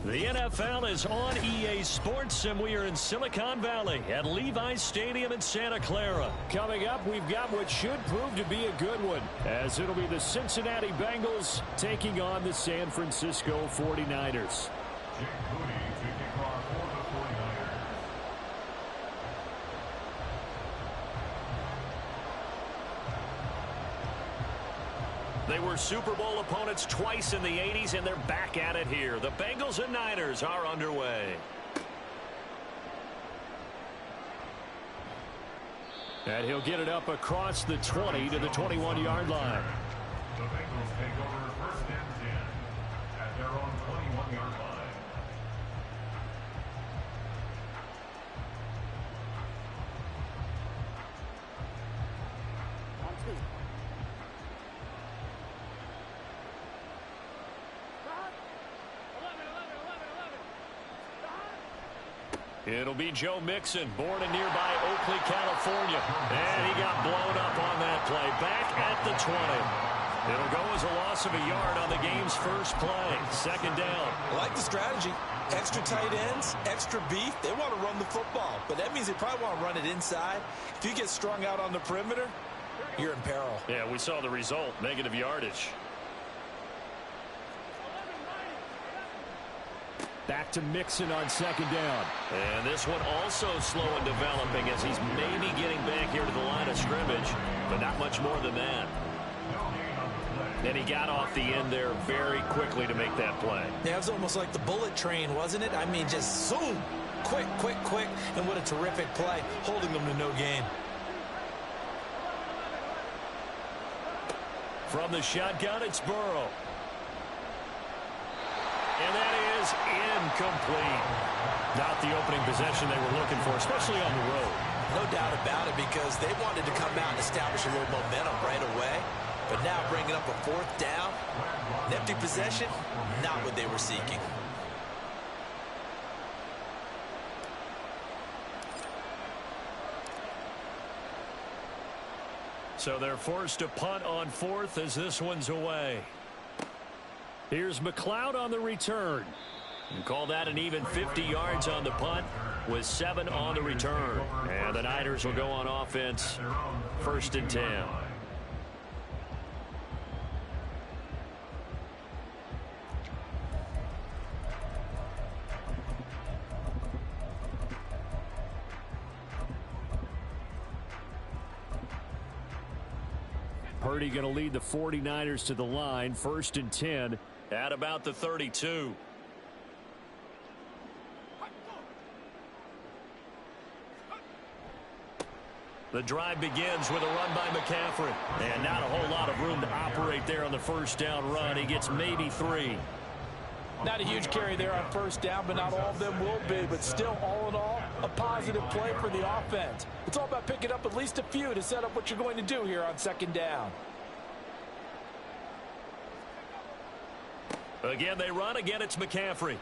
The NFL is on EA Sports, and we are in Silicon Valley at Levi's Stadium in Santa Clara. Coming up, we've got what should prove to be a good one, as it'll be the Cincinnati Bengals taking on the San Francisco 49ers. They were Super Bowl opponents twice in the 80s, and they're back at it here. The Bengals and Niners are underway. And he'll get it up across the 20 to the 21-yard line. The Bengals take over first and 10 at their own 21-yard line. It'll be Joe Mixon, born in nearby Oakley, California. And he got blown up on that play. Back at the 20. It'll go as a loss of a yard on the game's first play. Second down. I like the strategy. Extra tight ends, extra beef. They want to run the football, but that means they probably want to run it inside. If you get strung out on the perimeter, you're in peril. Yeah, we saw the result, negative yardage. Back to Mixon on second down. And this one also slow in developing as he's maybe getting back here to the line of scrimmage, but not much more than that. And he got off the end there very quickly to make that play. Yeah, it was almost like the bullet train, wasn't it? I mean, just zoom. Quick, quick, quick. And what a terrific play, holding them to no gain. From the shotgun, it's Burrow. And that is incomplete. Not the opening possession they were looking for, especially on the road. No doubt about it, because they wanted to come out and establish a little momentum right away. But now bringing up a fourth down, an empty possession, not what they were seeking. So they're forced to punt on fourth as this one's away. Here's McLeod on the return. You call that an even 50 yards on the punt with 7 on the return. And the Niners will go on offense, first and 10. Purdy going to lead the 49ers to the line, first and 10 at about the 32. The drive begins with a run by McCaffrey. And not a whole lot of room to operate there on the first down run. He gets maybe 3. Not a huge carry there on first down, but not all of them will be. But still, all in all, a positive play for the offense. It's all about picking up at least a few to set up what you're going to do here on second down. Again, they run. Again, it's McCaffrey.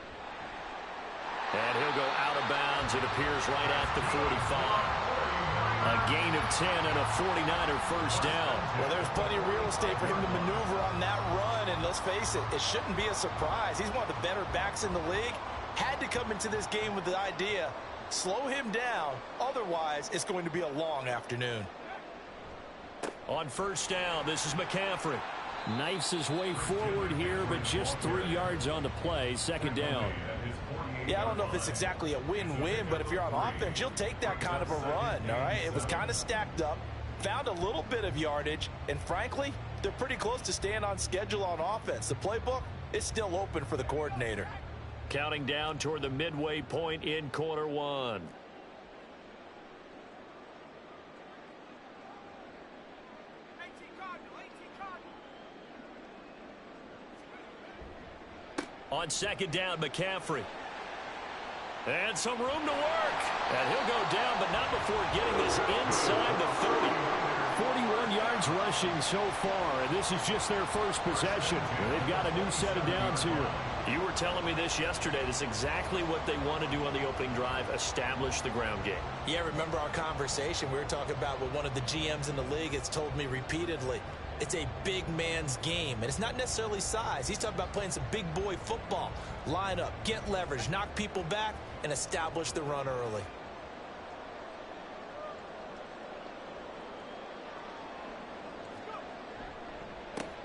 And he'll go out of bounds, it appears, right at the 45. A gain of 10 and a 49er first down. Well, there's plenty of real estate for him to maneuver on that run. And let's face it, it shouldn't be a surprise. He's one of the better backs in the league. Had to come into this game with the idea, slow him down. Otherwise, it's going to be a long afternoon. On first down, this is McCaffrey. Knifes his way forward here, but just 3 yards on the play. Second down. Yeah, I don't know if it's exactly a win-win, but if you're on offense, you'll take that kind of a run, all right? It was kind of stacked up, found a little bit of yardage, and frankly, they're pretty close to staying on schedule on offense. The playbook is still open for the coordinator. Counting down toward the midway point in quarter one. On second down, McCaffrey. And some room to work. And he'll go down, but not before getting this inside the 30. 41 yards rushing so far, and this is just their first possession. They've got a new set of downs here. You were telling me this yesterday. This is exactly what they want to do on the opening drive, establish the ground game. Yeah, remember our conversation? We were talking about what one of the GMs in the league has told me repeatedly. It's a big man's game, and it's not necessarily size. He's talking about playing some big boy football. Line up, get leverage, knock people back, and establish the run early.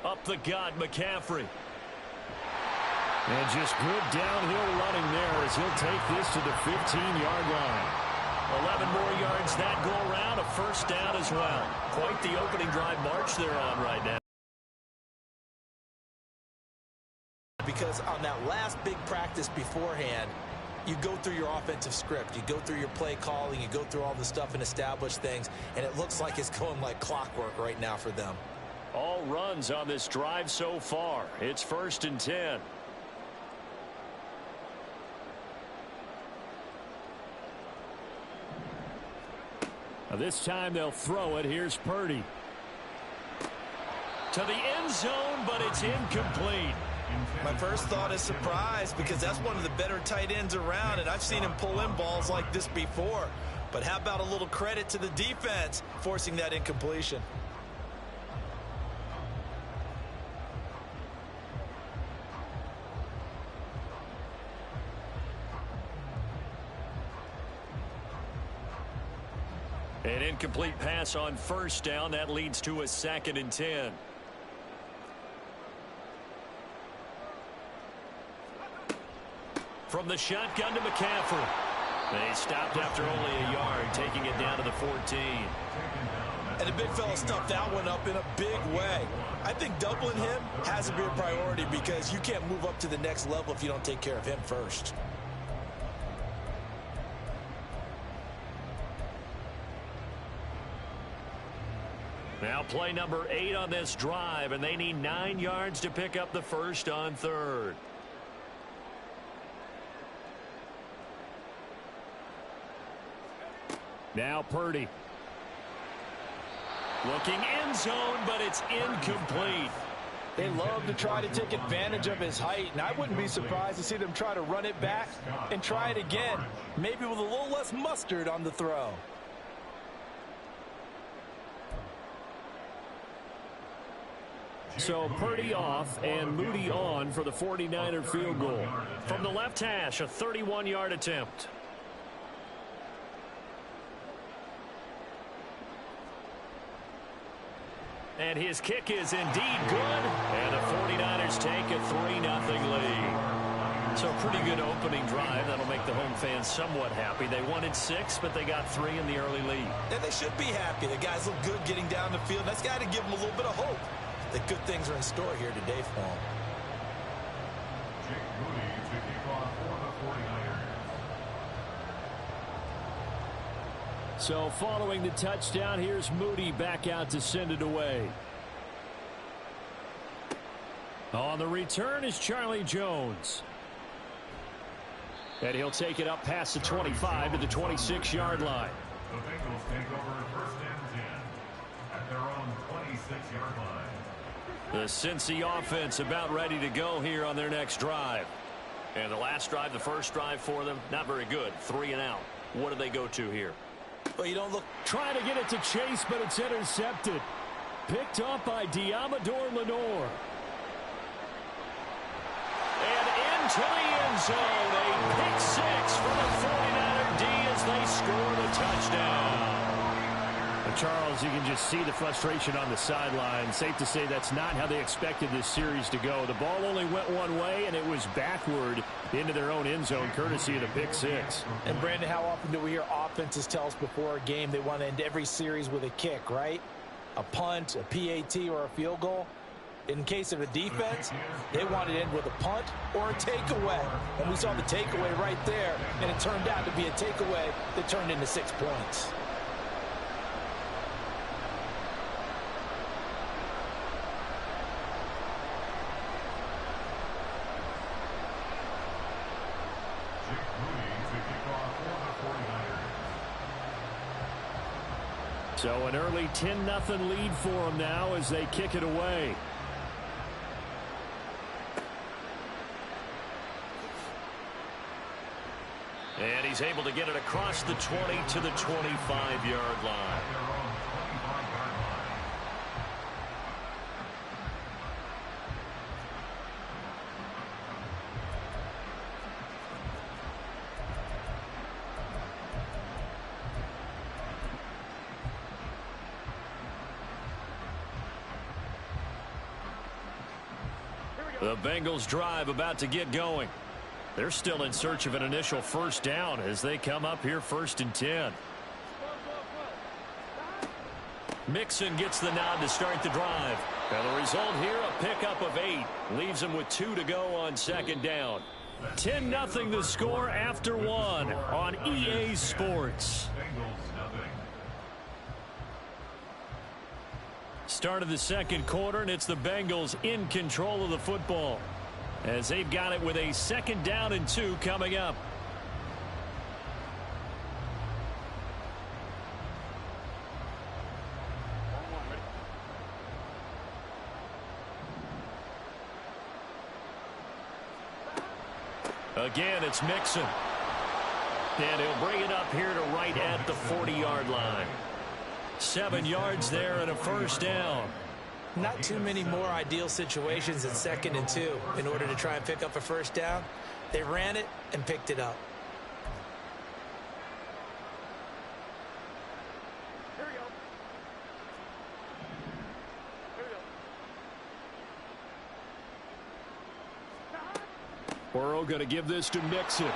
Up the gut, McCaffrey. And just good downhill running there as he'll take this to the 15-yard line. 11 more yards that go around, a first down as well. Quite the opening drive march they're on right now. Because on that last big practice beforehand, you go through your offensive script, you go through your play calling, you go through all the stuff and establish things, and it looks like it's going like clockwork right now for them. All runs on this drive so far. It's 1st and 10. This time they'll throw it. Here's Purdy. To the end zone, but it's incomplete. My first thought is surprise because that's one of the better tight ends around, and I've seen him pull in balls like this before. But how about a little credit to the defense forcing that incompletion? An incomplete pass on first down. That leads to a 2nd and 10. From the shotgun to McCaffrey. They stopped after only a yard, taking it down to the 14. And the big fella stuffed that one up in a big way. I think doubling him has to be a priority because you can't move up to the next level if you don't take care of him first. Now play number 8 on this drive, and they need 9 yards to pick up the first on 3rd. Now Purdy. Looking end zone, but it's incomplete. They love to try to take advantage of his height, and I wouldn't be surprised to see them try to run it back and try it again, maybe with a little less mustard on the throw. So Purdy off and Moody on for the 49er field goal. From the left hash, a 31-yard attempt. And his kick is indeed good. And the 49ers take a 3-0 lead. So a pretty good opening drive. That'll make the home fans somewhat happy. They wanted 6, but they got 3 in the early lead. And they should be happy. The guys look good getting down the field. That's got to give them a little bit of hope that good things are in store here today for them. Jake Moody to kick off for the 49ers. So following the touchdown, here's Moody back out to send it away. On the return is Charlie Jones. And he'll take it up past the 25 to the 26-yard line. The Bengals take over 1st and 10 at their own 26-yard line. The Cincy offense about ready to go here on their next drive. And the last drive, the first drive for them, not very good. 3 and out. What do they go to here? Well, you don't look. Trying to get it to Chase, but it's intercepted. Picked up by Diamador Lenore. And into the end zone. A pick 6 for the 49er D as they score the touchdown. Charles, you can just see the frustration on the sideline. Safe to say that's not how they expected this series to go. The ball only went one way, and it was backward into their own end zone, courtesy of the pick 6. And, Brandon, how often do we hear offenses tell us before a game they want to end every series with a kick, right? A punt, a PAT, or a field goal. In case of a defense, they wanted to end with a punt or a takeaway. And we saw the takeaway right there, and it turned out to be a takeaway that turned into 6 points. So an early 10-0 lead for them now as they kick it away. And he's able to get it across the 20 to the 25-yard line. The Bengals drive about to get going. They're still in search of an initial first down as they come up here 1st and 10. Mixon gets the nod to start the drive. And the result here, a pickup of 8. Leaves him with 2 to go on 2nd down. 10-0 the score after 1 on EA Sports. Start of the 2nd quarter, and it's the Bengals in control of the football as they've got it with a 2nd down and 2 coming up. Again, it's Mixon. And he'll bring it up here to right at the 40-yard line. 7 yards there and a first down. Not too many more ideal situations in 2nd and 2 in order to try and pick up a first down. They ran it and picked it up. Here we go. Burrow going to give this to Mixon.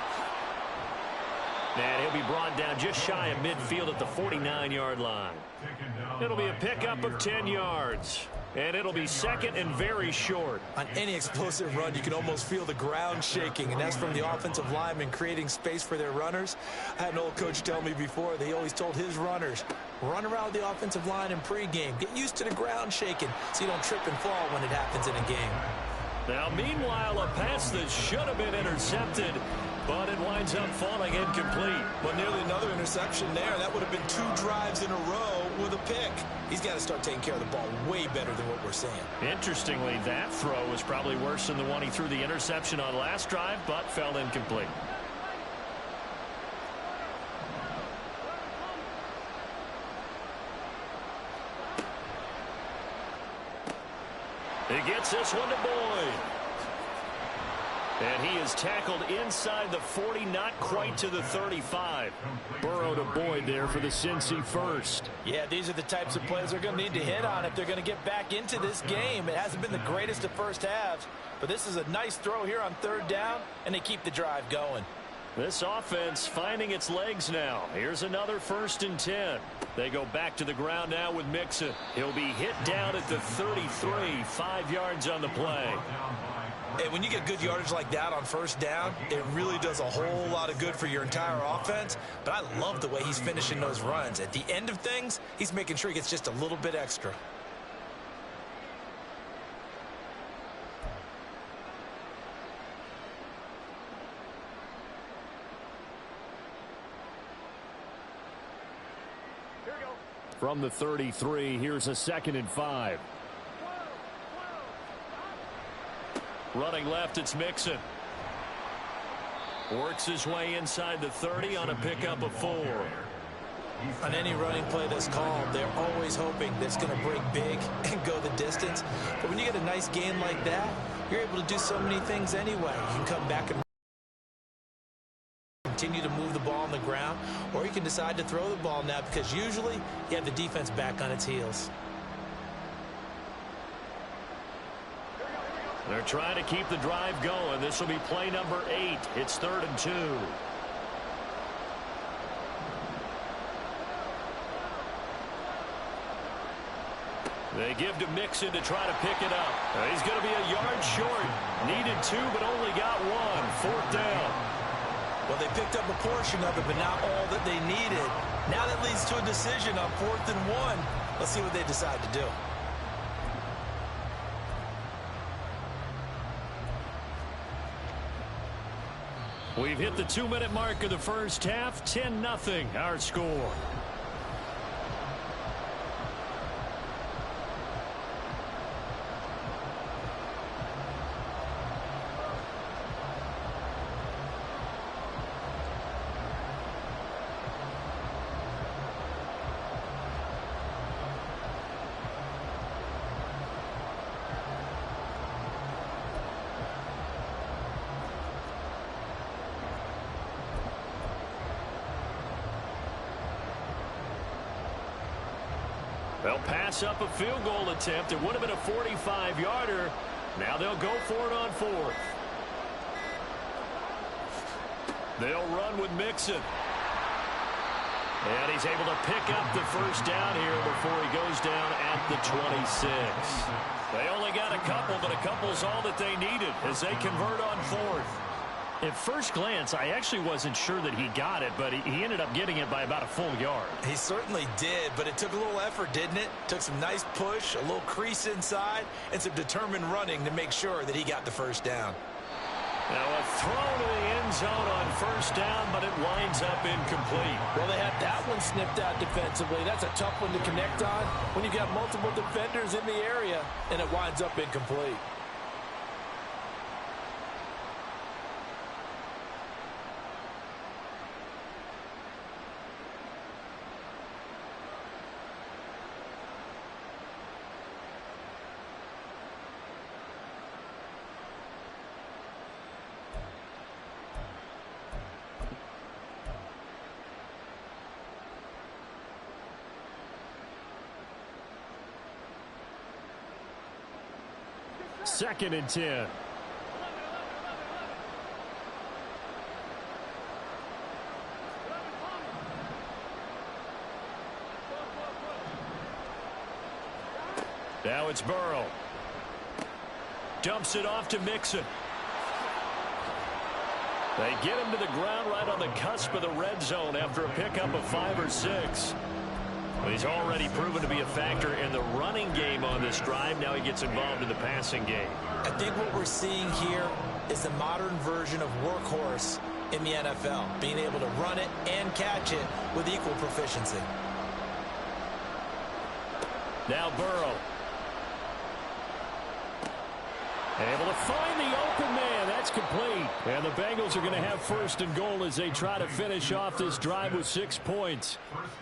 And he'll be brought down just shy of midfield at the 49-yard line. It'll be a pickup of 10 yards. And it'll be 2nd and very short. On any explosive run, you can almost feel the ground shaking, and that's from the offensive linemen creating space for their runners. I had an old coach tell me before, they always told his runners, run around the offensive line in pregame. Get used to the ground shaking so you don't trip and fall when it happens in a game. Now, meanwhile, a pass that should have been intercepted, but it winds up falling incomplete. Well, nearly another interception there. That would have been 2 drives in a row with a pick. He's got to start taking care of the ball way better than what we're seeing. Interestingly, that throw was probably worse than the one he threw the interception on last drive, but fell incomplete. He gets this one to Boyd. And he is tackled inside the 40, not quite to the 35. Burrow to Boyd there for the Cincy first. Yeah, these are the types of plays they're going to need to hit on if they're going to get back into this game. It hasn't been the greatest of first halves, but this is a nice throw here on 3rd down, and they keep the drive going. This offense finding its legs now. Here's another 1st and 10. They go back to the ground now with Mixon. He'll be hit down at the 33, 5 yards on the play. And when you get good yardage like that on 1st down, it really does a whole lot of good for your entire offense. But I love the way he's finishing those runs. At the end of things, he's making sure he gets just a little bit extra. From the 33, here's a 2nd and 5. Running left, it's Mixon. Works his way inside the 30 on a pickup of 4. On any running play that's called, they're always hoping that it's going to break big and go the distance. But when you get a nice gain like that, you're able to do so many things anyway. You can come back and continue to move the ball on the ground, or you can decide to throw the ball now because usually you have the defense back on its heels. They're trying to keep the drive going. This will be play number 8. It's 3rd and 2. They give to Mixon to try to pick it up. He's going to be a yard short. Needed 2, but only got 1. 4th down. Well, they picked up a portion of it, but not all that they needed. Now that leads to a decision on 4th and 1. Let's see what they decide to do. We've hit the 2-minute mark of the first half. 10-0 our score. They'll pass up a field goal attempt. It would have been a 45-yarder, Now they'll go for it on fourth. They'll run with Mixon. And he's able to pick up the first down here before he goes down at the 26. They only got a couple, but a couple's all that they needed as they convert on fourth. At first glance, I actually wasn't sure that he got it, but he ended up getting it by about a full yard. He certainly did, but it took a little effort, didn't it? Took some nice push, a little crease inside, and some determined running to make sure that he got the first down. Now a throw to the end zone on first down, but it winds up incomplete. Well, they had that one snipped out defensively. That's a tough one to connect on when you've got multiple defenders in the area, and it winds up incomplete. Second and 10. Now it's Burrow. Dumps it off to Mixon. They get him to the ground right on the cusp of the red zone after a pickup of 5 or 6. He's already proven to be a factor in the running game on this drive. Now he gets involved in the passing game. I think what we're seeing here is the modern version of workhorse in the NFL, being able to run it and catch it with equal proficiency. Now Burrow. Able to find the open man. That's complete. And the Bengals are going to have first and goal as they try to finish off this drive with 6 points.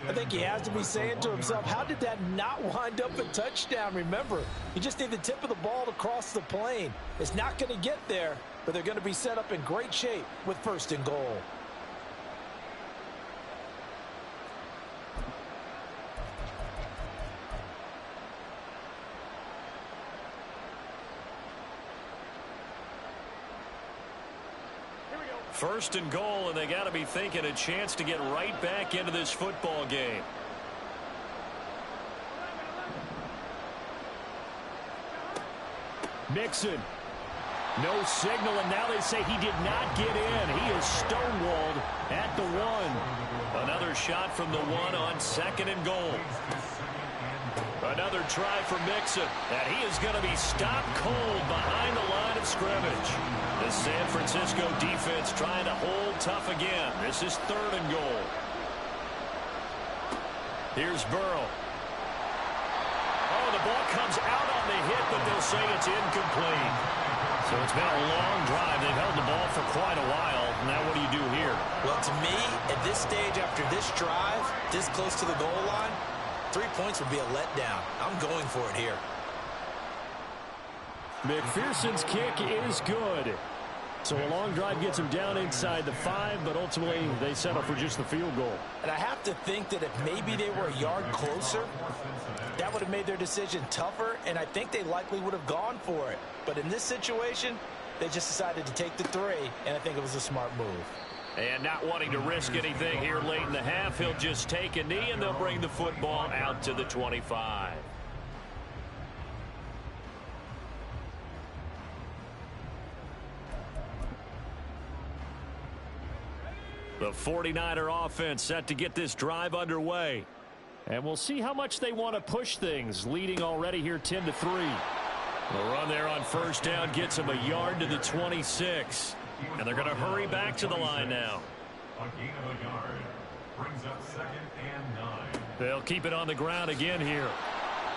I think he has to be saying to himself, how did that not wind up a touchdown? Remember, you just need the tip of the ball to cross the plane. It's not going to get there, but they're going to be set up in great shape with first and goal. First and goal, and they got to be thinking a chance to get right back into this football game. Mixon. No signal, and now they say he did not get in. He is stonewalled at the 1. Another shot from the 1 on second and goal. Another try for Mixon, and he is going to be stopped cold behind the line of scrimmage. The San Francisco defense trying to hold tough again. This is third and goal. Here's Burrow. Oh, the ball comes out on the hit, but they'll say it's incomplete. So it's been a long drive. They've held the ball for quite a while. Now what do you do here? Well, to me, at this stage after this drive, this close to the goal line, 3 points would be a letdown. I'm going for it here. McPherson's kick is good. So a long drive gets him down inside the 5, but ultimately they settle for just the field goal. And I have to think that if maybe they were a yard closer, that would have made their decision tougher, and I think they likely would have gone for it. But in this situation, they just decided to take the 3, and I think it was a smart move. And not wanting to risk anything here late in the half, he'll just take a knee, and they'll bring the football out to the 25. The 49er offense set to get this drive underway. And we'll see how much they want to push things, leading already here 10-3. The run there on first down gets him a yard to the 26. And they're going to hurry back to the line now. A gain of a yard brings up 2nd and 9. They'll keep it on the ground again here.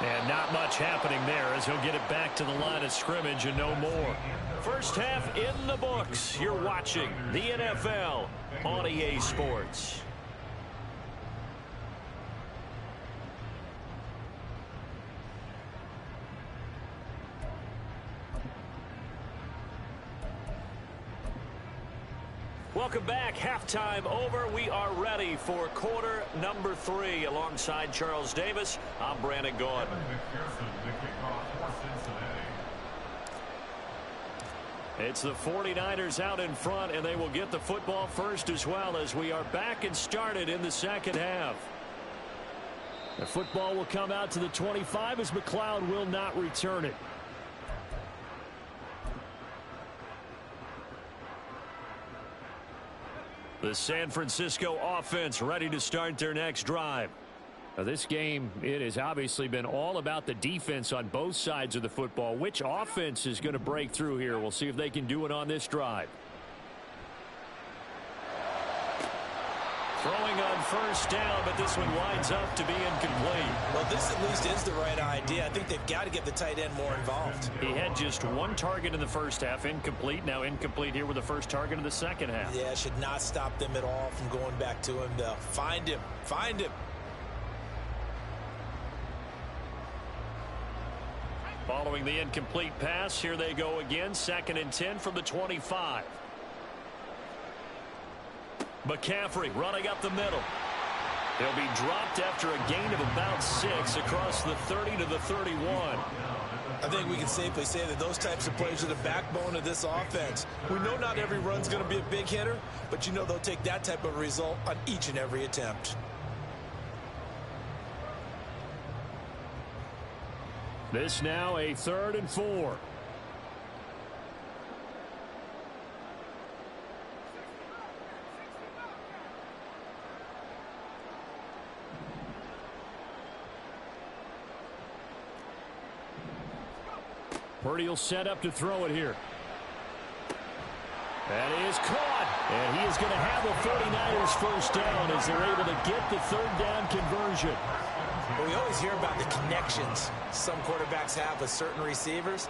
And not much happening there as he'll get it back to the line of scrimmage and no more. First half in the books. You're watching the NFL on EA Sports. Welcome back. Halftime over. We are ready for quarter number 3. Alongside Charles Davis, I'm Brandon Gaudin. It's the 49ers out in front, and they will get the football first as well as we are back and started in the second half. The football will come out to the 25 as McLeod will not return it. The San Francisco offense ready to start their next drive. Now this game, it has obviously been all about the defense on both sides of the football. Which offense is going to break through here? We'll see if they can do it on this drive. Throwing on first down, but this one winds up to be incomplete. Well, this at least is the right idea. I think they've got to get the tight end more involved. He had just one target in the first half, incomplete. Now incomplete here with the first target of the second half. Yeah, should not stop them at all from going back to him, though. Find him. Find him. Following the incomplete pass, here they go again. 2nd and 10 from the 25. McCaffrey running up the middle. He'll be dropped after a gain of about 6 across the 30 to the 31. I think we can safely say that those types of plays are the backbone of this offense. We know not every run's going to be a big hitter, but you know they'll take that type of result on each and every attempt. This now a 3rd and 4. Purdy will set up to throw it here. That is caught. And he is going to have a 49ers first down as they're able to get the 3rd down conversion. Well, we always hear about the connections some quarterbacks have with certain receivers.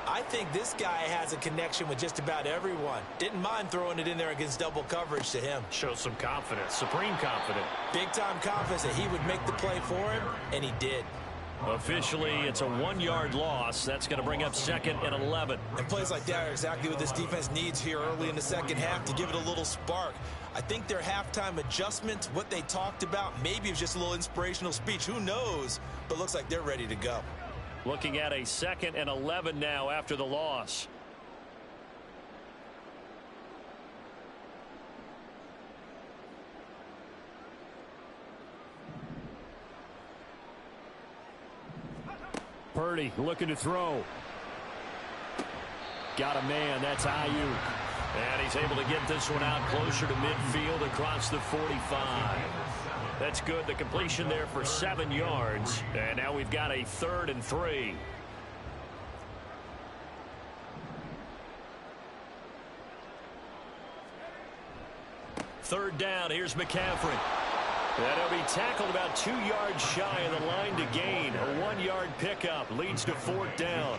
I think this guy has a connection with just about everyone. Didn't mind throwing it in there against double coverage to him. Shows some confidence, supreme confidence. Big-time confidence that he would make the play for him, and he did. Officially, it's a 1-yard loss. That's going to bring up 2nd and 11. And plays like that are exactly what this defense needs here early in the second half to give it a little spark. I think their halftime adjustments, what they talked about, maybe it was just a little inspirational speech. Who knows? But looks like they're ready to go. Looking at a 2nd and 11 now after the loss. Purdy looking to throw. Got a man. That's Ayuk. And he's able to get this one out closer to midfield across the 45. That's good. The completion there for 7 yards. And now we've got a 3rd and 3. Third down. Here's McCaffrey. And he'll be tackled about 2 yards shy of the line to gain. A 1-yard pickup leads to 4th down.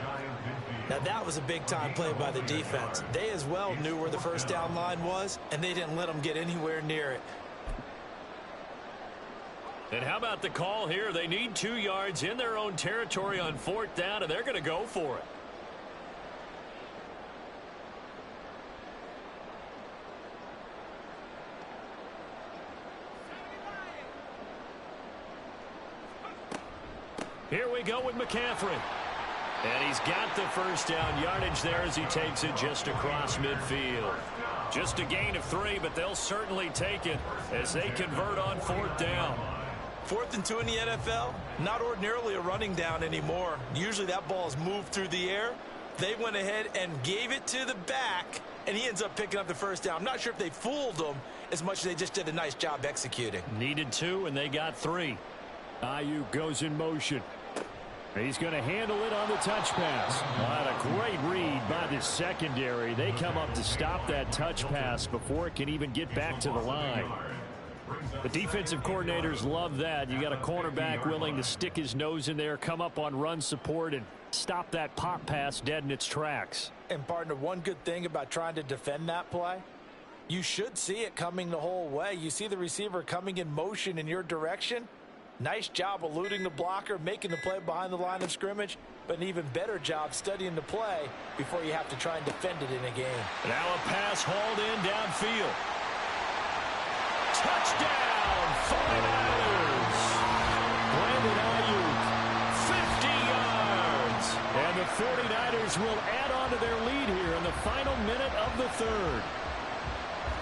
Now that was a big-time play by the defense. They as well knew where the first down line was, and they didn't let them get anywhere near it. And how about the call here? They need 2 yards in their own territory on 4th down, and they're going to go for it. Here we go with McCaffrey. And he's got the first down yardage there as he takes it just across midfield. Just a gain of 3, but they'll certainly take it as they convert on 4th down. 4th and 2 in the NFL, not ordinarily a running down anymore. Usually that ball is moved through the air. They went ahead and gave it to the back, and he ends up picking up the first down. I'm not sure if they fooled him as much as they just did a nice job executing. Needed 2, and they got 3. Ayuk goes in motion. He's going to handle it on the touch pass. What a great read by the secondary. They come up to stop that touch pass before it can even get back to the line. The defensive coordinators love that. You got a cornerback willing to stick his nose in there, come up on run support, and stop that pop pass dead in its tracks. And, partner, one good thing about trying to defend that play, you should see it coming the whole way. You see the receiver coming in motion in your direction. Nice job eluding the blocker, making the play behind the line of scrimmage, but an even better job studying the play before you have to try and defend it in a game. Now a pass hauled in downfield. Touchdown, 49ers. Brandon Ayuk, 50 yards. And the 49ers will add on on to their lead here in the final minute of the third.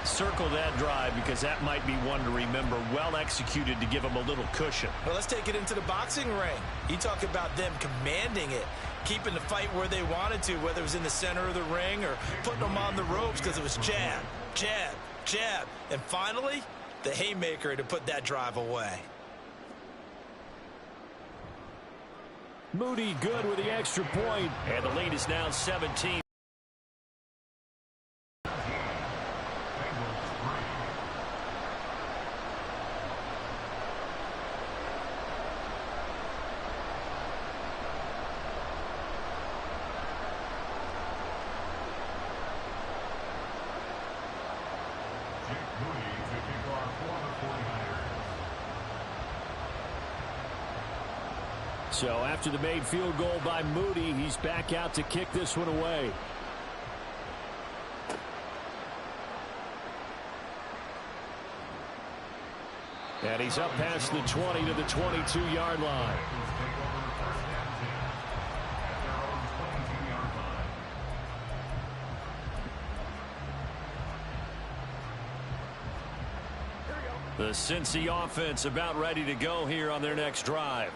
Circle that drive because that might be one to remember. Well executed to give them a little cushion. Well, let's take it into the boxing ring. You talk about them commanding it, keeping the fight where they wanted to, whether it was in the center of the ring or putting them on the ropes because it was jab, jab, jab. And finally, the haymaker to put that drive away. Moody good with the extra point. And the lead is now 17. So after the made field goal by Moody, he's back out to kick this one away. And he's up past the 20 to the 22-yard line. The Cincy offense about ready to go here on their next drive.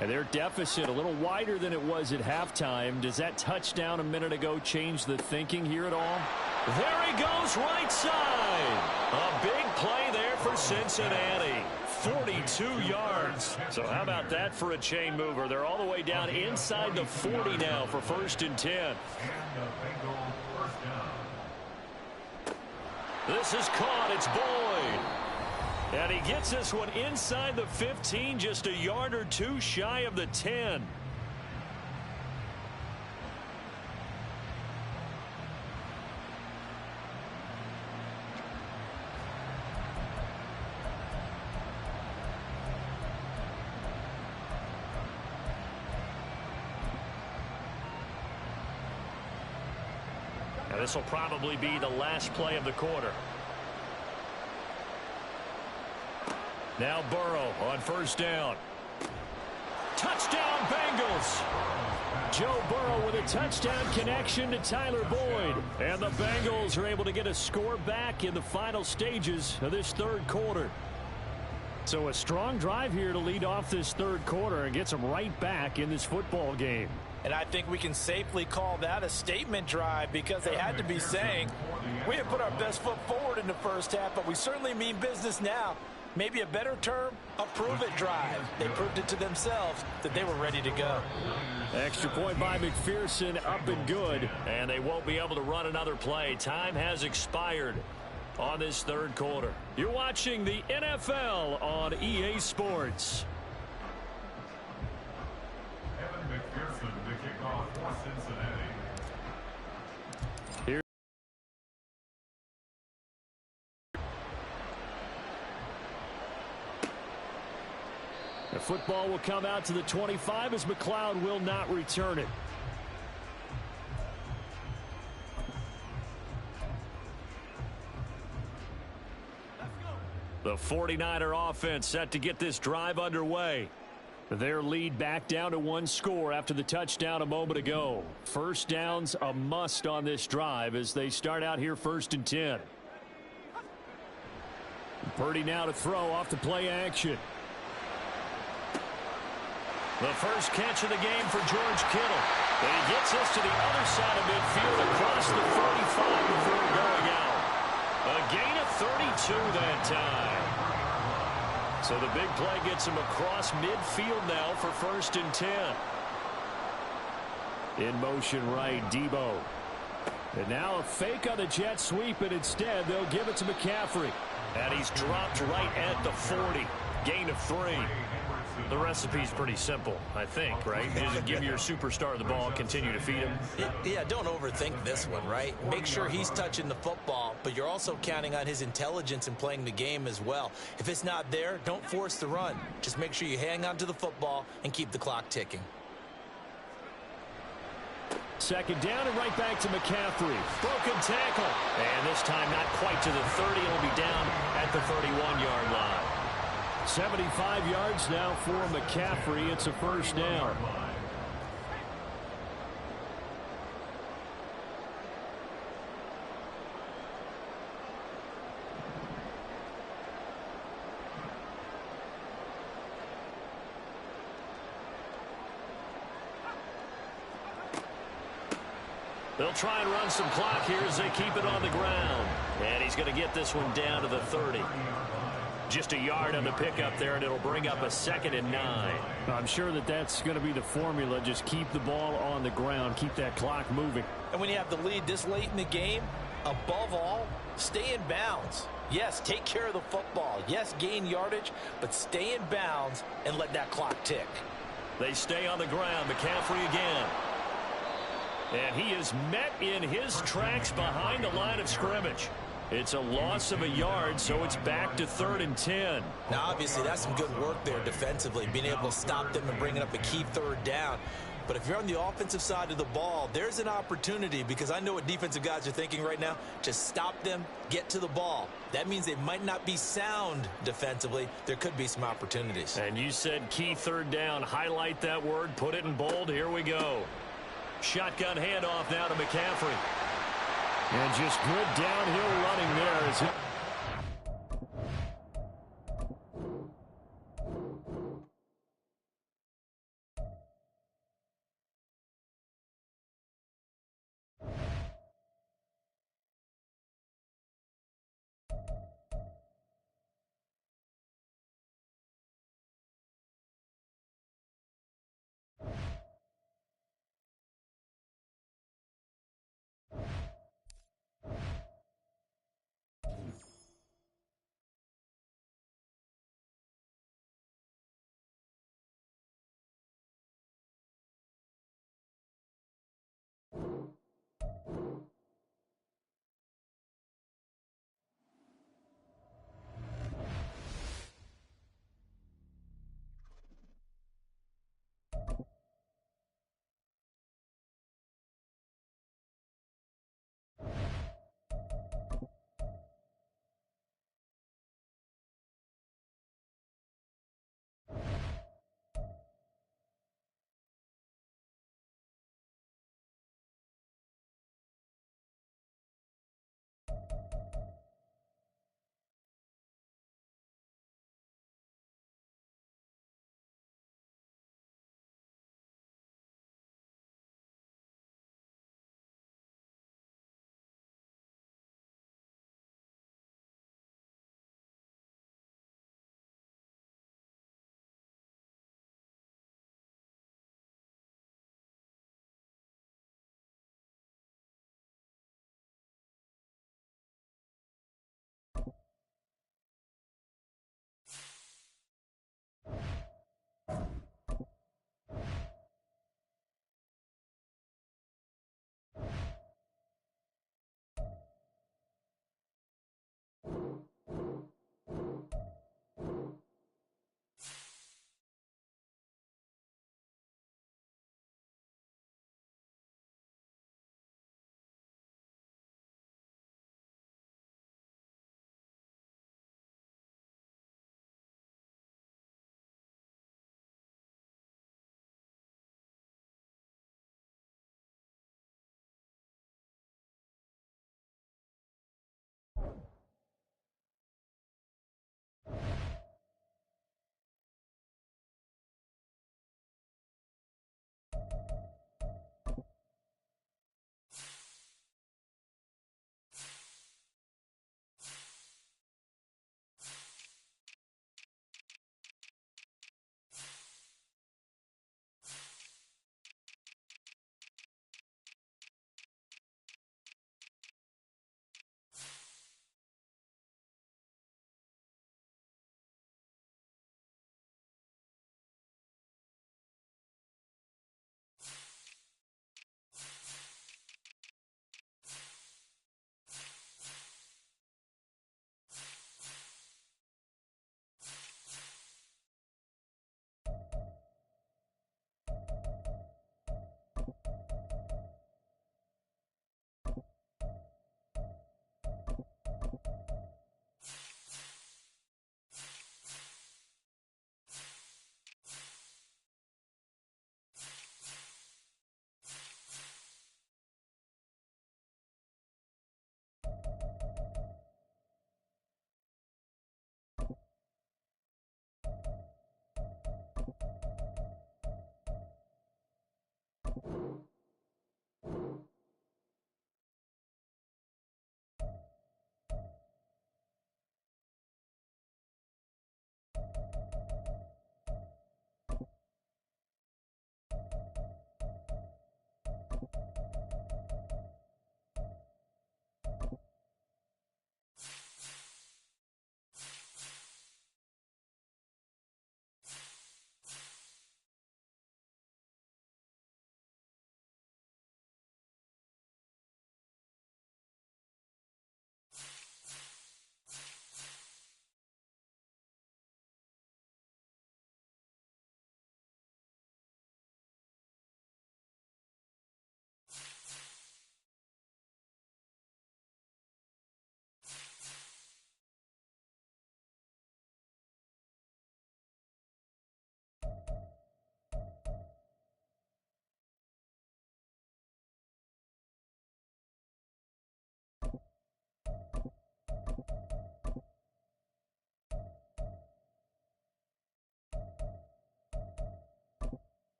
And their deficit a little wider than it was at halftime. Does that touchdown a minute ago change the thinking here at all? There he goes, right side. A big play there for Cincinnati. 42 yards. So how about that for a chain mover? They're all the way down inside the 40 now for 1st and 10. This is caught. It's Boyd. And he gets this one inside the 15, just a yard or two shy of the 10. And this will probably be the last play of the quarter. Now Burrow on 1st down. Touchdown Bengals. Joe Burrow with a touchdown connection to Tyler Boyd. And the Bengals are able to get a score back in the final stages of this third quarter. So a strong drive here to lead off this third quarter and gets them right back in this football game. And I think we can safely call that a statement drive because they had to be saying, we have put our best foot forward in the first half, but we certainly mean business now. Maybe a better term, a prove-it drive. They proved it to themselves that they were ready to go. Extra point by McPherson, up and good. And they won't be able to run another play. Time has expired on this third quarter. You're watching the NFL on EA Sports. Evan McPherson, the kickoff for Cincinnati. The football will come out to the 25 as McLeod will not return it. The 49er offense set to get this drive underway. Their lead back down to one score after the touchdown a moment ago. First down's a must on this drive as they start out here 1st and 10. Purdy now to throw off the play action. The first catch of the game for George Kittle. And he gets this to the other side of midfield across the 45 before going out. A gain of 32 that time. So the big play gets him across midfield now for 1st and 10. In motion right, Debo. And now a fake on the jet sweep, and instead they'll give it to McCaffrey. And he's dropped right at the 40. Gain of 3. The recipe's pretty simple, I think, right? Just give your superstar the ball, continue to feed him. Yeah, don't overthink this one, right? Make sure he's touching the football, but you're also counting on his intelligence in playing the game as well. If it's not there, don't force the run. Just make sure you hang on to the football and keep the clock ticking. 2nd down and right back to McCaffrey. Broken tackle. And this time not quite to the 30. It'll be down at the 31-yard line. 75 yards now for McCaffrey. It's a 1st down. They'll try and run some clock here as they keep it on the ground. And he's going to get this one down to the 30. Just a yard on the pickup there, and it'll bring up a 2nd and 9. I'm sure that that's going to be the formula. Just keep the ball on the ground. Keep that clock moving. And when you have the lead this late in the game, above all, stay in bounds. Yes, take care of the football. Yes, gain yardage, but stay in bounds and let that clock tick. They stay on the ground. McCaffrey again. And he is met in his tracks behind the line of scrimmage. It's a loss of a yard, so it's back to 3rd and 10. Now, obviously, that's some good work there defensively, being able to stop them and bringing up a key 3rd down. But if you're on the offensive side of the ball, there's an opportunity, because I know what defensive guys are thinking right now. Just stop them, get to the ball. That means they might not be sound defensively. There could be some opportunities. And you said key 3rd down. Highlight that word, put it in bold. Here we go. Shotgun handoff now to McCaffrey. And just good downhill running there. As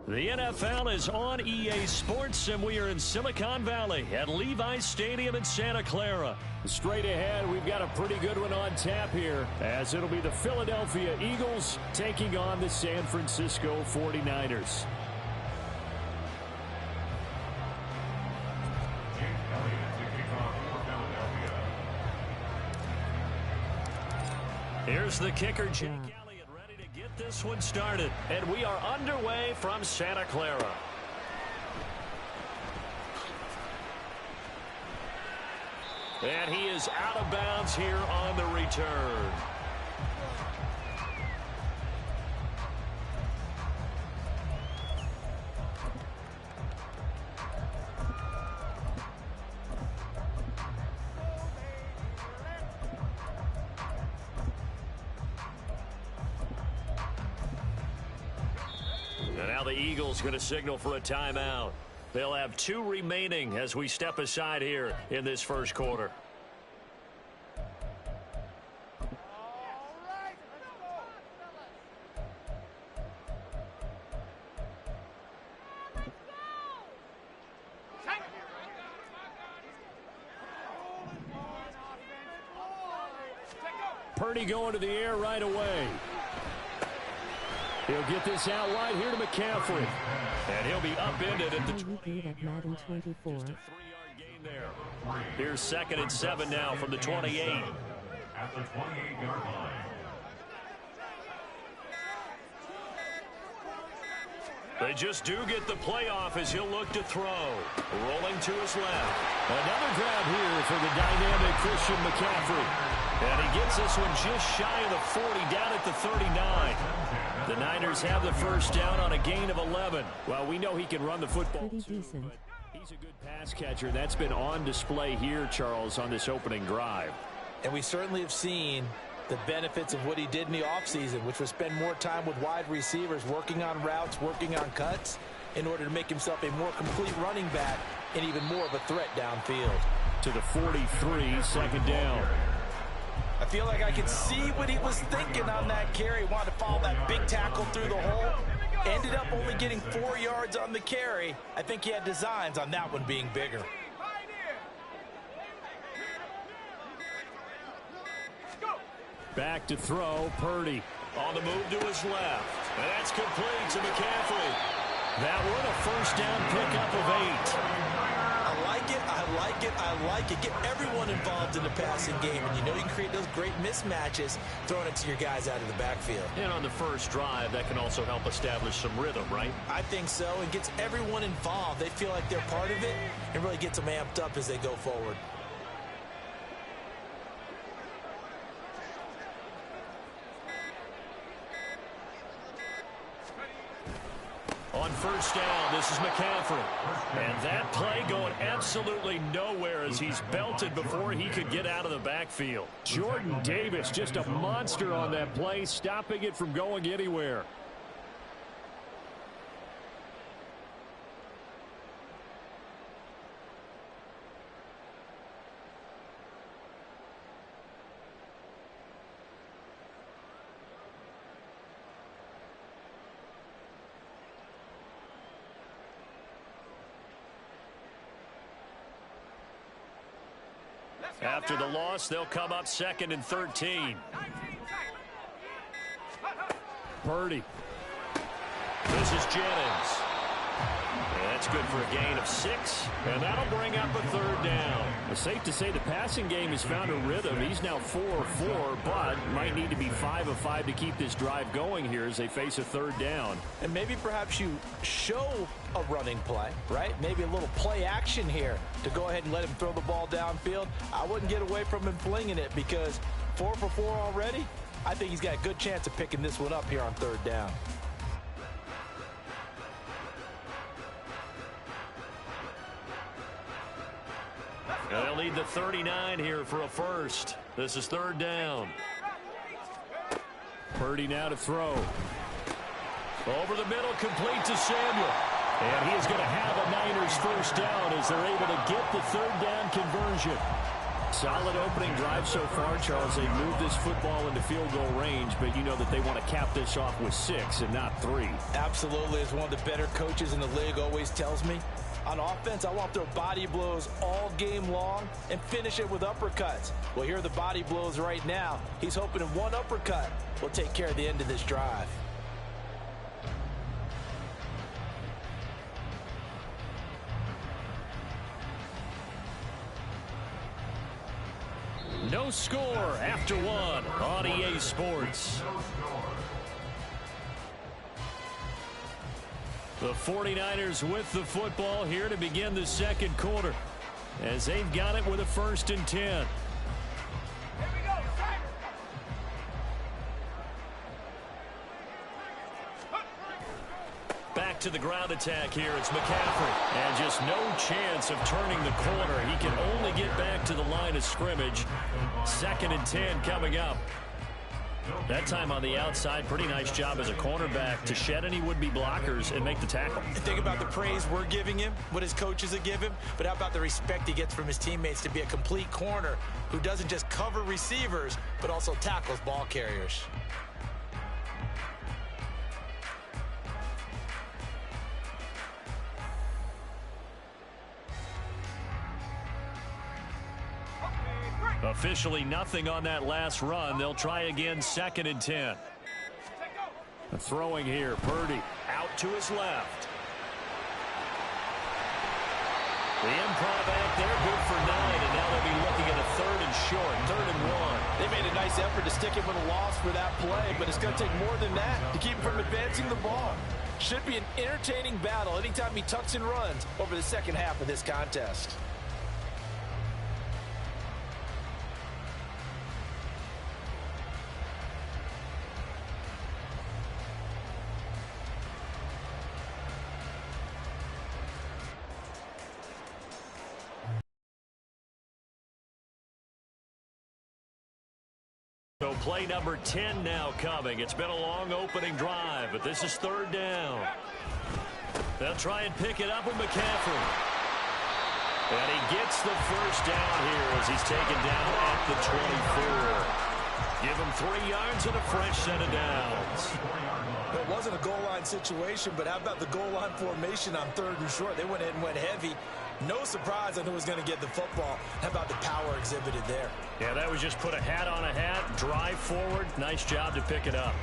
The NFL is on EA Sports, and we are in Silicon Valley at Levi's Stadium in Santa Clara. Straight ahead, we've got a pretty good one on tap here, as it'll be the Philadelphia Eagles taking on the San Francisco 49ers. Here's the kicker, Jake Elliott, ready to get this one started. And we are underway from Santa Clara. And he is out of bounds here on the return. And now the Eagles going to signal for a timeout. They'll have 2 remaining as we step aside here in this first quarter. Purdy going to the air right away. He'll get this out wide here to McCaffrey. And he'll be upended at the 20. Madden 24. Just a 3-yard gain there. Here's 2nd and 7 now from the 28. At the 28-yard line. They just do get the playoff as he'll look to throw. Rolling to his left. Another grab here for the dynamic Christian McCaffrey. And he gets this one just shy of the 40, down at the 39. The Niners have the first down on a gain of 11. Well, we know he can run the football Pretty too, decent. but he's a good pass catcher. That's been on display here, Charles, on this opening drive. And we certainly have seen the benefits of what he did in the offseason, which was spend more time with wide receivers, working on routes, working on cuts, in order to make himself a more complete running back and even more of a threat downfield. To the 43, second down. I feel like I could see what he was thinking on that carry. Wanted to follow that big tackle through the hole. Ended up only getting 4 yards on the carry. I think he had designs on that one being bigger. Back to throw, Purdy. On the move to his left. And that's complete to McCaffrey. That one a first down pickup of 8. I like it, I like it, I like it. Get everyone involved in the passing game, and you know you can create those great mismatches throwing it to your guys out of the backfield. And on the first drive, that can also help establish some rhythm, right? I think so, and gets everyone involved. They feel like they're part of it and really gets them amped up as they go forward. On first down, this is McCaffrey. And that play going absolutely nowhere as he's belted before he could get out of the backfield. Jordan Davis, just a monster on that play, stopping it from going anywhere. After the loss, they'll come up 2nd and 13. Purdy. This is Jennings. And that's good for a gain of 6. And that'll bring up a 3rd down. It's safe to say the passing game has found a rhythm. He's now 4 of 4, but might need to be 5 of 5 to keep this drive going here as they face a 3rd down. And maybe perhaps you show a running play, right? Maybe a little play action here to go ahead and let him throw the ball downfield. I wouldn't get away from him flinging it because 4 for 4 already. I think he's got a good chance of picking this one up here on 3rd down. And they'll need the 39 here for a first. This is 3rd down. Purdy now to throw. Over the middle, complete to Samuel. And he is going to have a Niners first down as they're able to get the 3rd down conversion. Solid opening drive so far, Charles. They've moved this football into field goal range, but you know that they want to cap this off with 6 and not 3. Absolutely. As one of the better coaches in the league always tells me, on offense, I want to throw body blows all game long and finish it with uppercuts. Well, here are the body blows right now. He's hoping in one uppercut will take care of the end of this drive. No score after 1 on EA Sports. The 49ers with the football here to begin the second quarter as they've got it with a 1st and 10. Back to the ground attack here. It's McCaffrey. And just no chance of turning the corner. He can only get back to the line of scrimmage. 2nd and 10 coming up. That time on the outside, pretty nice job as a cornerback to shed any would-be blockers and make the tackle. And think about the praise we're giving him, what his coaches have given him, but how about the respect he gets from his teammates to be a complete corner who doesn't just cover receivers, but also tackles ball carriers. Officially nothing on that last run. They'll try again 2nd and 10. Throwing here, Purdy out to his left. The improv act there, good for 9, and now they'll be looking at a 3rd and short, 3rd and 1. They made a nice effort to stick him with a loss for that play, but it's going to take more than that to keep him from advancing the ball. Should be an entertaining battle anytime he tucks and runs over the second half of this contest. So play number 10 now coming. It's been a long opening drive, but this is 3rd down. They'll try and pick it up with McCaffrey. And he gets the 1st down here as he's taken down at the 24. Give him 3 yards and a fresh set of downs. It wasn't a goal line situation, but how about the goal line formation on 3rd and short? They went ahead and went heavy. No surprise on who was going to get the football. How about the power exhibited there? Yeah, that was just put a hat on a hat, drive forward. Nice job to pick it up.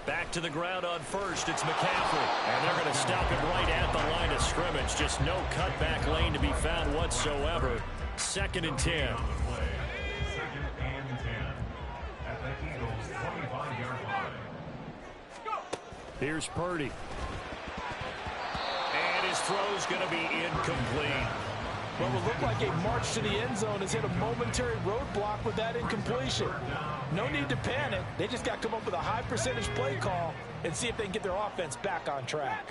Back to the ground on 1st. It's McCaffrey. And they're going to stop it right at the line of scrimmage. Just no cutback lane to be found whatsoever. 2nd and 10. 2nd and 10 at the Eagles' 25-yard line. Here's Purdy. And his throw's going to be incomplete. What will look like a march to the end zone has hit a momentary roadblock with that incompletion. No need to panic. They just got to come up with a high percentage play call and see if they can get their offense back on track.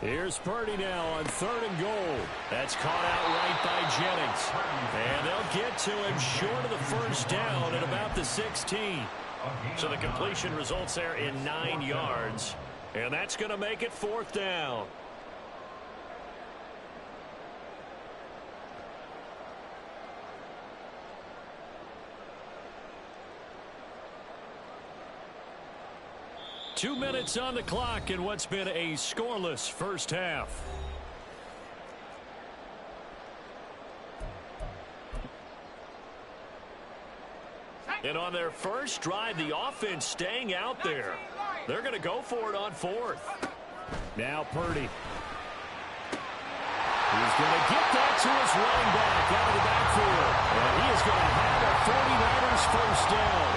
Here's Purdy now on 3rd and goal. That's caught out right by Jennings. And they'll get to him short of the 1st down at about the 16. So the completion results there in 9 yards. And that's going to make it 4th down. Two minutes on the clock in what's been a scoreless first half. And on their first drive, the offense staying out there. They're going to go for it on 4th. Now Purdy. He's going to get that to his running back out of the backfield. And he is going to have a 49ers first down.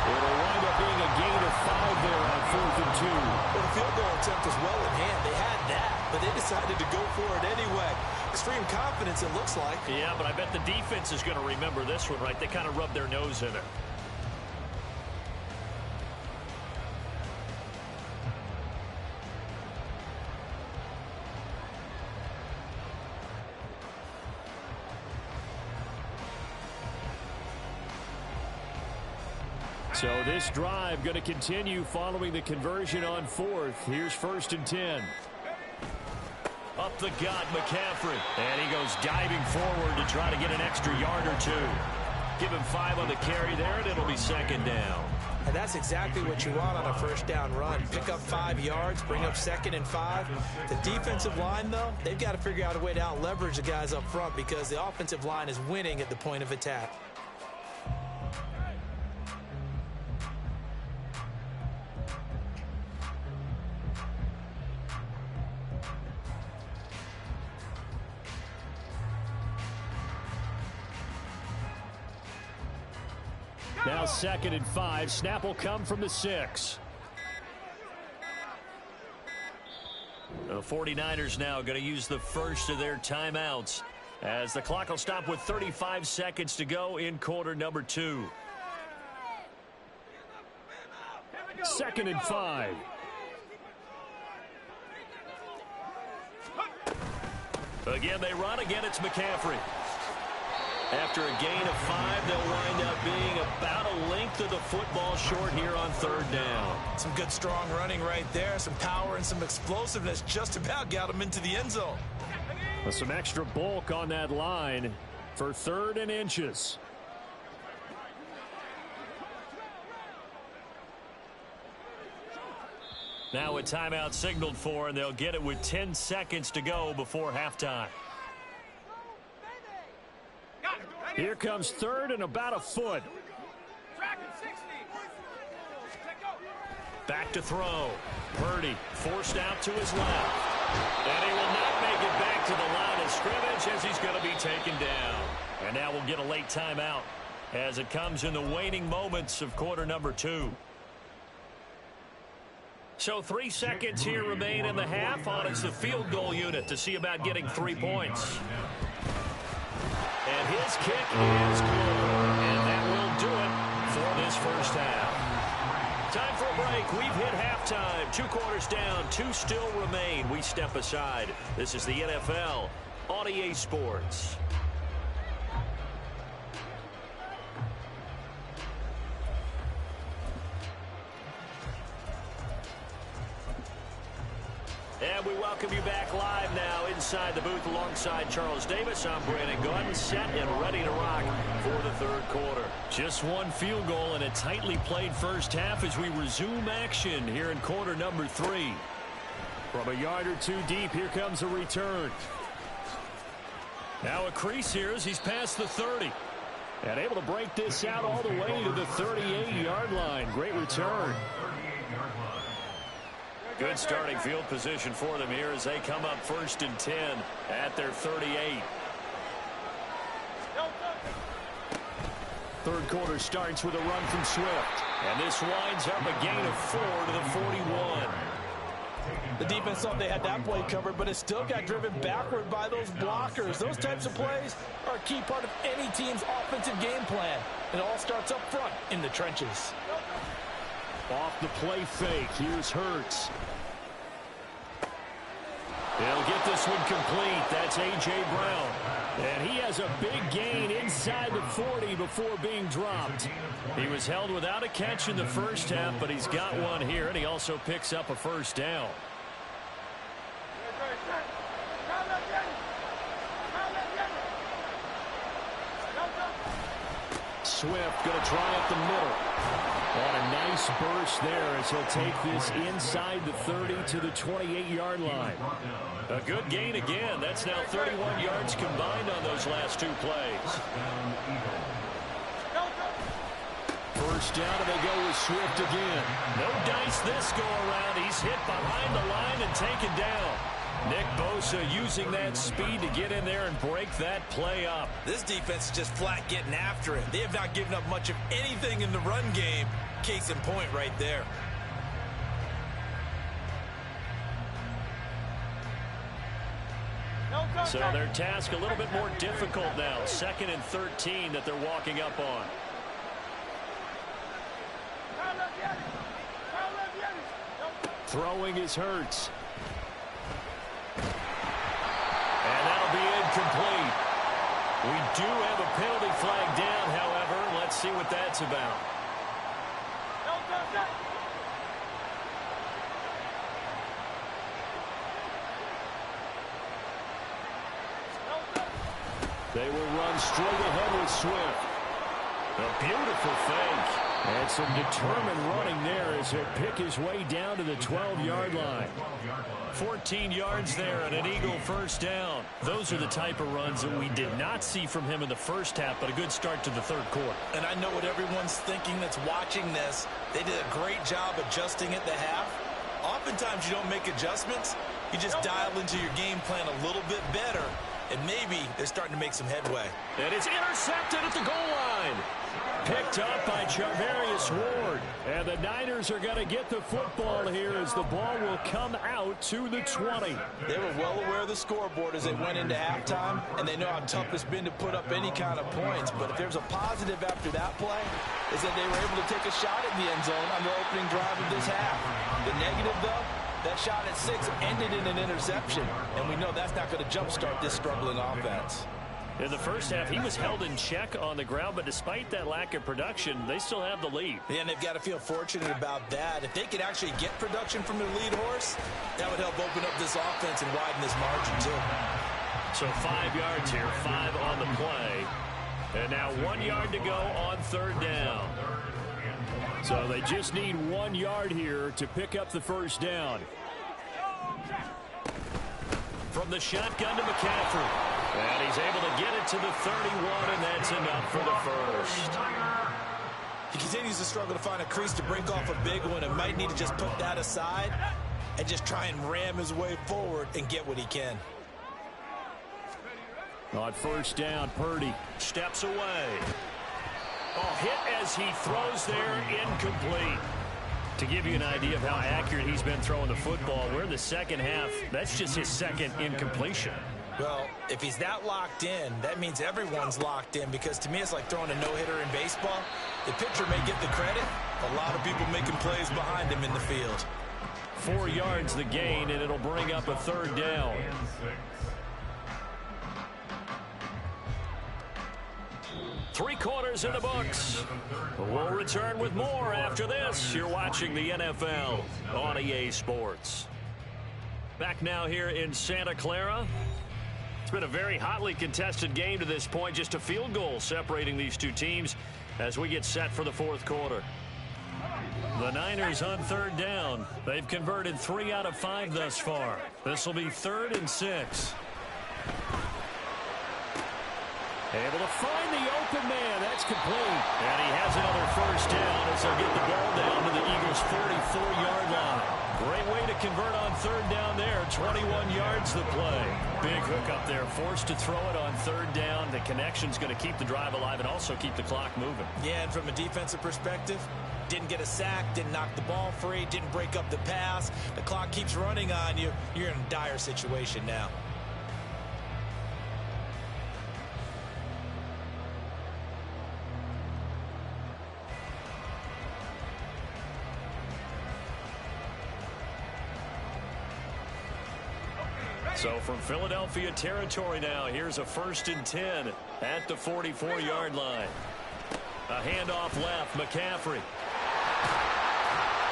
It'll wind up being a gain of 5 there on 4th and 2. Well, the field goal attempt was well in hand. They had that, but they decided to go for it anyway. Extreme confidence, it looks like. Yeah, but I bet the defense is going to remember this one, right? They kind of rubbed their nose in it. So this drive going to continue following the conversion on fourth. Here's 1st and 10. Up the gut, McCaffrey. And he goes diving forward to try to get an extra yard or 2. Give him 5 on the carry there, and it'll be 2nd down. And that's exactly what you want on a 1st down run. Pick up 5 yards, bring up 2nd and 5. The defensive line, though, they've got to figure out a way to out-leverage the guys up front because the offensive line is winning at the point of attack. Now 2nd and 5. Snap will come from the 6. The 49ers now going to use the first of their timeouts as the clock will stop with 35 seconds to go in quarter number 2. 2nd and 5. Again, they run. Again, it's McCaffrey. After a gain of 5, they'll wind up being about a length of the football short here on 3rd down. Some good, strong running right there. Some power and some explosiveness just about got him into the end zone. With some extra bulk on that line for 3rd and inches. Now a timeout signaled for, and they'll get it with 10 seconds to go before halftime. Here comes 3rd and about a foot. Back to throw. Purdy forced out to his left. And he will not make it back to the line of scrimmage as he's going to be taken down. And now we'll get a late timeout as it comes in the waning moments of quarter number 2. So 3 seconds here remain in the half on it's the field goal unit to see about getting 3 points. And his kick is good. And that will do it for this first half. Time for a break. We've hit halftime. 2 quarters down. 2 still remain. We step aside. This is the NFL on EA Sports. And we welcome you back live now inside the booth alongside Charles Davis. I'm Brandon Gordon, set and ready to rock for the 3rd quarter. Just 1 field goal in a tightly played first half as we resume action here in quarter number 3. From a yard or 2 deep, here comes a return. Now a crease here as he's past the 30. And able to break this out all the way to the 38-yard line. Great return. Good starting field position for them here as they come up 1st and 10 at their 38. 3rd quarter starts with a run from Swift. And this winds up a gain of 4 to the 41. The defense thought they had that play covered, but it still got driven backward by those blockers. Those types of plays are a key part of any team's offensive game plan. It all starts up front in the trenches. Off the play fake. Here's Hurts. They'll get this one complete. That's A.J. Brown. And he has a big gain inside the 40 before being dropped. He was held without a catch in the first half, but he's got one here, and he also picks up a 1st down. Swift going to try up the middle. On a nice burst there as he'll take this inside the 30 to the 28-yard line. A good gain again. That's now 31 yards combined on those last 2 plays. 1st down, and they go with Swift again. No dice this go around. He's hit behind the line and taken down. Nick Bosa using that speed to get in there and break that play up. This defense is just flat getting after it. They have not given up much of anything in the run game. Case in point right there. So their task a little bit more difficult now. 2nd and 13 that they're walking up on. Throwing is Hurts. And that'll be incomplete. We do have a penalty flag down, however. Let's see what that's about. They will run straight ahead with Swift. A beautiful fake. And some determined running there as he'll pick his way down to the 12-yard line. 14 yards there and an Eagle first down. Those are the type of runs that we did not see from him in the first half, but a good start to the third quarter. And I know what everyone's thinking that's watching this. They did a great job adjusting at the half. Oftentimes you don't make adjustments. You just dial into your game plan a little bit better, and maybe they're starting to make some headway. And it's intercepted at the goal line. Picked up by Charvarius Ward. And the Niners are going to get the football here as the ball will come out to the 20. They were well aware of the scoreboard as they went into halftime, and they know how tough it's been to put up any kind of points. But if there's a positive after that play, is that they were able to take a shot at the end zone on the opening drive of this half. The negative, though, that shot at 6 ended in an interception, and we know that's not going to jumpstart this struggling offense. In the first half, he was held in check on the ground, but despite that lack of production, they still have the lead. Yeah, and they've got to feel fortunate about that. If they could actually get production from their lead horse, that would help open up this offense and widen this margin, too. So 5 yards here, 5 on the play. And now 1 yard to go on third down. So they just need 1 yard here to pick up the first down. From the shotgun to McCaffrey. And he's able to get it to the 31, and that's enough for the first. He continues to struggle to find a crease to break off a big one and might need to just put that aside and just try and ram his way forward and get what he can. On first down, Purdy steps away. Oh, hit as he throws there, incomplete. To give you an idea of how accurate he's been throwing the football, we're in the second half. That's just his second incompletion. Well, if he's that locked in, that means everyone's locked in, because to me it's like throwing a no-hitter in baseball. The pitcher may get the credit. A lot of people making plays behind him in the field. 4 yards the gain, and it'll bring up a third down. Three quarters in the books. We'll return with more after this. You're watching the NFL on EA Sports. Back now here in Santa Clara. It's been a very hotly contested game to this point. Just a field goal separating these two teams as we get set for the fourth quarter. The Niners on third down. They've converted 3 out of 5 thus far. This will be 3rd and 6. Able to find the open man. That's complete. And he has another first down as they'll get the ball down to the Eagles' 44-yard line. Great way to convert on third down there. 21 yards the play. Big hook up there. Forced to throw it on third down. The connection's going to keep the drive alive and also keep the clock moving. Yeah, and from a defensive perspective, didn't get a sack, didn't knock the ball free, didn't break up the pass. The clock keeps running on you. You're in a dire situation now. So from Philadelphia territory now, here's a 1st and 10 at the 44-yard line. A handoff left, McCaffrey.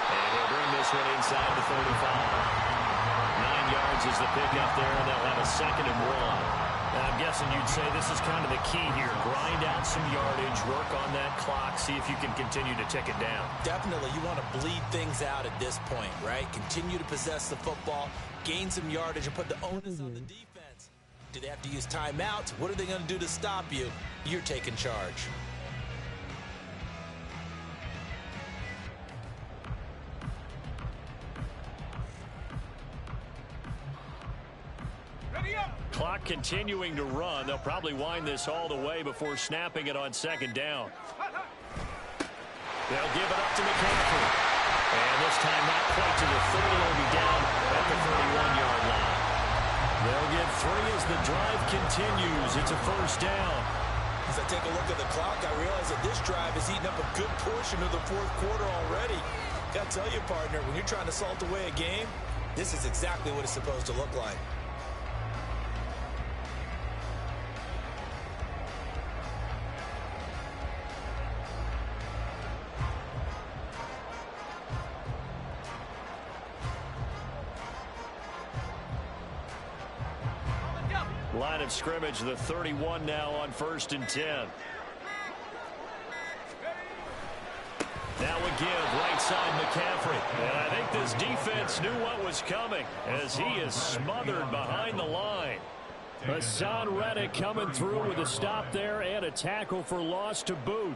And he'll bring this one inside the 35. 9 yards is the pickup there, and they'll have a 2nd and 1. Now, I'm guessing you'd say this is kind of the key here. Grind out some yardage, work on that clock, see if you can continue to tick it down. Definitely, you want to bleed things out at this point, right? Continue to possess the football, gain some yardage, and put the onus on the defense. Do they have to use timeouts? What are they going to do to stop you? You're taking charge. Clock continuing to run. They'll probably wind this all the way before snapping it on 2nd down. They'll give it up to McCaffrey. And this time not quite to the 30. He'll be down at the 31-yard line. They'll get 3 as the drive continues. It's a first down. As I take a look at the clock, I realize that this drive has eaten up a good portion of the fourth quarter already. Got to tell you, partner, when you're trying to salt away a game, this is exactly what it's supposed to look like. Line of scrimmage, the 31 now on 1st and 10. Now a give, right side McCaffrey. And I think this defense knew what was coming as he is smothered behind the line. Hassan Reddick coming through with a stop there and a tackle for loss to boot.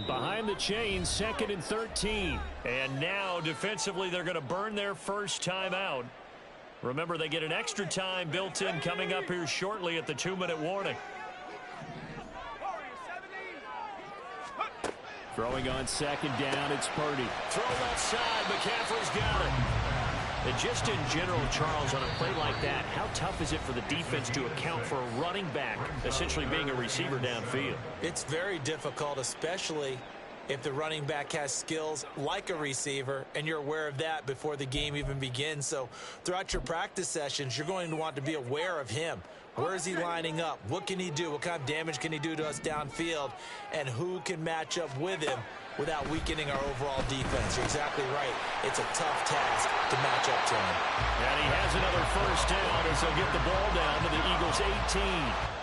Behind the chains, 2nd and 13. And now defensively they're going to burn their first time out. Remember, they get an extra time built in coming up here shortly at the 2-minute warning. Throwing on 2nd down, it's Purdy. Throw left side, McCaffrey's got it. And just in general, Charles, on a play like that, how tough is it for the defense to account for a running back essentially being a receiver downfield? It's very difficult, especially if the running back has skills like a receiver, and you're aware of that before the game even begins. So throughout your practice sessions, you're going to want to be aware of him. Where is he lining up? What can he do? What kind of damage can he do to us downfield? And who can match up with him without weakening our overall defense? You're exactly right. It's a tough task to match up to him. And he has another first down as they'll get the ball down to the Eagles' 18.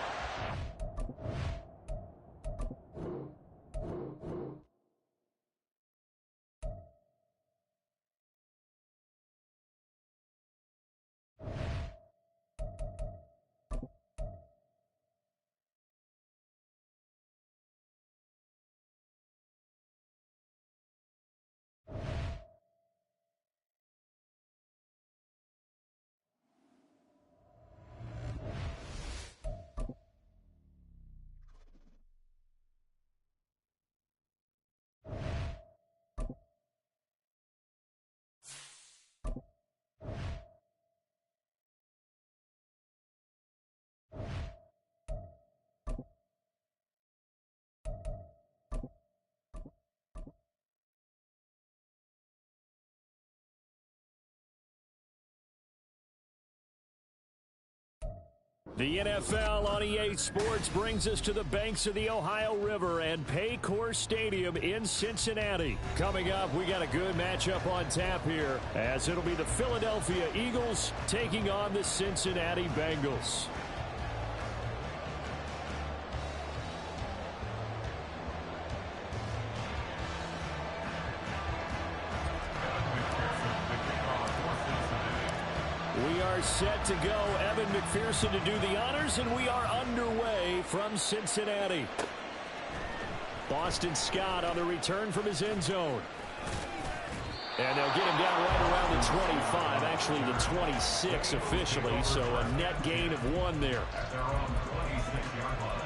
The NFL on EA Sports brings us to the banks of the Ohio River and Paycor Stadium in Cincinnati. Coming up, we got a good matchup on tap here, as it'll be the Philadelphia Eagles taking on the Cincinnati Bengals. We are set to go. Evan McPherson to do the honors, and we are underway from Cincinnati. Boston Scott on the return from his end zone. And they'll get him down right around the 25, actually the 26 officially, so a net gain of 1 there. At their own 26-yard line.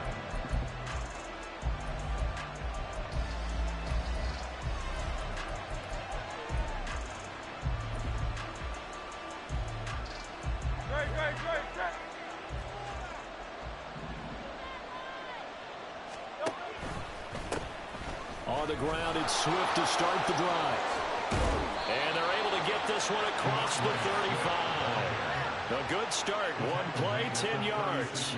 On the ground, it's Swift to start the drive. And they're able to get this one across the 35. A good start. 1 play, 10 yards.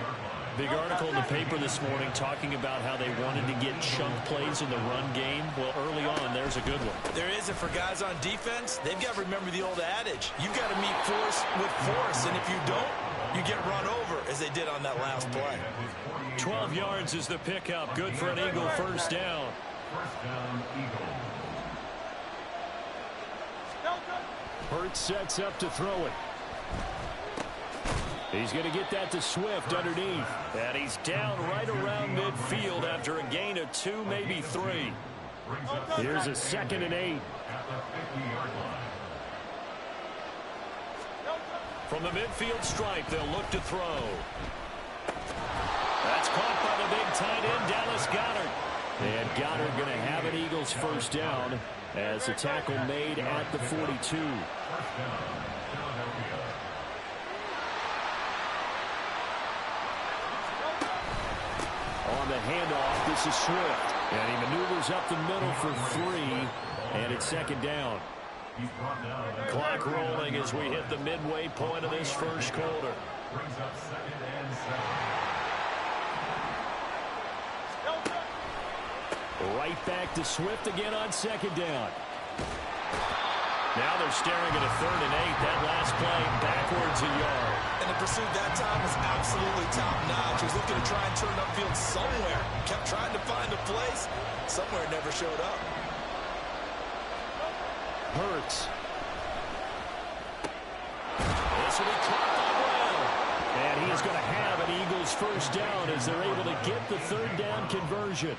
Big article in the paper this morning talking about how they wanted to get chunk plays in the run game. Well, early on, there's a good one. There is, and for guys on defense, they've got to remember the old adage. You've got to meet force with force, and if you don't, you get run over, as they did on that last play. 12 yards is the pickup. Good for an Eagle first down. First down, Eagles. Hurts sets up to throw it. He's going to get that to Swift underneath. And he's down right around midfield after a gain of 2, maybe 3. Here's a 2nd and 8. At the 50-yard line. From the midfield stripe, they'll look to throw. That's caught by the big tight end, Dallas Goedert. And Goddard going to have an Eagles first down as a tackle made at the 42. First down, Philadelphia. On the handoff, this is Swift. And he maneuvers up the middle for 3. And it's 2nd down. He's brought down. Clock rolling as we hit the midway point of this first quarter. Brings up 2nd and 7. Right back to Swift again on 2nd down. Now they're staring at a 3rd and 8. That last play backwards a yard. And the pursuit that time was absolutely top-notch. He was looking to try and turn upfield somewhere. Kept trying to find a place. Somewhere it never showed up. Hurts. This will be caught by Brown. And he is going to have an Eagles first down as they're able to get the 3rd down conversion.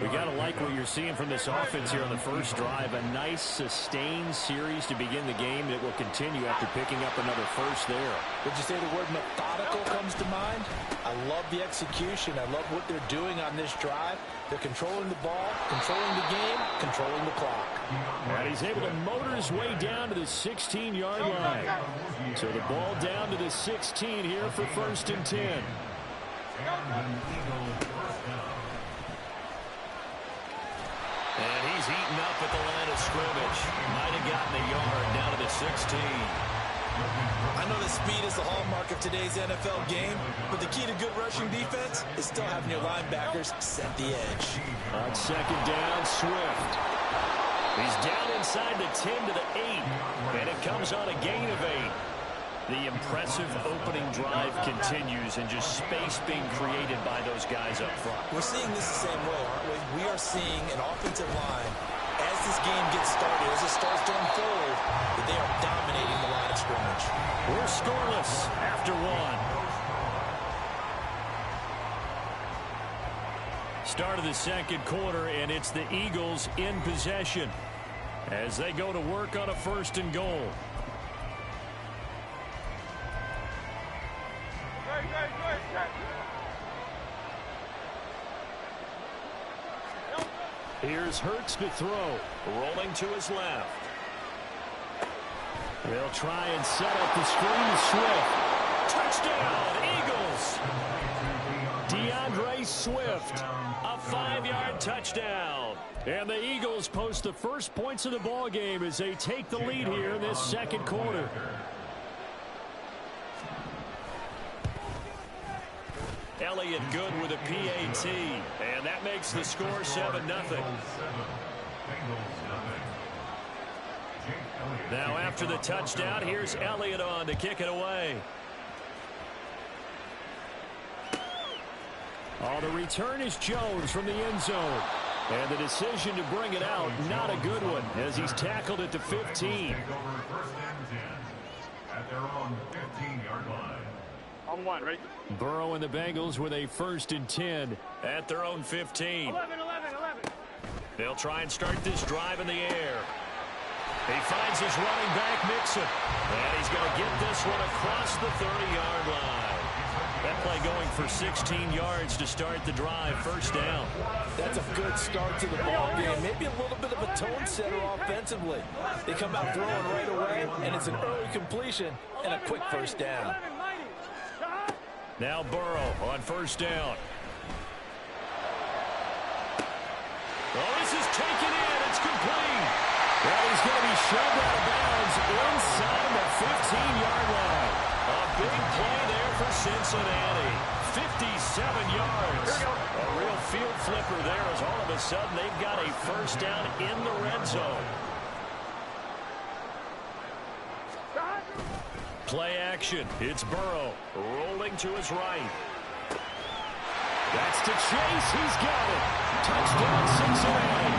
We got to like what you're seeing from this offense here on the first drive. A nice, sustained series to begin the game that will continue after picking up another first there. Would you say the word methodical comes to mind? I love the execution. I love what they're doing on this drive. They're controlling the ball, controlling the game, controlling the clock. And he's able to motor his way down to the 16-yard line. So the ball down to the 16 here for 1st and 10. And he's eaten up at the line of scrimmage. Might have gotten a yard down to the 16. I know that speed is the hallmark of today's NFL game, but the key to good rushing defense is still having your linebackers set the edge. On 2nd down, Swift. He's down inside the 10 to the 8, and it comes on a gain of 8. The impressive opening drive continues, and just space being created by those guys up front. We're seeing this the same way, aren't we? We are seeing an offensive line, as this game gets started, as it starts to unfold, that they are dominating the line of scrimmage. We're scoreless after 1. Start of the 2nd quarter, and it's the Eagles in possession as they go to work on a 1st and goal. Here's Hurts to throw, rolling to his left. They'll try and set up the screen to Swift. Touchdown, Eagles! DeAndre Swift, a 5-yard touchdown. And the Eagles post the first points of the ball game as they take the lead here in this 2nd quarter. Elliott good with a PAT, and that makes the score 7-0. Now after the touchdown, here's Elliott on to kick it away. Oh, the return is Jones from the end zone. And the decision to bring it out, not a good one, as he's tackled at the 15. At their own 15-yard line. On 1, ready? Burrow and the Bengals with a 1st and 10 at their own 15. 11. They'll try and start this drive in the air. He finds his running back, Mixon. And he's going to get this one across the 30-yard line. That play going for 16 yards to start the drive. 1st down. That's a good start to the ball game. Maybe a little bit of a tone setter offensively. They come out throwing right away, and it's an early completion and a quick 1st down. Now Burrow on 1st down. Oh, this is taken in. It's complete. Well, he's going to be shoved out of bounds inside the 15-yard line. A big play there for Cincinnati. 57 yards. A real field flipper there as all of a sudden they've got a 1st down in the red zone. Play action. It's Burrow rolling to his right. That's to Chase. He's got it. Touchdown, Cincinnati.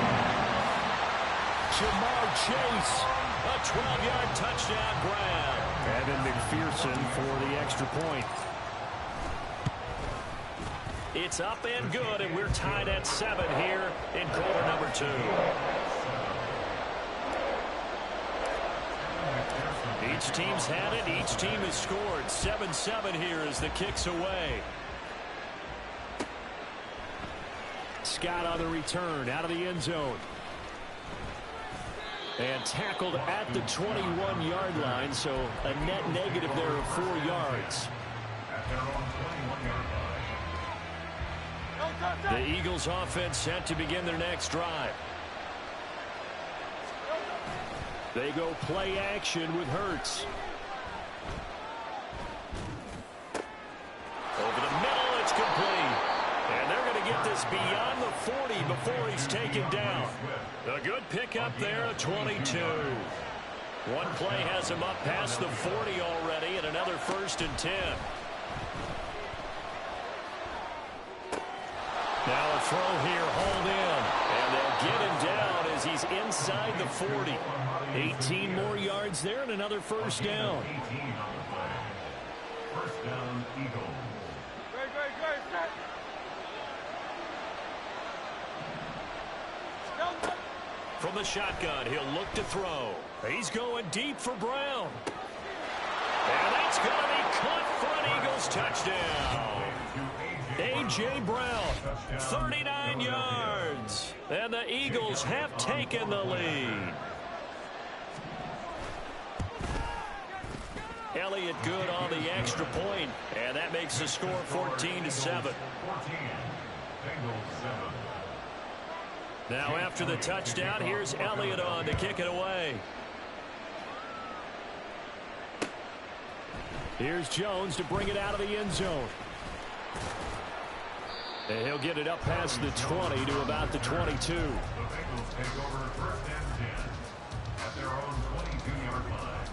Jamar Chase, a 12-yard touchdown grab. Evan McPherson for the extra point. It's up and good, and we're tied at 7 here in quarter number 2. Each team's had it. Each team has scored. 7-7 here as the kick's away. Scott on the return out of the end zone. And tackled at the 21-yard line, so a net negative there of 4 yards. The Eagles offense set to begin their next drive. They go play action with Hurts. Over the middle, it's complete. And they're going to give get this beyond the 40 before he's taken down. A good pickup there, a 22. One play has him up past the 40 already, and another 1st and 10. Now a throw here, hold in, and they'll get him down as he's inside the 40. 18 more yards there and another 1st down. 18 on the play. 1st down, Eagles. From the shotgun, he'll look to throw. He's going deep for Brown. And that's going to be caught for an Eagles touchdown. A.J. Brown, 39 yards. And the Eagles have taken the lead. Elliott good on the extra point, and that makes the score 14-7. Now after the touchdown, here's Elliott on to kick it away. Here's Jones to bring it out of the end zone. And he'll get it up past the 20 to about the 22. The Bengals take over 1st and 10 at their own 22-yard line.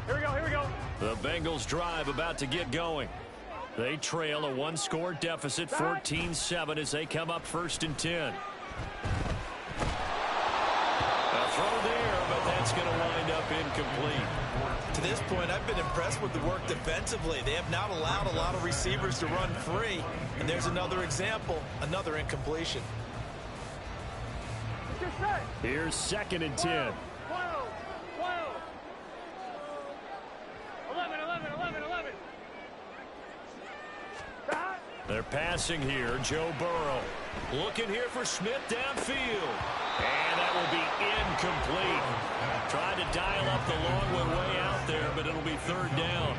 Here we go. The Bengals drive about to get going. They trail a 1-score deficit, 14-7 as they come up 1st and 10. A throw there, but that's going to wind up incomplete. To this point, I've been impressed with the work defensively. They have not allowed a lot of receivers to run free. And there's another example, another incompletion. Here's 2nd and 10. 11. They're passing here. Joe Burrow looking here for Smith downfield. And that will be incomplete. Trying to dial up the long one way out there, but it'll be 3rd down.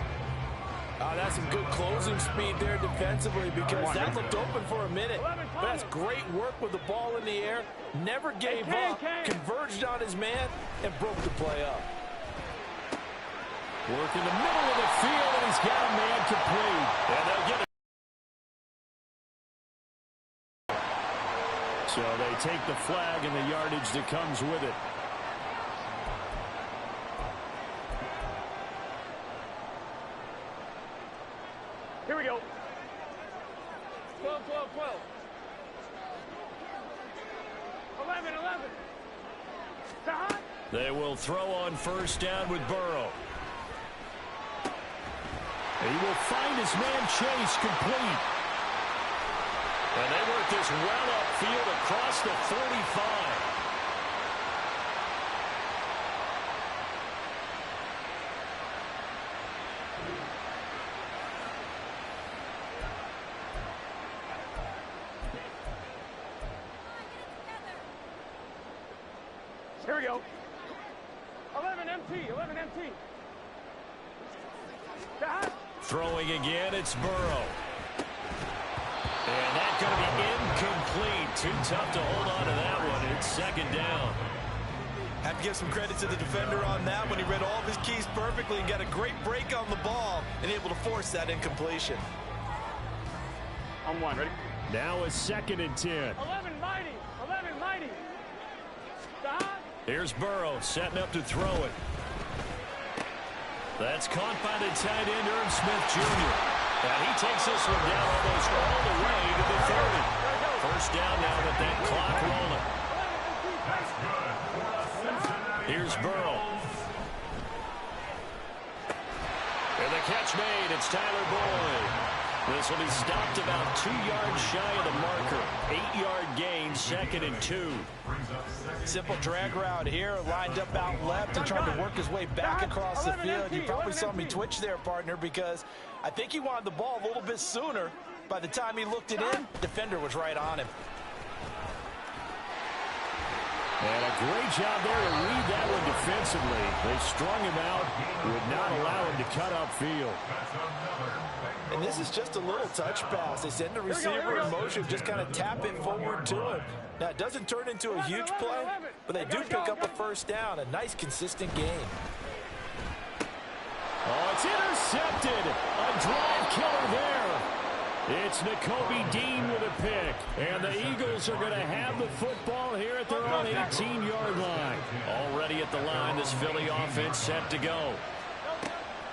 That's some good closing speed there defensively because that looked open for a minute. But that's great work with the ball in the air. Never gave up, converged on his man, and broke the play up. Work in the middle of the field, and he's got a man complete. And they'll get it. So they take the flag and the yardage that comes with it. Here we go. 12. 11. They will throw on 1st down with Burrow. He will find his man Chase complete. And they work this well upfield across the 45. Here we go. 11 MT. Throwing again, it's Burrow. And that's going to be incomplete. Too tough to hold on to that one. It's 2nd down. Have to give some credit to the defender on that when he read all of his keys perfectly and got a great break on the ball and able to force that incompletion. On 1, ready? Now a 2nd and 10. 11 mighty. Here's Burrow setting up to throw it. That's caught by the tight end, Irv Smith Jr. And he takes this one down almost all the way to the 30. 1st down now with that clock rolling. Here's Burrow. And the catch made. It's Tyler Boyd. This will be stopped about 2 yards shy of the marker. 8-yard gain, 2nd and 2. Simple drag route here, lined up out left and trying to work his way back across the field. You probably saw me twitch there, partner, because I think he wanted the ball a little bit sooner. By the time he looked it in, defender was right on him. And a great job there to read that one defensively. They strung him out, would not allow him to cut upfield. And this is just a little touch pass. They send the receiver in motion, just kind of tap it forward to him. Now, it doesn't turn into a huge play, but they do pick up a 1st down. A nice, consistent game. Oh, it's intercepted. A drive killer there. It's Nakobe Dean with a pick. And the Eagles are going to have the football here at their own 18-yard line. Already at the line, this Philly offense set to go.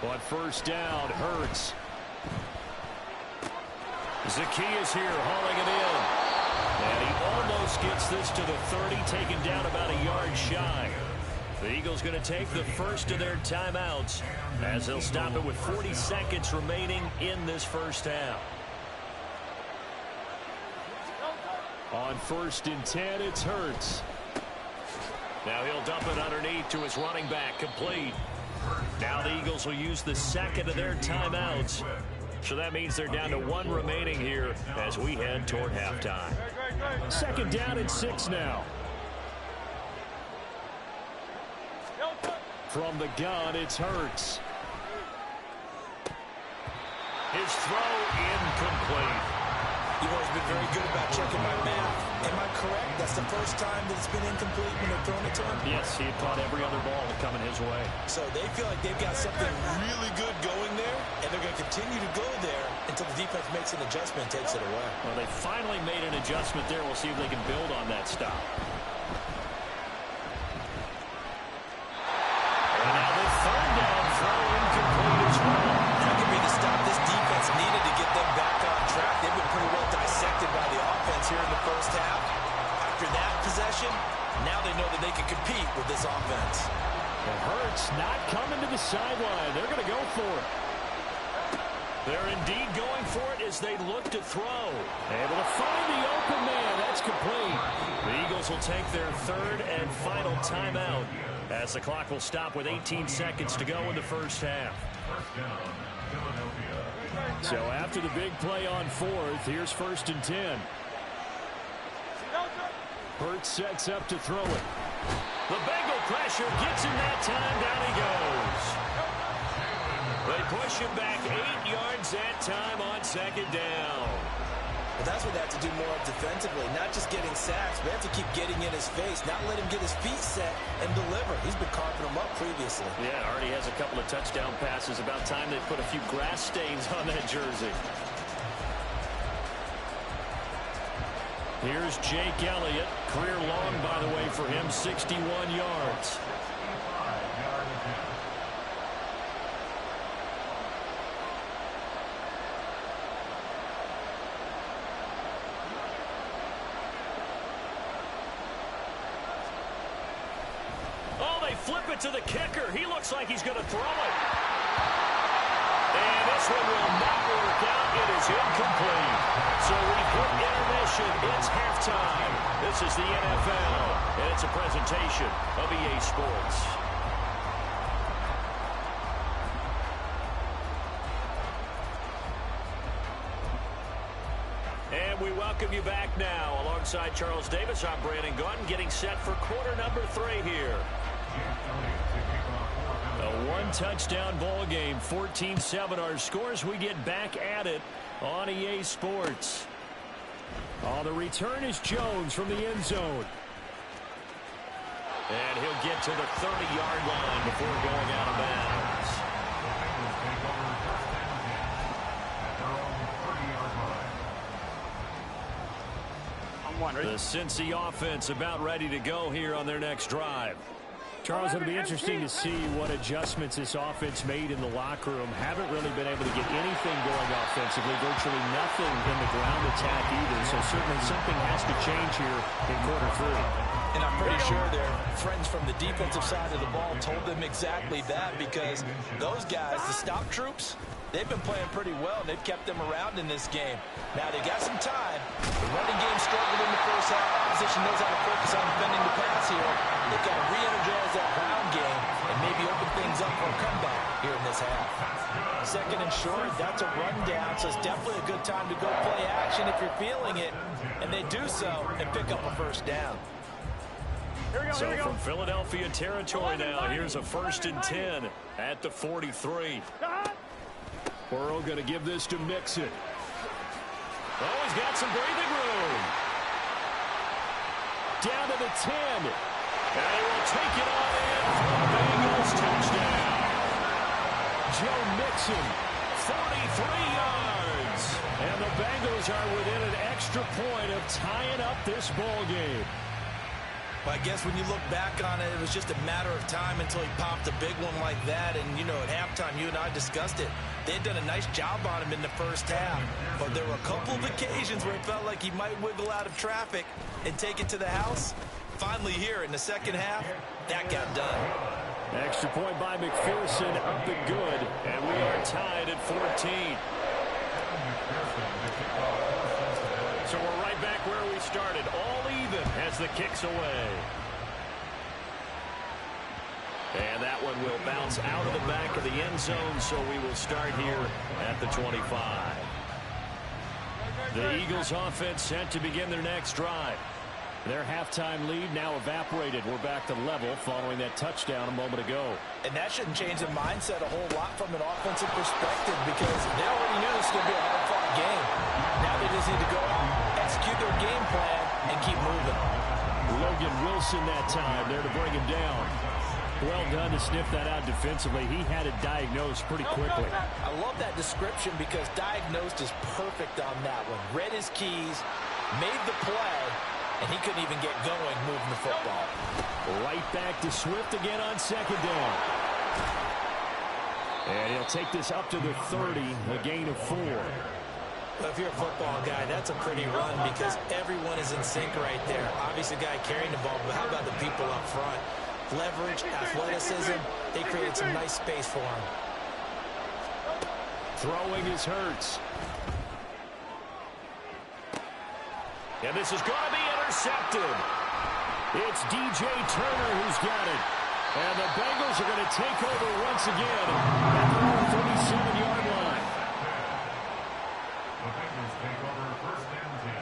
On first down, Hurts. Zacchaeus here hauling it in. And he almost gets this to the 30, taken down about a yard shy. The Eagles going to take the first of their timeouts as they'll stop it with 40 seconds remaining in this first half. On first and 10, it's Hurts. Now he'll dump it underneath to his running back, complete. Now the Eagles will use the second of their timeouts. So that means they're down to one remaining here as we head toward halftime. Second down and 6 now. From the gun, it's Hurts. His throw incomplete. You've always been very good about checking my math. Am I correct? That's the first time that it's been incomplete when they're throwing it to him? Yes, he had caught every other ball coming his way. So they feel like they've got something really good going there, and they're going to continue to go there until the defense makes an adjustment and takes it away. Well, they finally made an adjustment there. We'll see if they can build on that stop. And now the third down throw incomplete as well. That could be the stop this defense needed to get them back on track. They've been pretty well dissected by the offense here in the first half. After that possession, now they know that they can compete with this offense. The Hurts not coming to the sideline. They're going to go for it. They're indeed going for it as they look to throw. Able to find the open man. That's complete. The Eagles will take their third and final timeout as the clock will stop with 18 seconds to go in the first half. So after the big play on fourth, here's first and 10. Hurts sets up to throw it. The Bengal pressure gets him that time. Down he goes. They push him back 8 yards that time on second down. But that's what they have to do more of defensively, not just getting sacks, but they have to keep getting in his face, not let him get his feet set and deliver. He's been carving them up previously. Yeah, already has a couple of touchdown passes. About time they put a few grass stains on that jersey. Here's Jake Elliott. Career long, by the way, for him, 61 yards. Flip it to the kicker. He looks like he's going to throw it. And this one will not work out. It is incomplete. So we've hit intermission. It's halftime. This is the NFL, and it's a presentation of EA Sports. And we welcome you back now. Alongside Charles Davis, I'm Brandon Gaudin, getting set for quarter number 3 here. A one-touchdown ball game, 14-7 our scores. We get back at it on EA Sports. Oh, the return is Jones from the end zone. And he'll get to the 30-yard line before going out of bounds. I'm one. The Cincy offense about ready to go here on their next drive. Charles, it'll be interesting to see what adjustments this offense made in the locker room. Haven't really been able to get anything going offensively, virtually nothing in the ground attack either. So certainly something has to change here in quarter 3. And I'm pretty sure their friends from the defensive side of the ball told them exactly that, because those guys, the stop troops, they've been playing pretty well, and they've kept them around in this game. Now, they got some time. The running game struggled in the first half. Opposition knows how to focus on defending the pass here. They've got to re-energize that ground game and maybe open things up for a comeback here in this half. Second and short, that's a rundown, so it's definitely a good time to go play action if you're feeling it. And they do so and pick up a first down. So from Philadelphia territory now, here's a first and 10 at the 43. Burrow going to give this to Mixon. Oh, he's got some breathing room. Down to the 10. And he will take it on in for the Bengals touchdown. Joe Mixon, 43 yards. is. And the Bengals are within an extra point of tying up this ball game. Well, I guess when you look back on it, it was just a matter of time until he popped a big one like that. And, you know, at halftime, you and I discussed it. They had done a nice job on him in the first half. But there were a couple of occasions where it felt like he might wiggle out of traffic and take it to the house. Finally here in the second half, that got done. Extra point by McPherson, up and good. And we are tied at 14. So we're right back where we started, all even as the kick's away. And that one will bounce out of the back of the end zone, so we will start here at the 25. The Eagles offense set to begin their next drive. Their halftime lead now evaporated. We're back to level following that touchdown a moment ago. And that shouldn't change the mindset a whole lot from an offensive perspective because they already knew this was going to be a hard-fought game. Now they just need to go out, execute their game plan, and keep moving. Logan Wilson that time there to bring him down. Well done to sniff that out defensively. He had it diagnosed pretty quickly. I love that description because diagnosed is perfect on that one. Read his keys, made the play, and he couldn't even get going moving the football. Right back to Swift again on second down. And he'll take this up to the 30, a gain of 4. Well, if you're a football guy, that's a pretty run because everyone is in sync right there. Obviously, the guy carrying the ball, but how about the people up front? Leverage, athleticism, they created some nice space for him. Throwing is Hurts. And this is going to be intercepted. It's DJ Turner who's got it. And the Bengals are going to take over once again at their own 37-yard line. The Bengals take over first and 10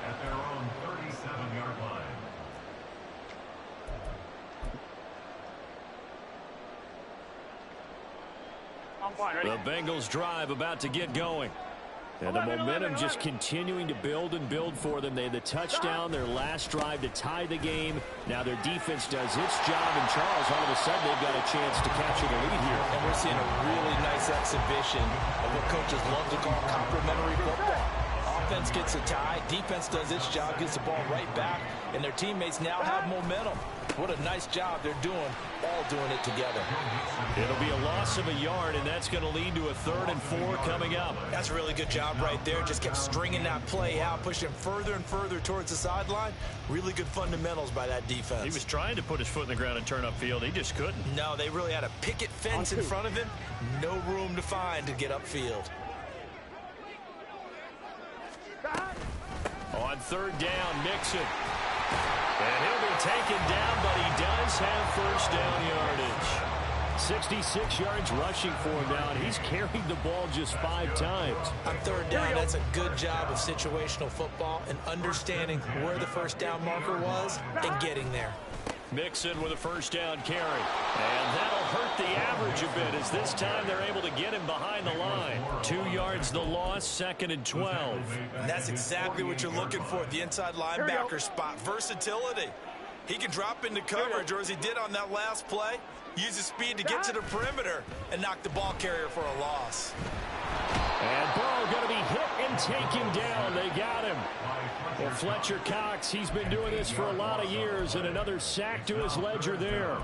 at their own 37-yard line. The Bengals drive about to get going. And the momentum just continuing to build and build for them. They had the touchdown, their last drive to tie the game. Now their defense does its job, and Charles, all of a sudden, they've got a chance to capture the lead here. And we're seeing a really nice exhibition of what coaches love to call complementary football. Offense gets a tie, defense does its job, gets the ball right back, and their teammates now have momentum. What a nice job they're doing, all doing it together. It'll be a loss of a yard, and that's going to lead to a 3rd and 4 coming up. That's a really good job right there. Just kept stringing that play out, pushing further and further towards the sideline. Really good fundamentals by that defense. He was trying to put his foot in the ground and turn upfield. He just couldn't. No, they really had a picket fence in front of him. No room to find to get upfield. On 3rd down, Mixon. And he'll be taken down, but he does have first down yardage. 66 yards rushing for him now, and he's carried the ball just 5 times. On 3rd down, that's a good job of situational football and understanding where the first down marker was and getting there. Mixon with a first down carry. And that'll hurt the average a bit as this time they're able to get him behind the line. 2 yards the loss, 2nd and 12. And that's exactly what you're looking for at the inside linebacker spot. Versatility. He can drop into coverage, or as he did on that last play, use his speed to get to the perimeter and knock the ball carrier for a loss. And Burrow going to be hit and taken down. They got him. Well, Fletcher Cox, he's been doing this for a lot of years, and another sack to his ledger there.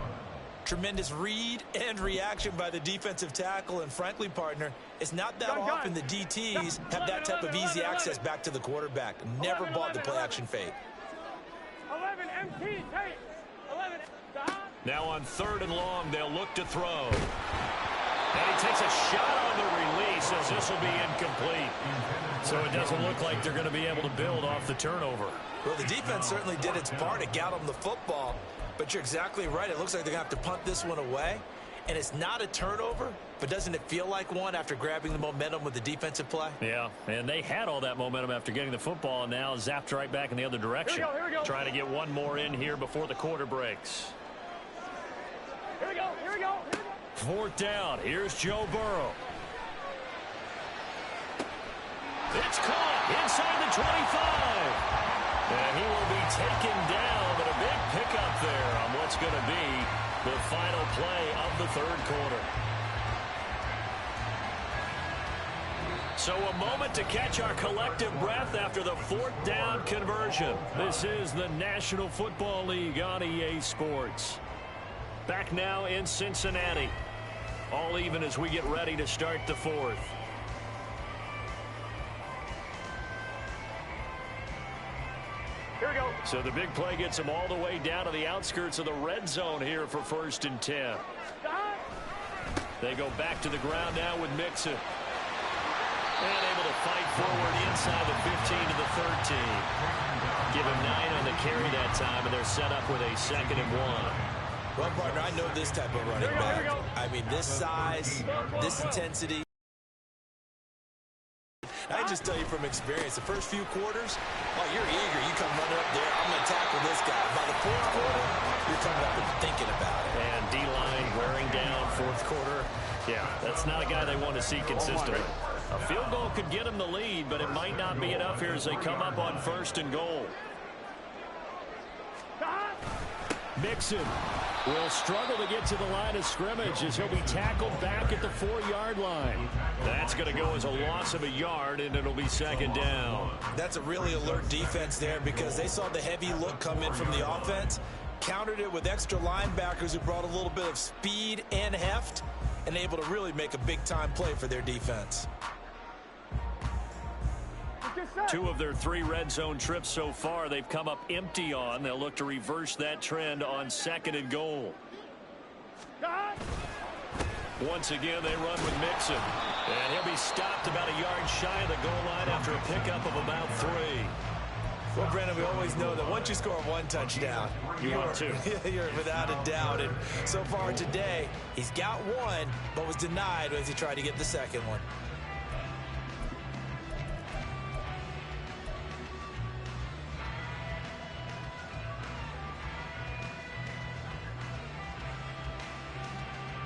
Tremendous read and reaction by the defensive tackle, and frankly, partner, it's not that often the DTs have that type of easy access back to the quarterback. Never bought the play-action fake. 11 MT, take 11. Now on 3rd and long, they'll look to throw. And he takes a shot on the release as this will be incomplete. So it doesn't look like they're going to be able to build off the turnover. Well, the defense certainly did its part to get them the football. But you're exactly right. It looks like they're going to have to punt this one away. And it's not a turnover, but doesn't it feel like one after grabbing the momentum with the defensive play? Yeah, and they had all that momentum after getting the football, and now zapped right back in the other direction. Here we go. Trying to get one more in here before the quarter breaks. Here we go. 4th down. Here's Joe Burrow. It's caught inside the 25. And he will be taken down, but a big pickup there on what's going to be the final play of the 3rd quarter. So a moment to catch our collective breath after the fourth down conversion. This is the National Football League on EA Sports. Back now in Cincinnati. All even as we get ready to start the fourth. Here we go. So the big play gets them all the way down to the outskirts of the red zone here for 1st and 10. They go back to the ground now with Mixon. And able to fight forward inside the 15 to the 13. Give him 9 on the carry that time, and they're set up with a 2nd and 1. Well, partner, I know this type of running back. I mean, this size, this intensity. I just tell you from experience, the first few quarters, oh, you're eager. You come running up there, I'm going to tackle this guy. By the 4th quarter, you're coming up and thinking about it. And D-line wearing down 4th quarter. Yeah, that's not a guy they want to see consistently. A field goal could get them the lead, but it might not be enough here as they come up on 1st and goal. Mixon will struggle to get to the line of scrimmage as he'll be tackled back at the 4-yard line. That's going to go as a loss of a yard, and it'll be 2nd down. That's a really alert defense there because they saw the heavy look come in from the offense, countered it with extra linebackers who brought a little bit of speed and heft, and able to really make a big-time play for their defense. 2 of their 3 red zone trips so far they've come up empty on. They'll look to reverse that trend on 2nd and goal. Once again, they run with Mixon. And he'll be stopped about a yard shy of the goal line after a pickup of about 3. Well, Brandon, we always know that once you score 1 touchdown, you want 2. You're without a doubt. And so far today, he's got 1, but was denied as he tried to get the 2nd one.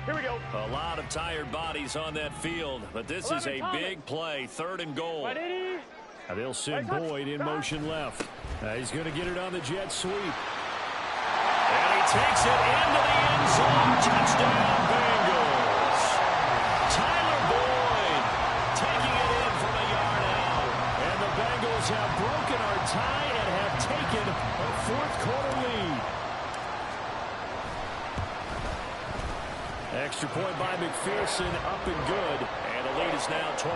Here we go. A lot of tired bodies on that field, but this is a big play. 3rd and goal. Now they'll send Boyd in motion left. He's going to get it on the jet sweep. And he takes it into the end zone. Touchdown, Bengals. Tyler Boyd taking it in from a yard out. And the Bengals have broken our tie and have taken a 4th quarter lead. Extra point by McPherson, up and good. And the lead is now 21-14.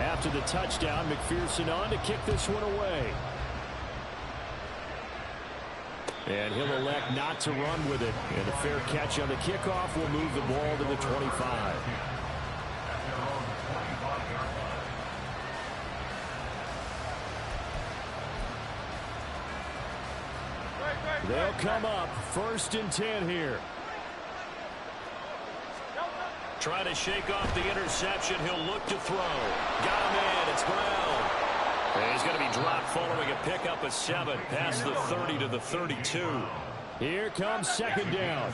After the touchdown, McPherson on to kick this one away. And he'll elect not to run with it. And a fair catch on the kickoff will move the ball to the 25. They'll come up 1st and 10 here. Trying to shake off the interception. He'll look to throw. Got him in. It's Brown. And he's going to be dropped following a pickup of 7 past the 30 to the 32. Here comes 2nd down.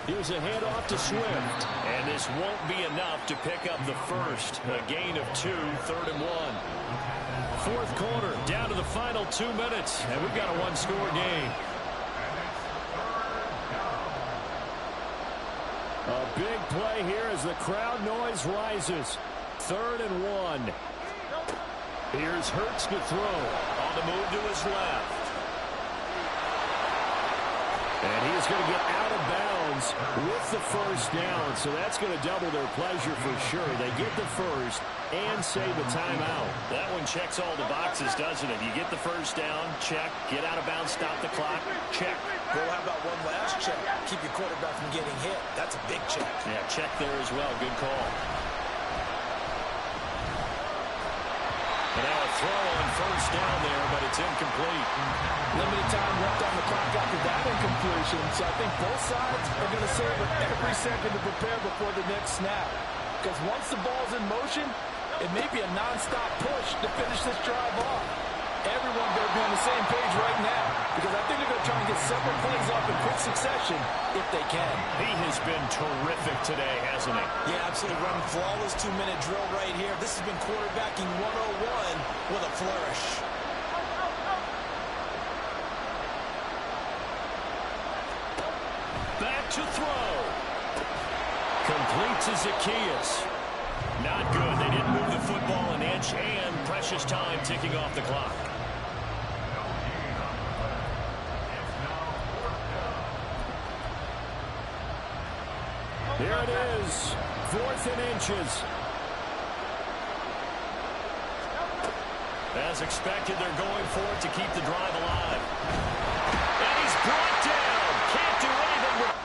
Here's a handoff to Swift. And this won't be enough to pick up the 1st. A gain of 2, 3rd and 1. 4th quarter, down to the final 2 minutes. And we've got a 1-score game. A big play here as the crowd noise rises. 3rd and 1. Here's Hurts to throw. On the move to his left. And he's going to get out of bounds with the 1st down. So that's going to double their pleasure for sure. They get the 1st and save a timeout. That one checks all the boxes, doesn't it? You get the 1st down, check. Get out of bounds, stop the clock, check. Well, how about one last check? Keep your quarterback from getting hit. That's a big check. Yeah, check there as well. Good call. And now a throw on 1st down there, but it's incomplete. Limited time left on the clock after that incompletion. So I think both sides are going to savor every second to prepare before the next snap. Because once the ball's in motion, it may be a nonstop push to finish this drive off. Everyone better be on the same page right now. because I think they're going to try and get several plays off in quick succession if they can. He has been terrific today, hasn't he? Yeah, absolutely. Running flawless 2-minute drill right here. This has been quarterbacking 101 with a flourish. Back to throw. Complete to Zacchaeus. Not good. They didn't move the football an inch, and precious time ticking off the clock. Here it is, 4th and inches. As expected, they're going for it to keep the drive alive. And he's brought down. Can't do anything with...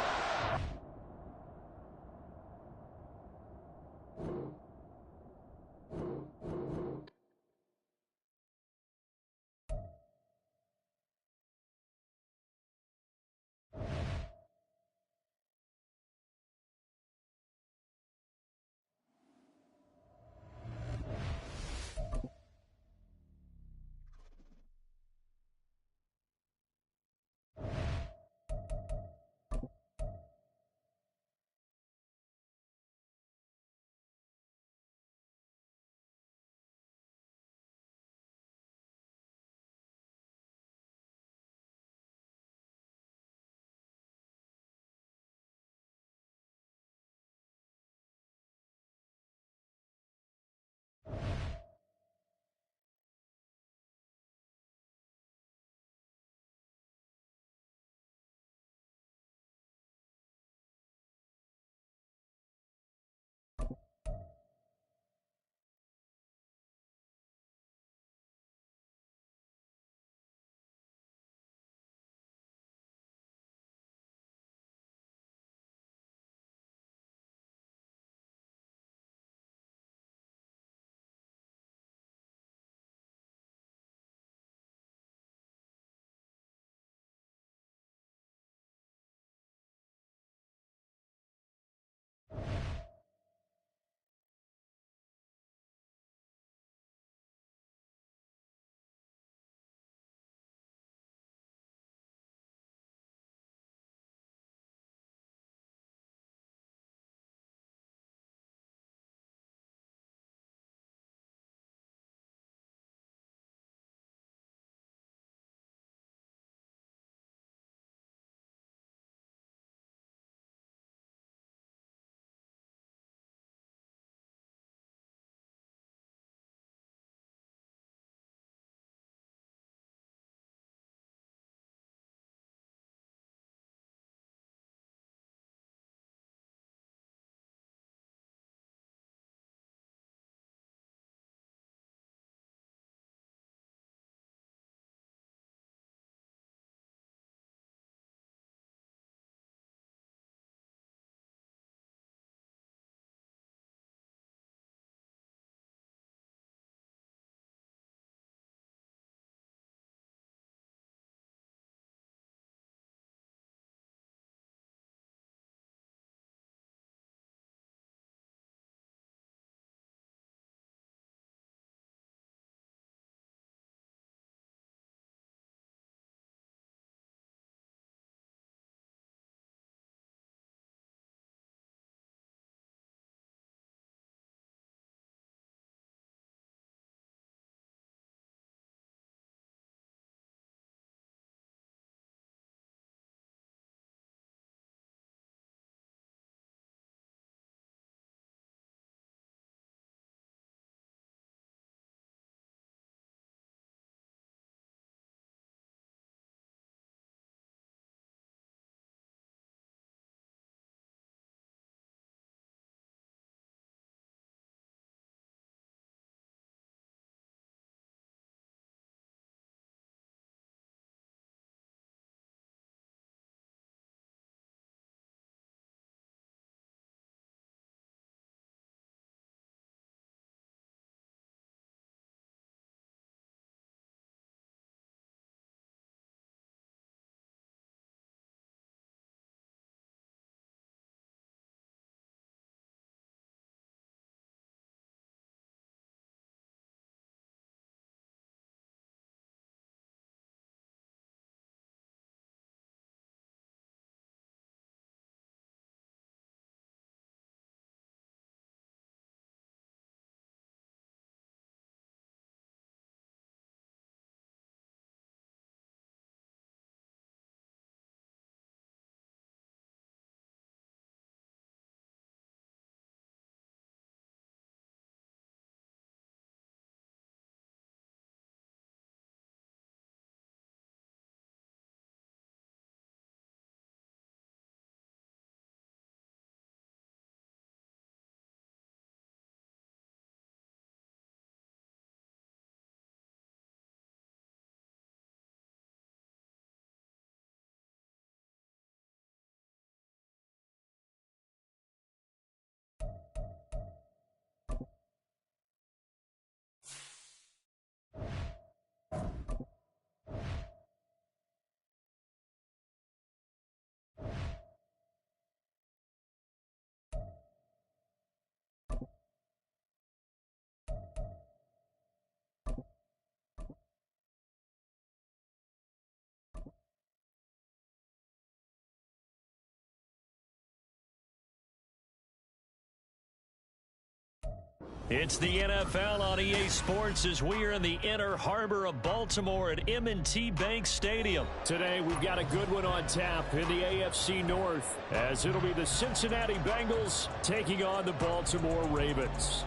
It's the NFL on EA Sports as we are in the inner harbor of Baltimore at M&T Bank Stadium. Today, we've got a good one on tap in the AFC North, as it'll be the Cincinnati Bengals taking on the Baltimore Ravens.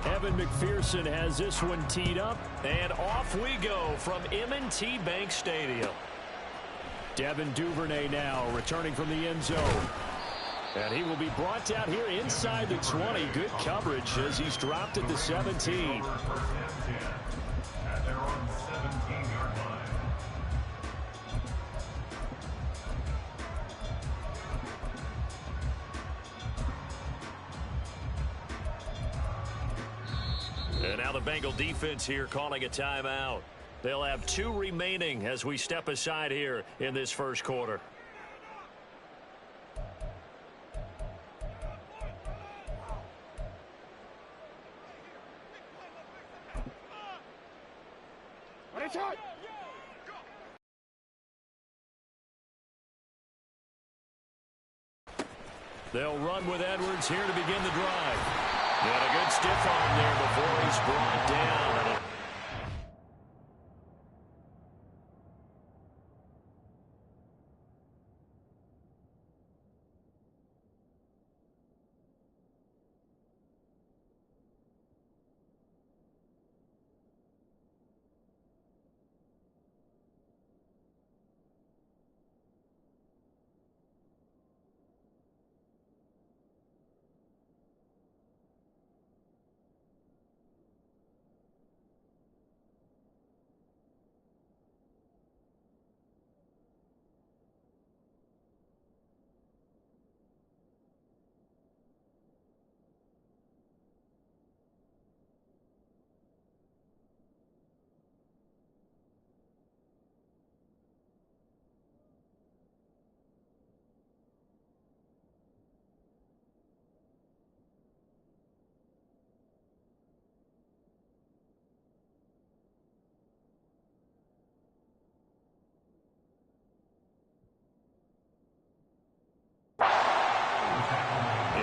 Evan McPherson has this one teed up. And off we go from M&T Bank Stadium. Devin Duvernay now returning from the end zone. And he will be brought down here inside the 20. Good coverage as he's dropped at the 17. At their own 17-yard line. And now the Bengal defense here calling a timeout. They'll have 2 remaining as we step aside here in this first quarter. They'll run with Edwards here to begin the drive. And a good stiff arm there before he's brought down.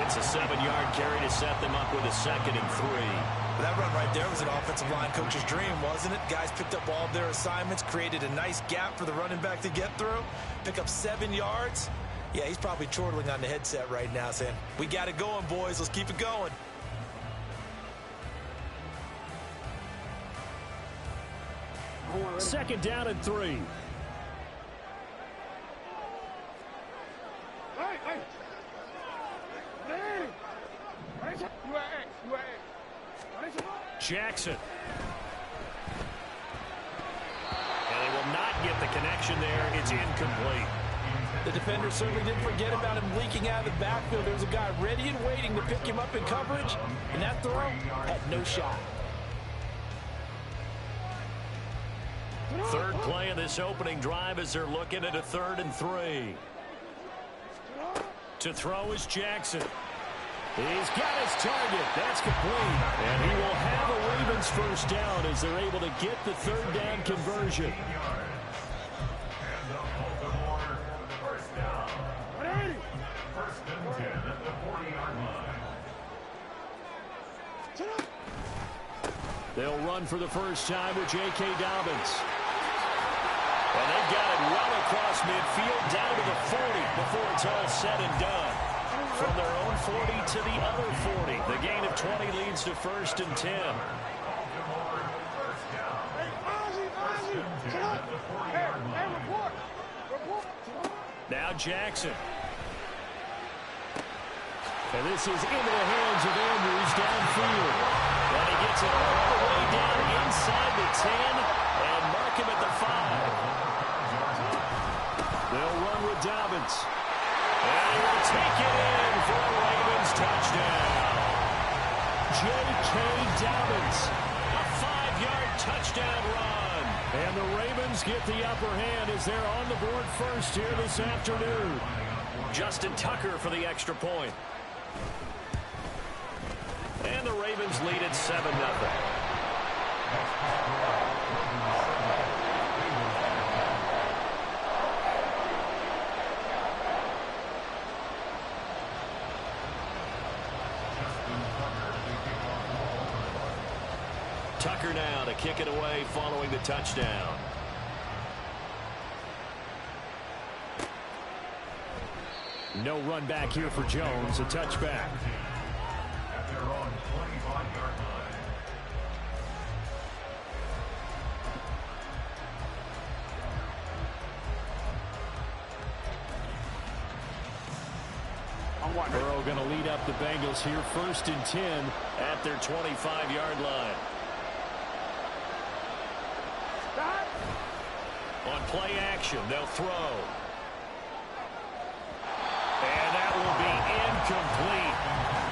It's a 7-yard carry to set them up with a 2nd and 3. That run right there was an offensive line coach's dream, wasn't it? Guys picked up all of their assignments, created a nice gap for the running back to get through, pick up 7 yards. Yeah, he's probably chortling on the headset right now saying, we got it going, boys. Let's keep it going. Second down and 3. Jackson. And they will not get the connection there. It's incomplete. The defender certainly didn't forget about him leaking out of the backfield. There was a guy ready and waiting to pick him up in coverage, and that throw had no shot. Third play of this opening drive as they're looking at a 3rd and 3. To throw is Jackson. He's got his target. That's complete. And he will have a Ravens first down as they're able to get the 3rd down conversion. And the Baltimore first down. 1st and 10 at the 40-yard line. They'll run for the first time with J.K. Dobbins. And they've got it well across midfield down to the 40 before it's all said and done. From their own 40 to the other 40. The gain of 20 leads to 1st and 10. Now Jackson. And this is into the hands of Andrews downfield. And he gets it all the way down inside the 10 and mark him at the 5. They'll run with Dobbins. And he will take it in for a Ravens touchdown. J.K. Dobbins. A 5-yard touchdown run. And the Ravens get the upper hand as they're on the board first here this afternoon. Justin Tucker for the extra point. And the Ravens lead at 7-0. Tucker now to kick it away following the touchdown. No run back here for Jones. A touchback. At their own 25-yard line. Burrow going to lead up the Bengals here, 1st and 10 at their 25-yard line. On play action, they'll throw. And that will be incomplete.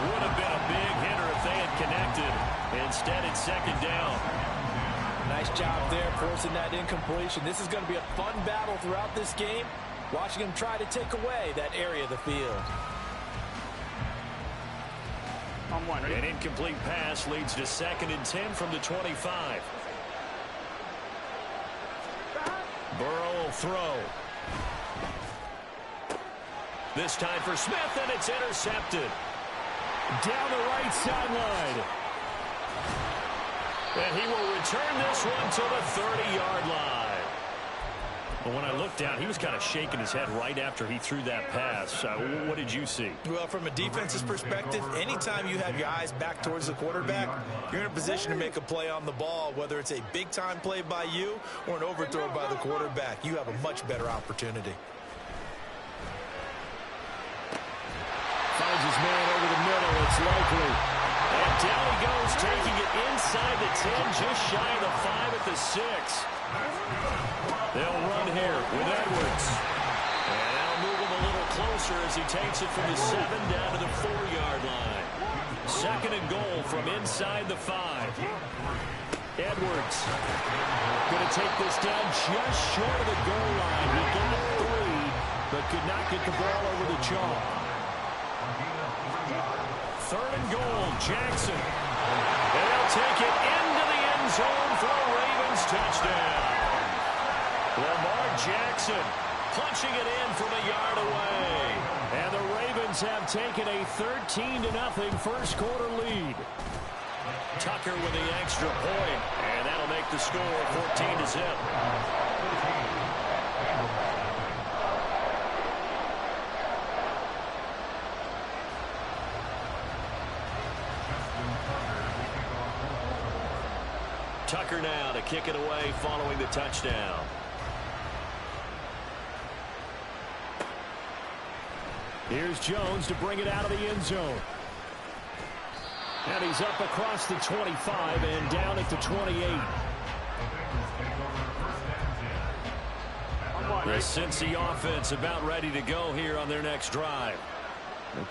Would have been a big hitter if they had connected. Instead, it's 2nd down. Nice job there forcing that incompletion. This is going to be a fun battle throughout this game. Watching him try to take away that area of the field. An incomplete pass leads to 2nd and 10 from the 25. Burrow will throw. This time for Smith, and it's intercepted. Down the right sideline. And he will return this one to the 30-yard line. But when I looked down, he was kind of shaking his head right after he threw that pass. What did you see? Well, from a defense's perspective, anytime you have your eyes back towards the quarterback, you're in a position to make a play on the ball, whether it's a big-time play by you or an overthrow by the quarterback. You have a much better opportunity. Finds his man over the middle. It's likely. And down he goes, taking it inside the 10, just shy of the 5 at the 6. They'll run here with Edwards. And that'll move him a little closer as he takes it from the 7 down to the 4-yard line. 2nd and goal from inside the 5. Edwards going to take this down just short of the goal line. He got 3, but could not get the ball over the chalk. 3rd and goal, Jackson. And they'll take it into the end zone for a Ravens touchdown. Lamar Jackson punching it in from a yard away. And the Ravens have taken a 13-0 first quarter lead. Tucker with the extra point, and that'll make the score 14-0. Tucker now to kick it away following the touchdown. Here's Jones to bring it out of the end zone. And he's up across the 25 and down at the 28. The Cincy offense about ready to go here on their next drive.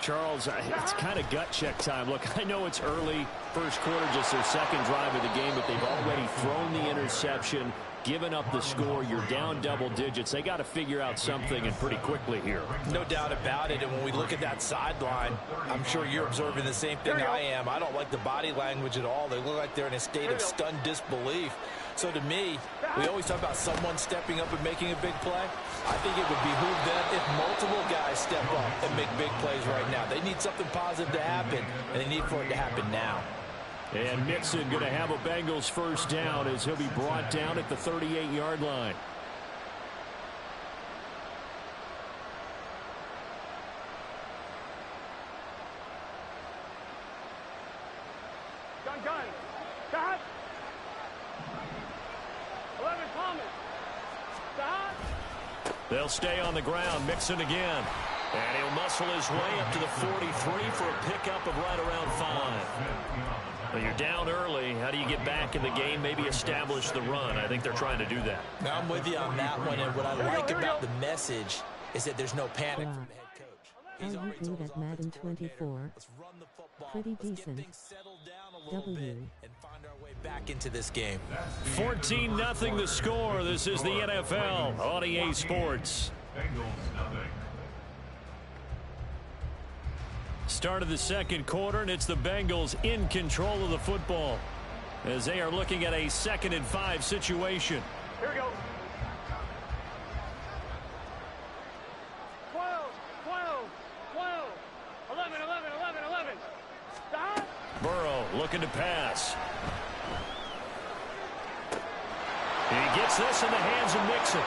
Charles, it's kind of gut check time. Look, I know it's early, first quarter, just their 2nd drive of the game, but they've already thrown the interception, given up the score. You're down double digits. They got to figure out something, and pretty quickly here. No doubt about it. And when we look at that sideline, I'm sure you're observing the same thing I am. I don't like the body language at all. They look like they're in a state of stunned disbelief. So to me, we always talk about someone stepping up and making a big play. I think it would behoove them if multiple guys step up and make big plays right now. They need something positive to happen, and they need for it to happen now. And Mixon going to have a Bengals first down as he'll be brought down at the 38-yard line. Gun. Cut. 11 Thomas. Cut. They'll stay on the ground. Mixon again. And he'll muscle his way up to the 43 for a pickup of right around 5. Well, you're down early. How do you get back in the game? Maybe establish the run. I think they're trying to do that. Now, I'm with you on that one, and what I like about the message is that there's no panic from the head coach. He's already told us Madden 24. let's run the football. Pretty Let's decent. get things settled down a little W. bit and find our way back into this game. 14-0 the score. This is the NFL on EA Sports. Bengals nothing. Start of the 2nd quarter, and it's the Bengals in control of the football as they are looking at a 2nd and 5 situation. Here we go. 12. 11. Stop. Burrow looking to pass. He gets this in the hands of Mixon.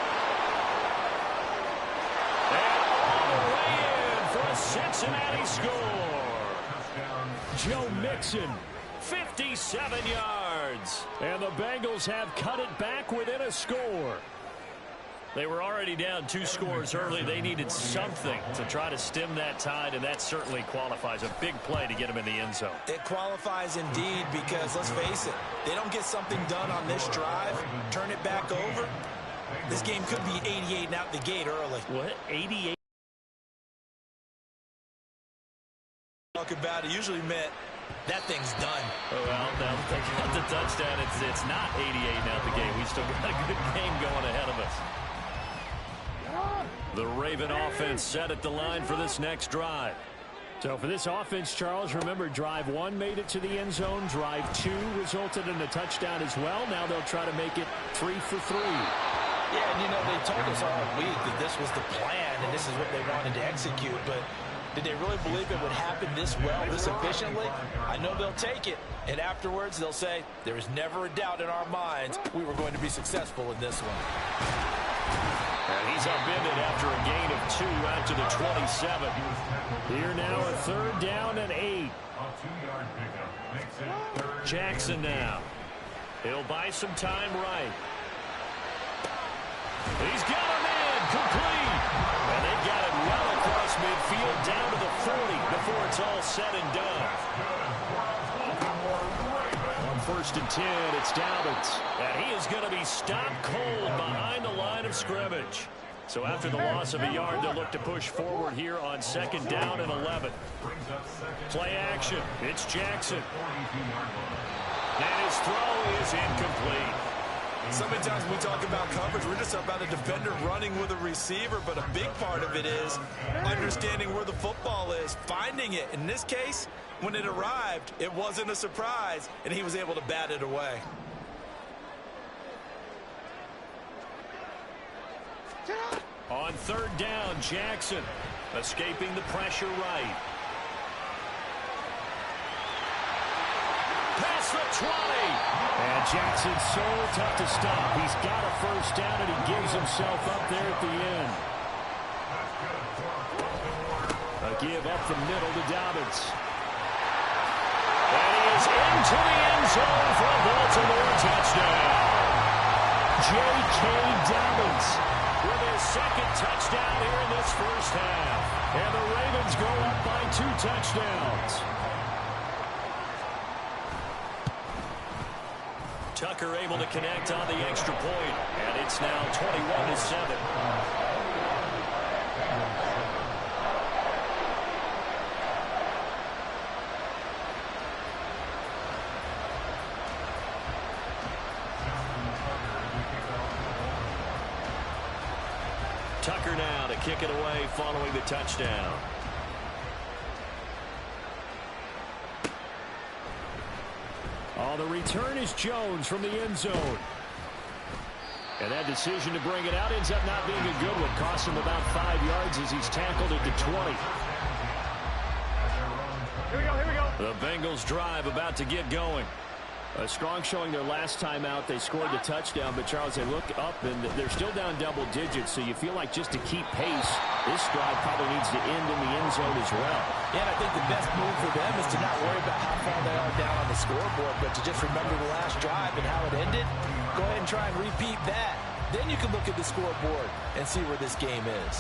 And all the way in for a Cincinnati score. Joe Mixon, 57 yards. And the Bengals have cut it back within a score. They were already down 2 scores early. They needed something to try to stem that tide, and that certainly qualifies. A big play to get them in the end zone. It qualifies indeed because, let's face it, they don't get something done on this drive, turn it back over. This game could be 88 and out the gate early. What? 88? Talk about it usually meant that thing's done. Oh, well, now they got the touchdown. It's not 88 and out the gate. We still got a good game going ahead of us. The Raven offense set at the line for this next drive. So for this offense, Charles, remember, drive 1 made it to the end zone. Drive 2 resulted in a touchdown as well. Now they'll try to make it 3 for 3. Yeah, and you know, they told us all week that this was the plan and this is what they wanted to execute, but did they really believe it would happen this well, this efficiently? I know they'll take it, and afterwards they'll say, there is never a doubt in our minds we were going to be successful in this one. And he's upended after a gain of 2 out to the 27. Here now a 3rd down and 8. Jackson now. He'll buy some time right. He's got him in, complete. And they got it well across midfield down to the 40 before it's all said and done. On 1st and 10, it's Dobbins. And he is going to be stopped cold behind the line of scrimmage. So after the loss of a yard, they'll look to push forward here on 2nd down and 11. Play action. It's Jackson. And his throw is incomplete. So many times when we talk about coverage, we're just about a defender running with a receiver, but a big part of it is understanding where the football is, finding it. In this case, when it arrived, it wasn't a surprise, and he was able to bat it away. On 3rd down, Jackson escaping the pressure right. Past the 20. And Jackson's so tough to stop. He's got a 1st down, and he gives himself up there at the end. A give up the middle to Dobbins. And he is into the end zone for a Baltimore touchdown. J.K. Dobbins with his 2nd touchdown here in this 1st half. And the Ravens go up by 2 touchdowns. Tucker able to connect on the extra point, and it's now 21-7. Tucker now to kick it away following the touchdown. Oh, the return is Jones from the end zone. And that decision to bring it out ends up not being a good one. Costs him about 5 yards as he's tackled at the 20. Here we go, here we go. The Bengals drive about to get going. A strong showing their last time out. They scored the touchdown, but Charles, they look up and they're still down double digits, so you feel like just to keep pace, this drive probably needs to end in the end zone as well. Yeah, and I think the best move for them is to not worry about how far they are down on the scoreboard, but to just remember the last drive and how it ended. Go ahead and try and repeat that. Then you can look at the scoreboard and see where this game is.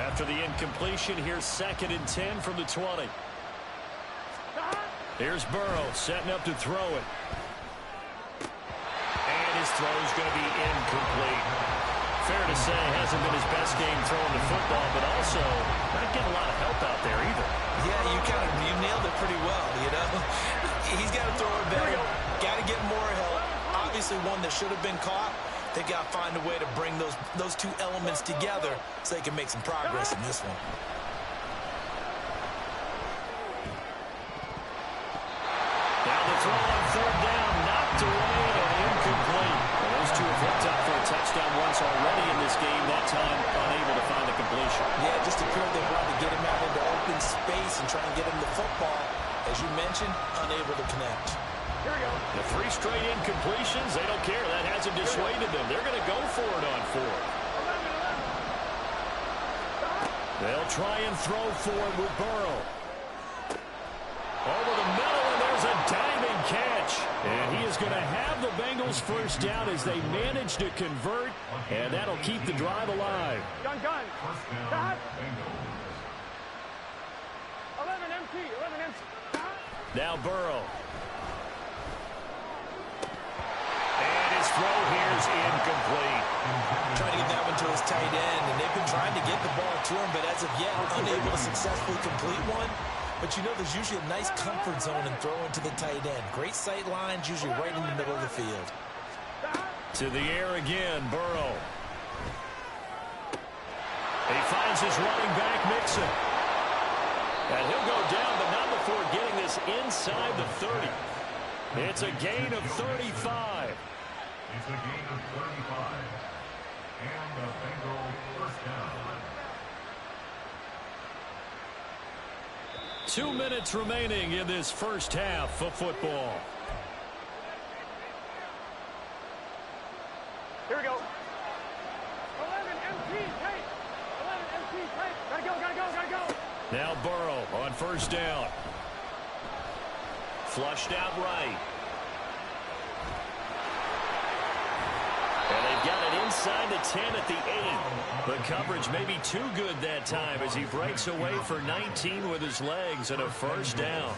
After the incompletion, here's 2nd and 10 from the 20. Here's Burrow setting up to throw it. And his throw is going to be incomplete. Fair to say, hasn't been his best game throwing the football, but also not getting a lot of help out there either. Yeah, you nailed it pretty well, you know. He's got to throw it better. Got to get more help. Obviously one that should have been caught. They got to find a way to bring those 2 elements together so they can make some progress in this one. Down the throw on 3rd down, knocked away and incomplete. Well, those 2 have hooked up for a touchdown once already in this game, that time unable to find the completion. Yeah, just appeared they wanted to get him out into open space and try and get him the football. As you mentioned, unable to connect. Here we go. The 3 straight incompletions, they don't care. That hasn't dissuaded them. They're going to go for it on 4th. They'll try and throw for it with Burrow. Over the middle, and there's a diving catch. And he is going to have the Bengals first down as they manage to convert, and that'll keep the drive alive. Gun. Stop. 11 MT. Now Burrow. And his throw here is incomplete. Trying to get that one to his tight end, and they've been trying to get the ball to him, but as of yet, unable to successfully complete one. But you know there's usually a nice comfort zone in throwing to the tight end. Great sight lines, usually right in the middle of the field. To the air again, Burrow. He finds his running back, Mixon. And he'll go down, but not before getting this inside the 30. It's a gain of 35. It's a gain of 35. And the Bengal first down. 2 minutes remaining in this first half of football. Here we go. 11 MT. Tight. 11 MT. Tight. Gotta go. Now Burrow on first down. Flushed out right. And they've got it inside the 10 at the 8. The coverage may be too good that time as he breaks away for 19 with his legs and a first down.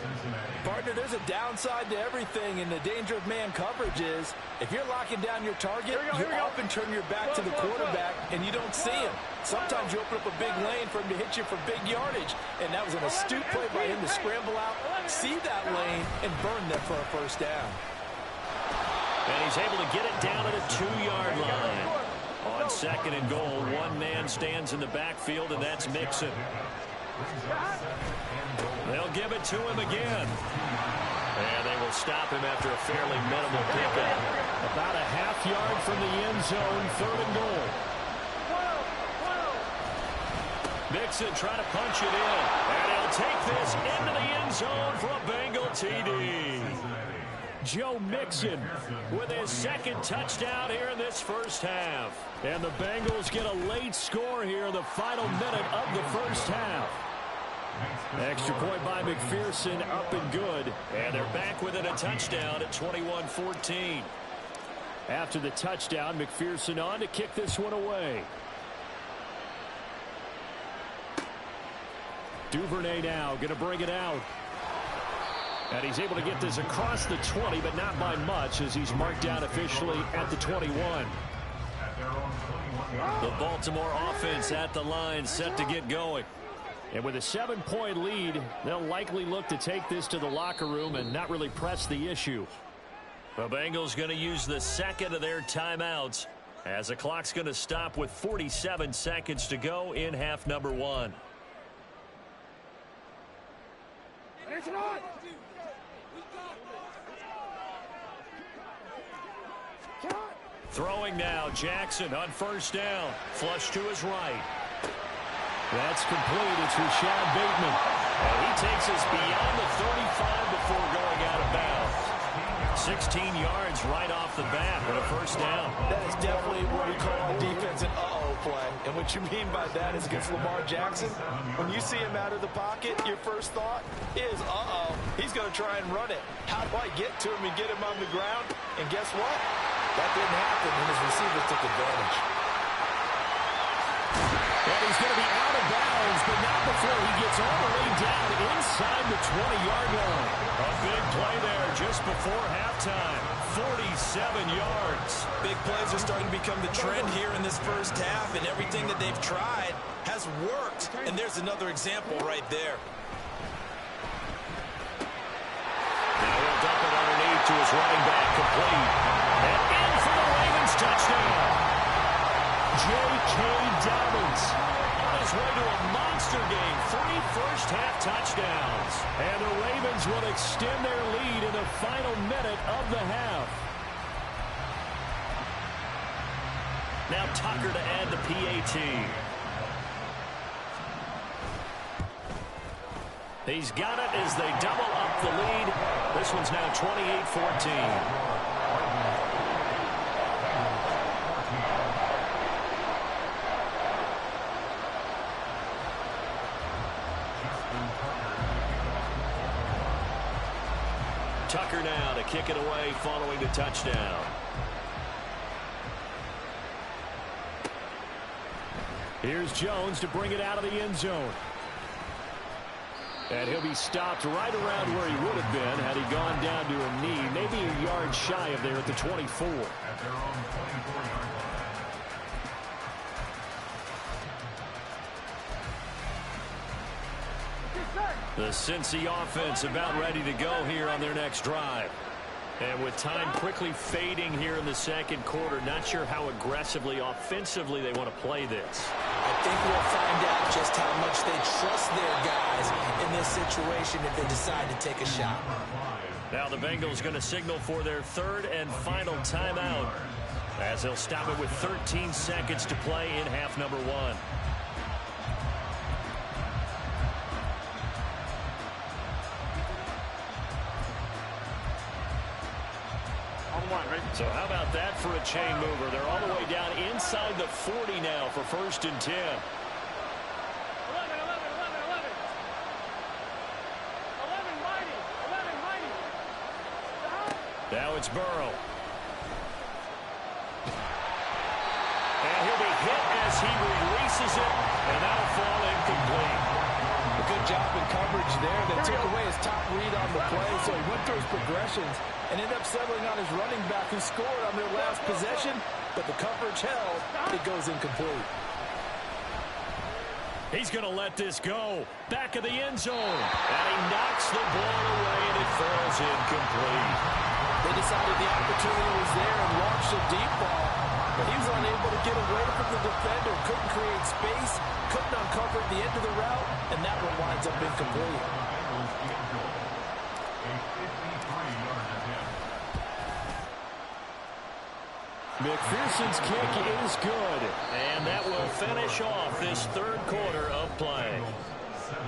Partner, there's a downside to everything, and the danger of man coverage is if you're locking down your target, you often turn your back to the quarterback and you don't see him. Sometimes you open up a big lane for him to hit you for big yardage, and that was an astute play by him to scramble out, see that lane, and burn them for a first down. And he's able to get it down at a 2-yard line. On second and goal, one man stands in the backfield, and that's Mixon. They'll give it to him again. And they will stop him after a fairly minimal pickup. About a half yard from the end zone, 3rd and goal. Mixon trying to punch it in. And he'll take this into the end zone for a Bengal TD. Joe Mixon with his 2nd touchdown here in this first half. And the Bengals get a late score here in the final minute of the first half. Extra point by McPherson, up and good. And they're back within a touchdown at 21-14. After the touchdown, McPherson on to kick this one away. Duvernay now going to bring it out. And he's able to get this across the 20, but not by much as he's marked down officially at the 21. The Baltimore offense at the line set to get going. And with a 7-point lead, they'll likely look to take this to the locker room and not really press the issue. The Bengals going to use the 2nd of their timeouts as the clock's going to stop with 47 seconds to go in half number 1. Throwing now, Jackson on first down. Flush to his right. That's complete. It's Rashad Bateman. And he takes us beyond the 35 before going out of bounds. 16 yards right off the bat with a first down. That is definitely what we call the defense an uh-oh play. And what you mean by that is against Lamar Jackson, when you see him out of the pocket, your first thought is, uh-oh, he's going to try and run it. How do I get to him and get him on the ground? And guess what? That didn't happen, and his receivers took advantage. And he's going to be out of bounds, but not before he gets all the way down inside the 20-yard line. A big play there just before halftime. 47 yards. Big plays are starting to become the trend here in this first half, and everything that they've tried has worked. And there's another example right there. Now he'll dump it underneath to his running back, complete. And in for the Ravens touchdown. J.K. Dobbins on his way to a monster game. 3 first-half touchdowns. And the Ravens will extend their lead in the final minute of the half. Now Tucker to add the PAT. He's got it as they double up the lead. This one's now 28-14. kick it away following the touchdown. Here's Jones to bring it out of the end zone. And he'll be stopped right around where he would have been had he gone down to a knee, maybe a yard shy of there at the 24. At their own 24-yard line. The Cincy offense about ready to go here on their next drive. And with time quickly fading here in the second quarter, not sure how aggressively, offensively they want to play this. I think we'll find out just how much they trust their guys in this situation if they decide to take a shot. Now the Bengals going to signal for their third and final timeout as they'll stop it with 13 seconds to play in half number one. So how about that for a chain mover? They're all the way down inside the 40 now for 1st and 10. 11, 11, 11, 11. 11 mighty. 11 mighty. Now it's Burrow. And he'll be hit as he releases it, and that'll fall incomplete. A good job in coverage there. They took away his top read on the play, so he went through his progressions and ended up settling on his running back who scored on their last possession, but the coverage held. It goes incomplete. He's going to let this go. Back of the end zone. And he knocks the ball away, and it falls incomplete. They decided the opportunity was there and launched a deep ball, but he was unable to get away from the defender, couldn't create space, couldn't uncover the end of the route, and that one winds up incomplete. McPherson's kick is good, and that will finish off this third quarter of play.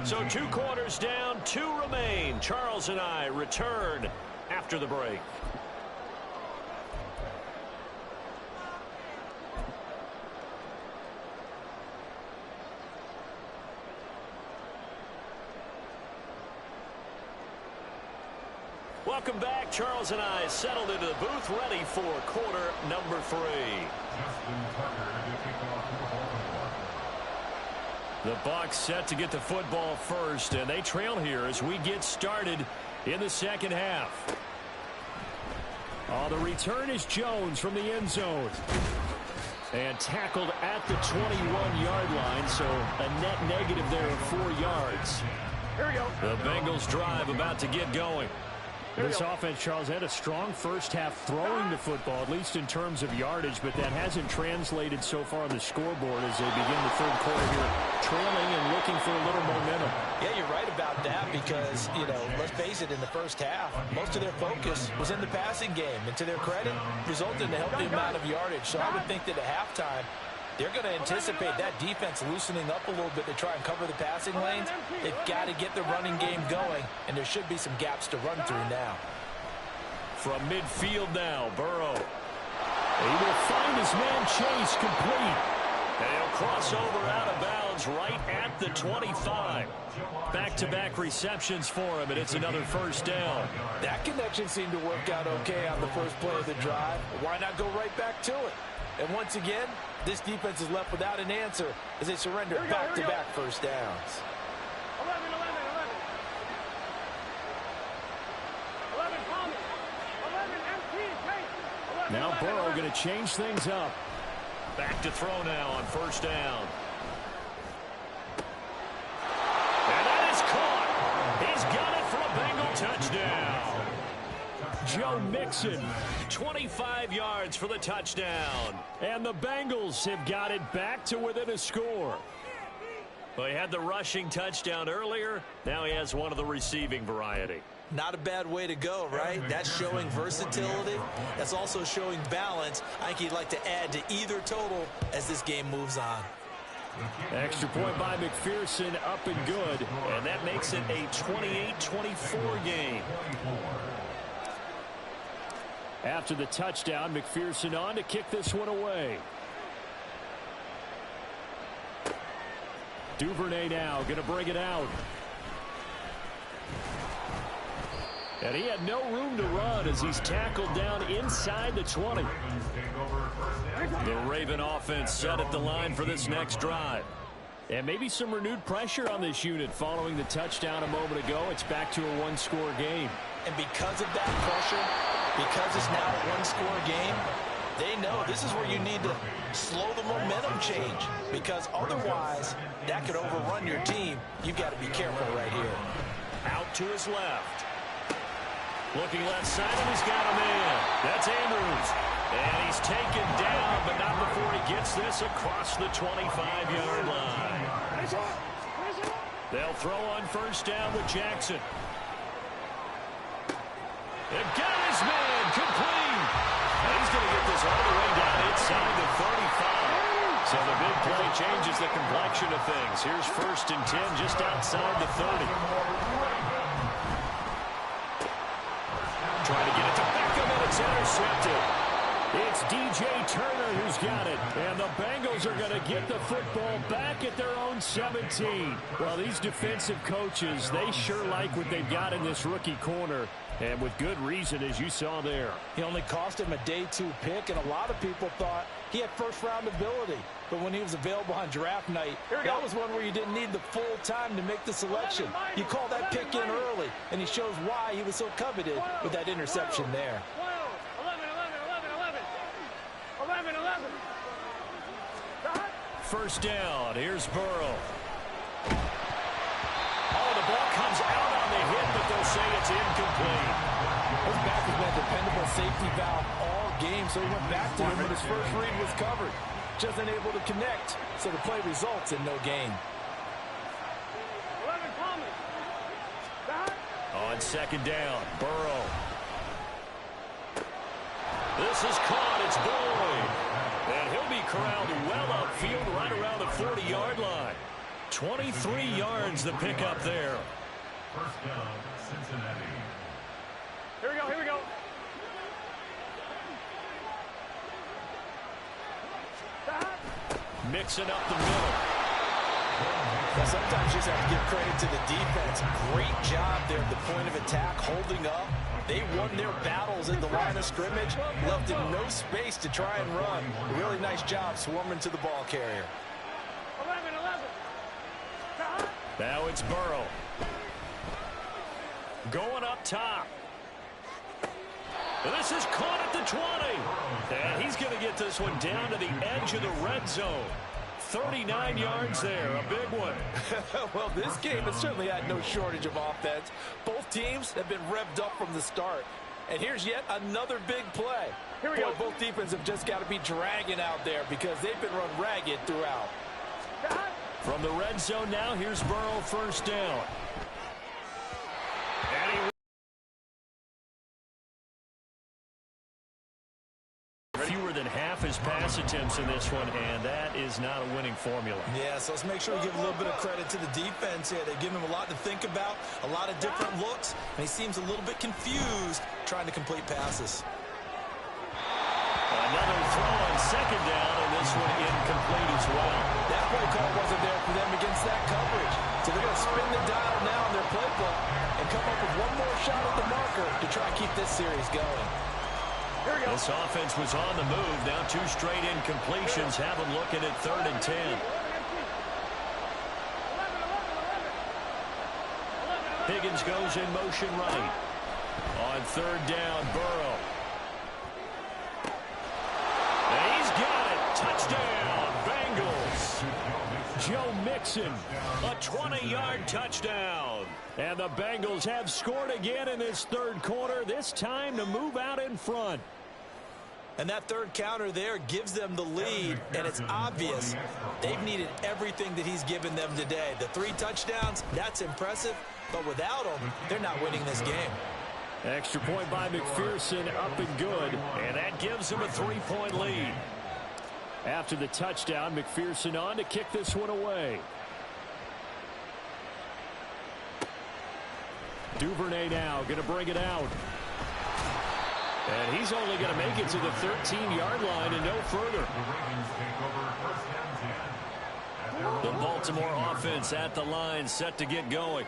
So 2 quarters down, 2 remain. Charles and I return after the break. Welcome back. Charles and I settled into the booth, ready for quarter number 3. The Bucs set to get the football first, and they trail here as we get started in the second half. The return is Jones from the end zone. And tackled at the 21-yard line, so a net negative there of 4 yards. Here we go. The Bengals drive about to get going. This offense, Charles, had a strong first half throwing the football, at least in terms of yardage, but that hasn't translated so far on the scoreboard as they begin the third quarter here, trailing and looking for a little momentum. Yeah, you're right about that because, let's face it, in the first half, most of their focus was in the passing game. And to their credit, resulted in a healthy amount of yardage. So I would think that at halftime, they're going to anticipate that defense loosening up a little bit to try and cover the passing lanes. They've got to get the running game going, and there should be some gaps to run through now. From midfield now, Burrow. He will find his man Chase complete. And he'll cross over out of bounds right at the 25. Back-to-back receptions for him, and it's another first down. That connection seemed to work out okay on the first play of the drive. Why not go right back to it? And once again, this defense is left without an answer as they surrender back-to-back first downs. 11, 11, 11. 11, Thomas. 11, MT, Tate. 11, Now 11, Burrow 11. going to change things up. Back to throw now on first down. And that is caught. He's got it for a Bengal touchdown. Joe Mixon, 25 yards for the touchdown. And the Bengals have got it back to within a score. Well, he had the rushing touchdown earlier. Now he has one of the receiving variety. Not a bad way to go, right? That's showing versatility. That's also showing balance. I think he'd like to add to either total as this game moves on. Extra point by McPherson, up and good. And that makes it a 28-24 game. After the touchdown, McPherson on to kick this one away. Duvernay now going to bring it out. And he had no room to run as he's tackled down inside the 20. The Raven offense set at the line for this next drive. And maybe some renewed pressure on this unit following the touchdown a moment ago. It's back to a one-score game. And because of that pressure, because it's now a one-score game, they know this is where you need to slow the momentum change, because otherwise that could overrun your team. You've got to be careful right here. Out to his left. Looking left side, and he's got a man. That's Andrews. And he's taken down, but not before he gets this across the 25-yard line. They'll throw on first down with Jackson. They've got his man, complete. And he's going to get this all the way down inside the 35. So the big play changes the complexion of things. Here's first and 10 just outside the 30. Trying to get it to Beckham, and it's intercepted. It's DJ Turner who's got it. And the Bengals are going to get the football back at their own 17. Well, these defensive coaches, they sure like what they've got in this rookie corner. And with good reason, as you saw there. He only cost him a day 2 pick, and a lot of people thought he had first-round ability. But when he was available on draft night, that was one where you didn't need the full time to make the selection. You call that pick in early, and he shows why he was so coveted with that interception there. 11. First down. Here's Burrow. Oh, the ball comes out on the hit, but they'll say it's incomplete. His back has been a dependable safety valve all game, so he went back to him when his first read was covered. Just unable to connect, so the play results in no gain. 11 Thomas. On second down, Burrow. This is caught. It's Boyd. And he'll be corralled well upfield right around the 40-yard line. 23 yards the pickup there. First down, Cincinnati. Here we go. Mixing up the middle. Now, sometimes you just have to give credit to the defense. Great job there at the point of attack, holding up. They won their battles in the line of scrimmage, left him no space to try and run. A really nice job swarming to the ball carrier. 11. Now it's Burrow. Going up top. This is caught at the 20. And he's going to get this one down to the edge of the red zone. 39 yards there, a big one. Well, this game has certainly had no shortage of offense. Both teams have been revved up from the start. And here's yet another big play. Here we go. Both defenses have just got to be dragging out there because they've been run ragged throughout. From the red zone now, here's Burrow first down. And he fewer than half his pass attempts in this one, and that is not a winning formula. Yeah, so let's make sure we give a little bit of credit to the defense here. They've given him a lot to think about, a lot of different looks, and he seems a little bit confused trying to complete passes. Another throw on second down, and this one incomplete as well. That play call wasn't there for them against that coverage. So they're going to spin the dial now in their playbook and come up with one more shot at the marker to try and keep this series going. This offense was on the move. Now 2 straight incompletions have them looking at 3rd and 10. Higgins goes in motion right. On 3rd down, Burrow. And he's got it. Touchdown, Bengals. Joe Mixon, a 20-yard touchdown. And the Bengals have scored again in this 3rd quarter, this time to move out in front. And that 3rd counter there gives them the lead, and it's obvious they've needed everything that he's given them today. The 3 touchdowns, that's impressive, but without them, they're not winning this game. Extra point by McPherson, up and good, and that gives them a 3-point lead. After the touchdown, McPherson on to kick this one away. Duvernay now going to bring it out. And he's only going to make it to the 13-yard line and no further. The Baltimore offense at the line, set to get going.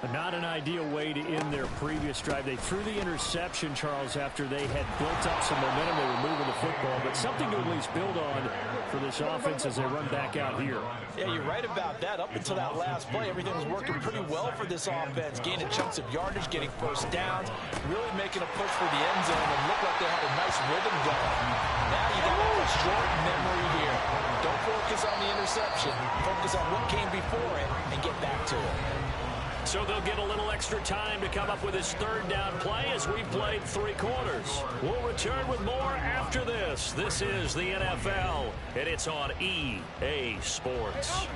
Not an ideal way to end their previous drive. They threw the interception, Charles, after they had built up some momentum. They were moving the football, but something to at least build on for this offense as they run back out here. Yeah, you're right about that. Up until that last play, everything was working pretty well for this offense, gaining chunks of yardage, getting first downs, really making a push for the end zone, and looked like they had a nice rhythm going. Now you got a short memory here. Don't focus on the interception. Focus on what came before it and get back to it. So they'll get a little extra time to come up with his third down play as we played 3 quarters. We'll return with more after this. This is the NFL, and it's on EA Sports.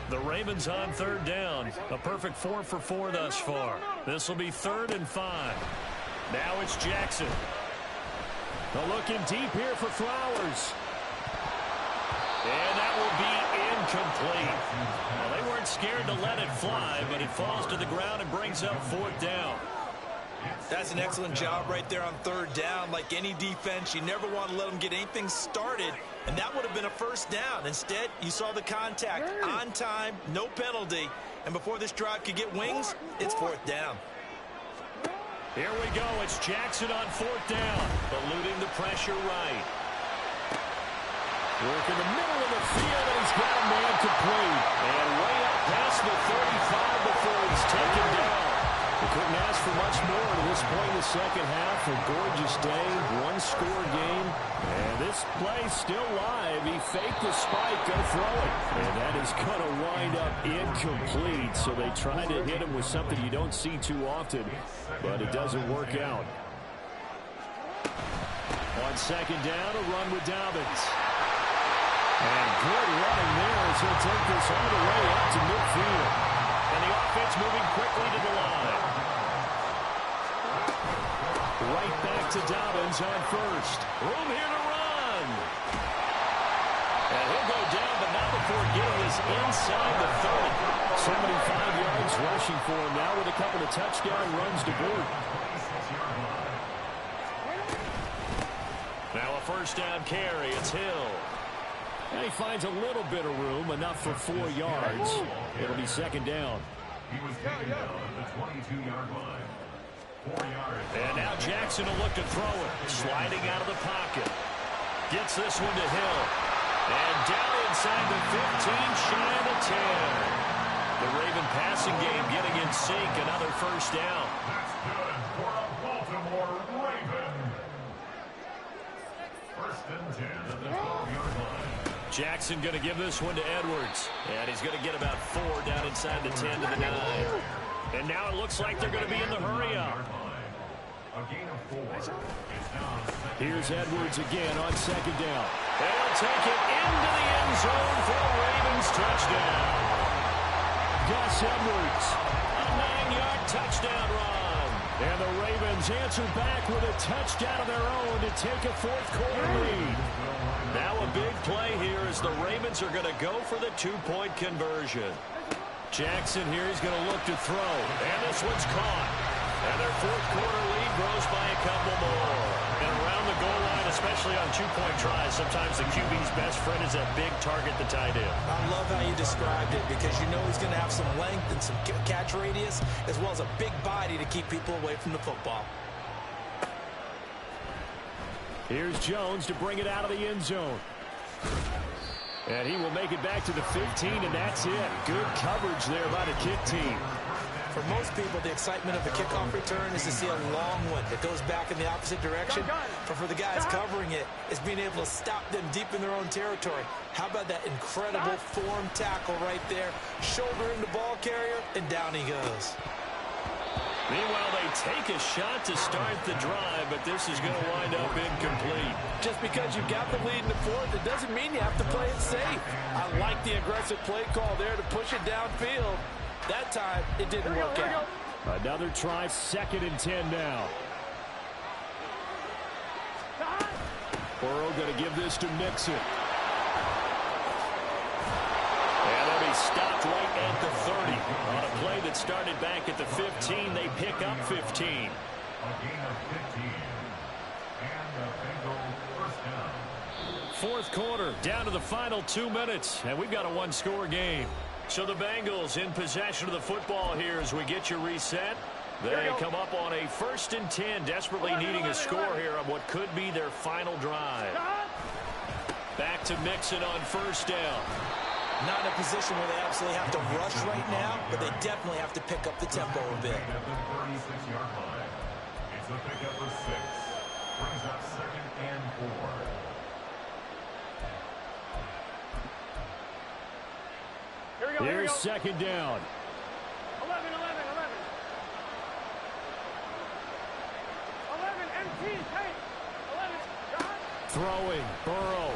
The Ravens on third down. A perfect 4 for 4 thus far. This will be 3rd and 5. Now it's Jackson. They're looking deep here for Flowers. And that will be incomplete. Well, they weren't scared to let it fly, but it falls to the ground and brings up 4th down. That's an excellent job right there on 3rd down. Like any defense, you never want to let them get anything started, and that would have been a 1st down. Instead, you saw the contact on time, no penalty, and before this drive could get wings, it's 4th down. Here we go. It's Jackson on 4th down, eluding the pressure right. Work in the middle of the field, and he's got a man complete. And way up past the 35 before he's taken down. They couldn't ask for much more at this point in the second half. A gorgeous day, 1-score game. And this play still live. He faked the spike, go throw it. And that is going to wind up incomplete. So they try to hit him with something you don't see too often, but it doesn't work out. On 2nd down, a run with Dobbins. And good running there as he'll take this all the way up to midfield. And the offense moving quickly to the line. Right back to Dobbins on 1st. Room here to run. And he'll go down, but not before getting this inside the 30. 75 yards rushing for him now with a couple of touchdown runs to boot. Now a 1st down carry. It's Hill. And he finds a little bit of room, enough for 4 yards. It'll be 2nd down. He was taken down at the 22-yard line. 4 yards. And now Jackson will look to throw it. Sliding out of the pocket. Gets this one to Hill. And down inside the 15, shy of the 10. The Raven passing game getting in sync. Another 1st down. That's good for a Baltimore Raven. 1st and 10 at the 12-yard line. Jackson going to give this one to Edwards. And he's going to get about 4 down inside the 10 to the 9. And now it looks like they're going to be in the hurry-up. A gain of 4. It's now Here's Edwards again on 2nd down. They'll take it into the end zone for a Ravens touchdown. Gus Edwards. A 9-yard touchdown run. And the Ravens answer back with a touchdown of their own to take a 4th quarter lead. Now a big play here as the Ravens are going to go for the 2-point conversion. Jackson here is going to look to throw. And this one's caught. And their 4th quarter lead grows by a couple more. And around the goal line, especially on 2-point tries, sometimes the QB's best friend is that big target, the tight end. I love how you described it because you know he's going to have some length and some catch radius as well as a big body to keep people away from the football. Here's Jones to bring it out of the end zone. And he will make it back to the 15, and that's it. Good coverage there by the kick team. For most people, the excitement of the kickoff return is to see a long one that goes back in the opposite direction. But for the guys covering it, it's being able to stop them deep in their own territory. How about that incredible form tackle right there? Shoulder in the ball carrier, and down he goes. Meanwhile, they take a shot to start the drive, but this is going to wind up incomplete. Just because you've got the lead in the 4th, it doesn't mean you have to play it safe. I like the aggressive play call there to push it downfield. That time, it didn't work out. Another try, 2nd and 10 now. Burrow going to give this to Mixon. And they'll be stopped right at the 30. On a play that started back at the 15, they pick up 15. a gain of 15. And a Bengal 1st down. 4th quarter, down to the final 2 minutes, and we've got a 1-score game. So the Bengals in possession of the football here as we get you reset. They come up on a 1st and 10, desperately needing a score here on what could be their final drive. Back to Mixon on 1st down. Not in a position where they absolutely have to rush right now, but they definitely have to pick up the tempo a bit. At the 36-yard line. It's a pickup of 6. Brings up 2nd and 4. Here we go. Here's 2nd down. 11, 11, 11. 11, MT, take. 11, John. Throwing, Burrow.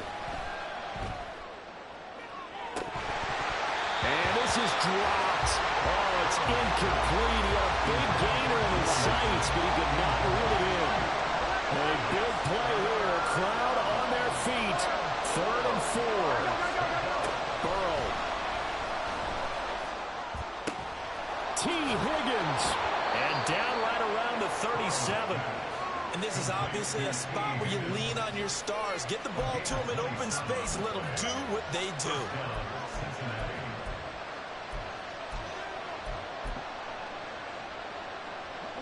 And this is dropped. Oh, it's incomplete. He had a big gainer in his sights, but he could not reel it in. A big play here. Crowd on their feet. 3rd and 4. Burrow. T. Higgins. And down right around the 37. And this is obviously a spot where you lean on your stars. Get the ball to them in open space and let them do what they do.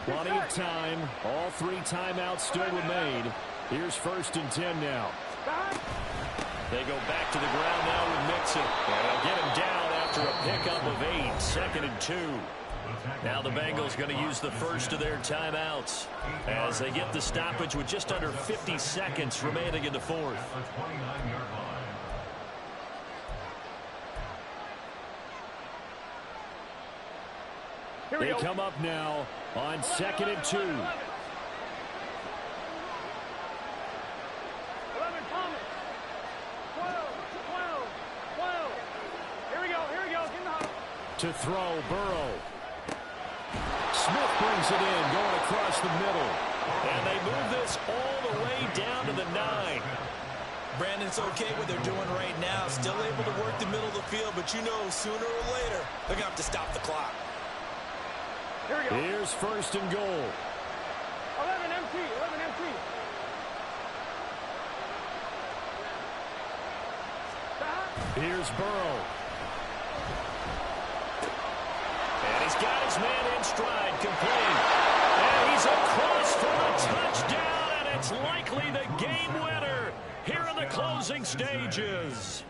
Plenty of time. All 3 timeouts still remain. Here's 1st and 10 now. They go back to the ground now with Mixon. And they'll get him down after a pickup of 8. 2nd and 2. Now the Bengals going to use the first of their timeouts as they get the stoppage with just under 50 seconds remaining in the 4th. The 29-yard line. They come up now on 2nd and 2. 11, Thomas. 12, 12, 12. Here we go. Get in the huddle. To throw, Burrow. Smith brings it in, going across the middle. And they move this all the way down to the 9. Brandon, it's okay what they're doing right now. Still able to work the middle of the field, but you know sooner or later they're going to have to stop the clock. Here we go. Here's 1st and goal. 11 MT. 11 MT. Here's Burrow. And he's got his man in stride, complete. And he's across for a touchdown, and it's likely the game winner here in the closing stages.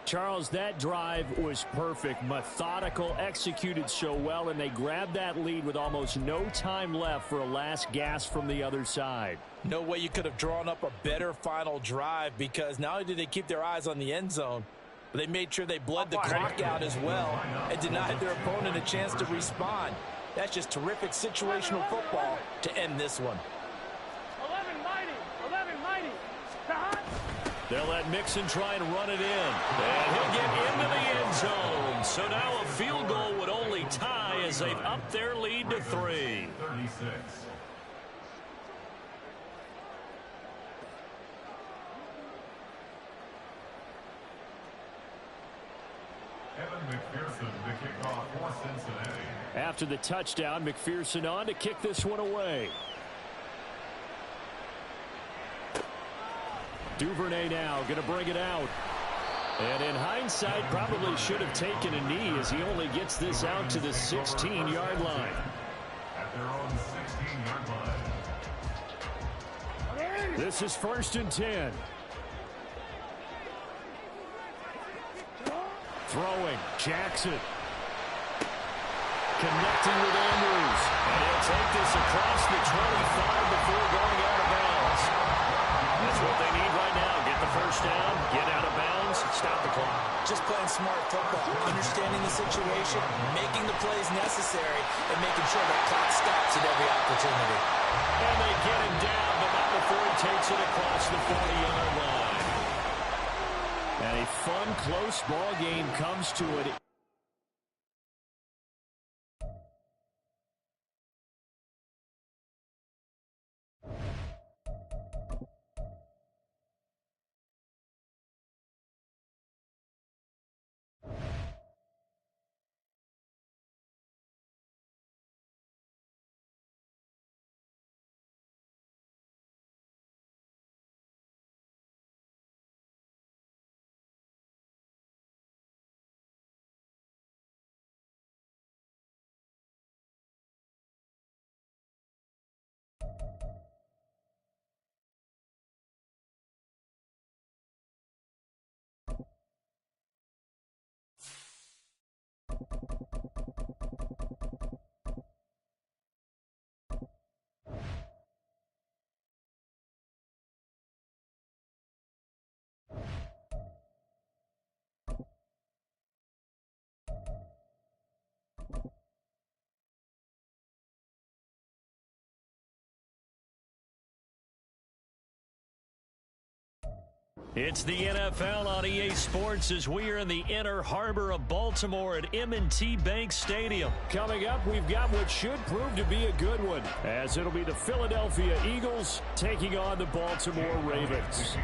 Charles, that drive was perfect. Methodical, executed so well, and they grabbed that lead with almost no time left for a last gasp from the other side. No way you could have drawn up a better final drive, because not only did they keep their eyes on the end zone, but they made sure they bled the clock out as well and denied their opponent a chance to respond. That's just terrific situational football to end this one. 11 mighty. 11 mighty. They'll let Mixon try and run it in. And he'll get into the end zone. So now a field goal would only tie as they've upped their lead to 3. 36. Evan McPherson to kick off for Cincinnati. After the touchdown, McPherson on to kick this one away. Duvernay now going to bring it out. And in hindsight, probably should have taken a knee as he only gets this out to the 16-yard line. At their own 16-yard line. This is 1st and 10. Throwing, Jackson. Connecting with Andrews. And he'll take this across the 25 before going out of bounds. That's what they need right now. Get the first down, get out of bounds, stop the clock. Just playing smart football, understanding the situation, making the plays necessary, and making sure that clock stops at every opportunity. And they get him down, but not before he takes it across the 40-yard line. And a fun, close ball game comes to it. It's the NFL on EA Sports as we are in the inner harbor of Baltimore at M&T Bank Stadium. Coming up, we've got what should prove to be a good one, as it'll be the Philadelphia Eagles taking on the Baltimore Ravens.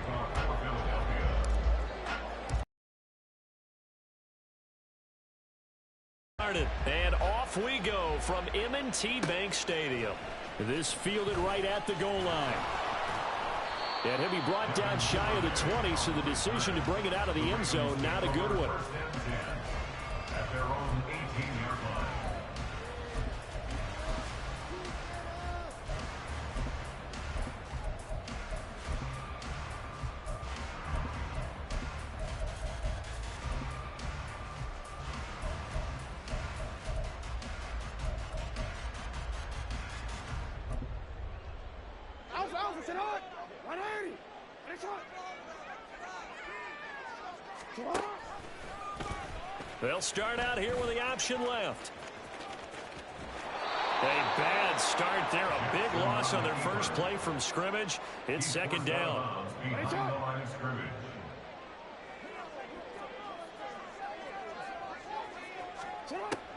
And off we go from M&T Bank Stadium. This fielded right at the goal line. And he'll be brought down shy of the 20, so the decision to bring it out of the end zone, not a good one. At their own 18-yard line. They'll start out here with the option left. A bad start there. A big loss on their first play from scrimmage. It's second down.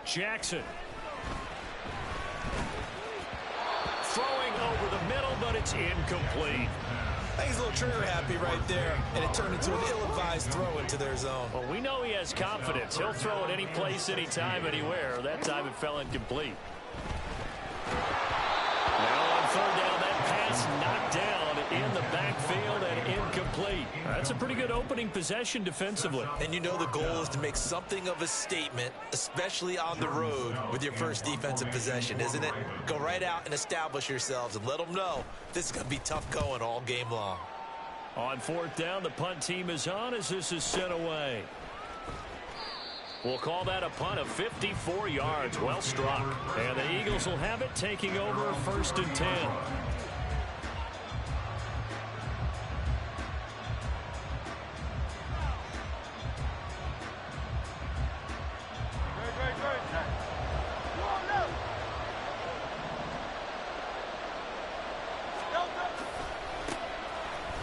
Jackson. Throwing over the middle, but it's incomplete. I think he's a little trigger happy right there, and it turned into an ill-advised throw into their zone. Well, we know he has confidence. He'll throw it any place, anytime, anywhere. That time it fell incomplete. Now on third down, that pass knocked down in the backfield and incomplete. That's a pretty good opening possession defensively. And you know the goal is to make something of a statement, especially on the road with your first defensive possession, isn't it? Go right out and establish yourselves and let them know this is going to be tough going all game long. On fourth down, the punt team is on as this is sent away. We'll call that a punt of 54 yards. Well struck. And the Eagles will have it, taking over first and 10.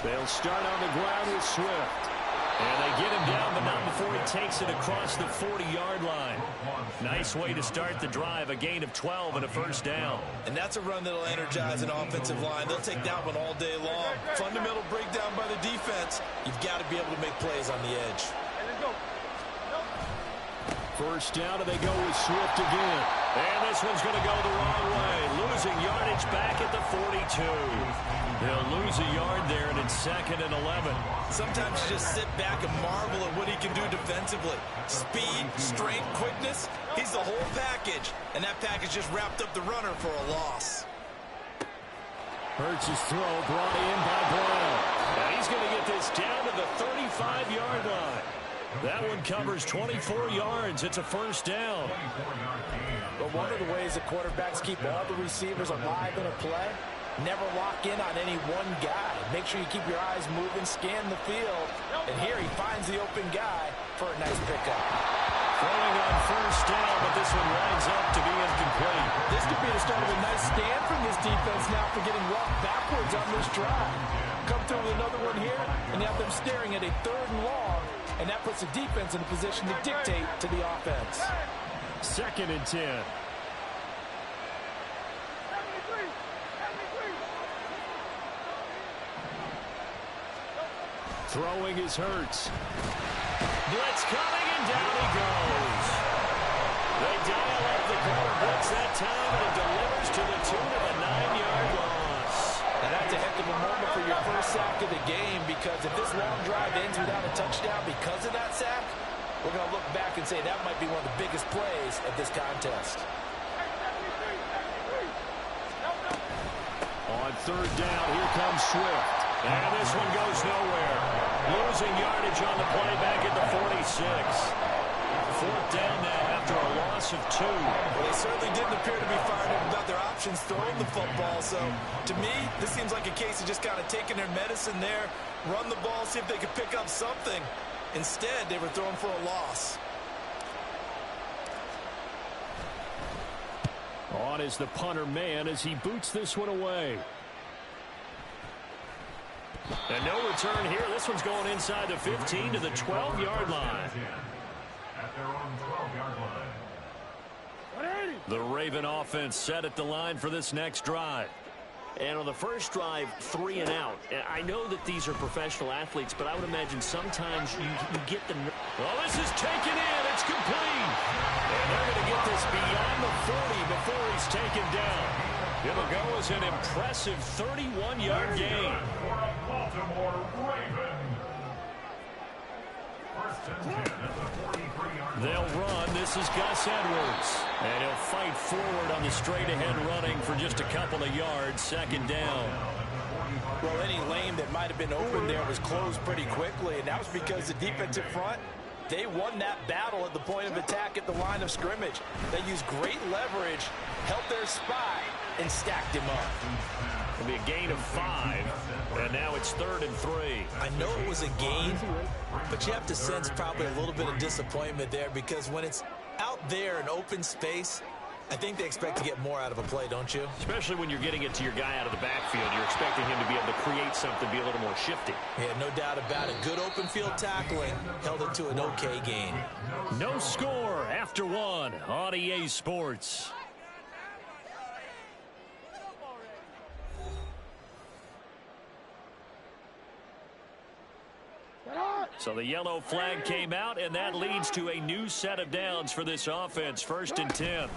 They'll start on the ground with Swift. And they get him down, but not before he takes it across the 40-yard line. Nice way to start the drive, a gain of 12 and a first down. And that's a run that'll energize an offensive line. They'll take that one all day long. Fundamental breakdown by the defense. You've got to be able to make plays on the edge. First down, and they go with Swift again. And this one's going to go the wrong way. Losing yardage back at the 42. They'll lose a yard there, and it's second and 11. Sometimes you just sit back and marvel at what he can do defensively. Speed, strength, quickness. He's the whole package. And that package just wrapped up the runner for a loss. Hurts' throw brought in by Brown. And he's going to get this down to the 35-yard line. That one covers 24 yards. It's a first down. But one of the ways that quarterbacks keep all the receivers alive in a play, never lock in on any one guy. Make sure you keep your eyes moving, scan the field. And here he finds the open guy for a nice pickup. Throwing on first down, but this one winds up to be incomplete. This could be the start of a nice stand from this defense now for getting walked backwards on this drive. Come through with another one here, and you have them staring at a third and long, and that puts the defense in a position to dictate to the offense. Second and 10. Throwing is Hurts. Blitz coming, and down he goes. They dial up the corner blitz that time, and it delivers to the tune of a 9-yard loss. Now that's a heck of a moment for your first sack of the game, because if this long drive ends without a touchdown because of that sack, we're going to look back and say that might be one of the biggest plays of this contest. On third down, here comes Swift. And this one goes nowhere. Losing yardage on the play back at the 46. Fourth down now after a loss of 2. Well, they certainly didn't appear to be fired up about their options throwing the football. So, to me, this seems like a case of just kind of taking their medicine there, run the ball, see if they could pick up something. Instead, they were throwing for a loss. On is the punter man as he boots this one away. And no return here. This one's going inside the 15 to the 12-yard line. At their own 12-yard line. The Raven offense set at the line for this next drive. And on the first drive, 3 and out. I know that these are professional athletes, but I would imagine sometimes you get the... Well, this is taken in. It's complete. And they're going to get this beyond the 40 before he's taken down. It'll go as an impressive 31-yard gain. For a Baltimore Raven. First and 10 at the 43-yard line. They'll run. This is Gus Edwards. And he'll fight forward on the straight-ahead running for just a couple of yards. Second down. Well, any lane that might have been open there was closed pretty quickly, and that was because the defensive front, they won that battle at the point of attack at the line of scrimmage. They used great leverage, held their spot, and stacked him up. It'll be a gain of 5, and now it's 3rd and 3. I know it was a gain, but you have to sense probably a little bit of disappointment there because when it's out there in open space, I think they expect to get more out of a play, don't you? Especially when you're getting it to your guy out of the backfield. You're expecting him to be able to create something, be a little more shifty. Yeah, no doubt about it. Good open field tackling held it to an okay gain. No score after 1 on EA Sports. So the yellow flag came out, and that leads to a new set of downs for this offense. 1st and 10.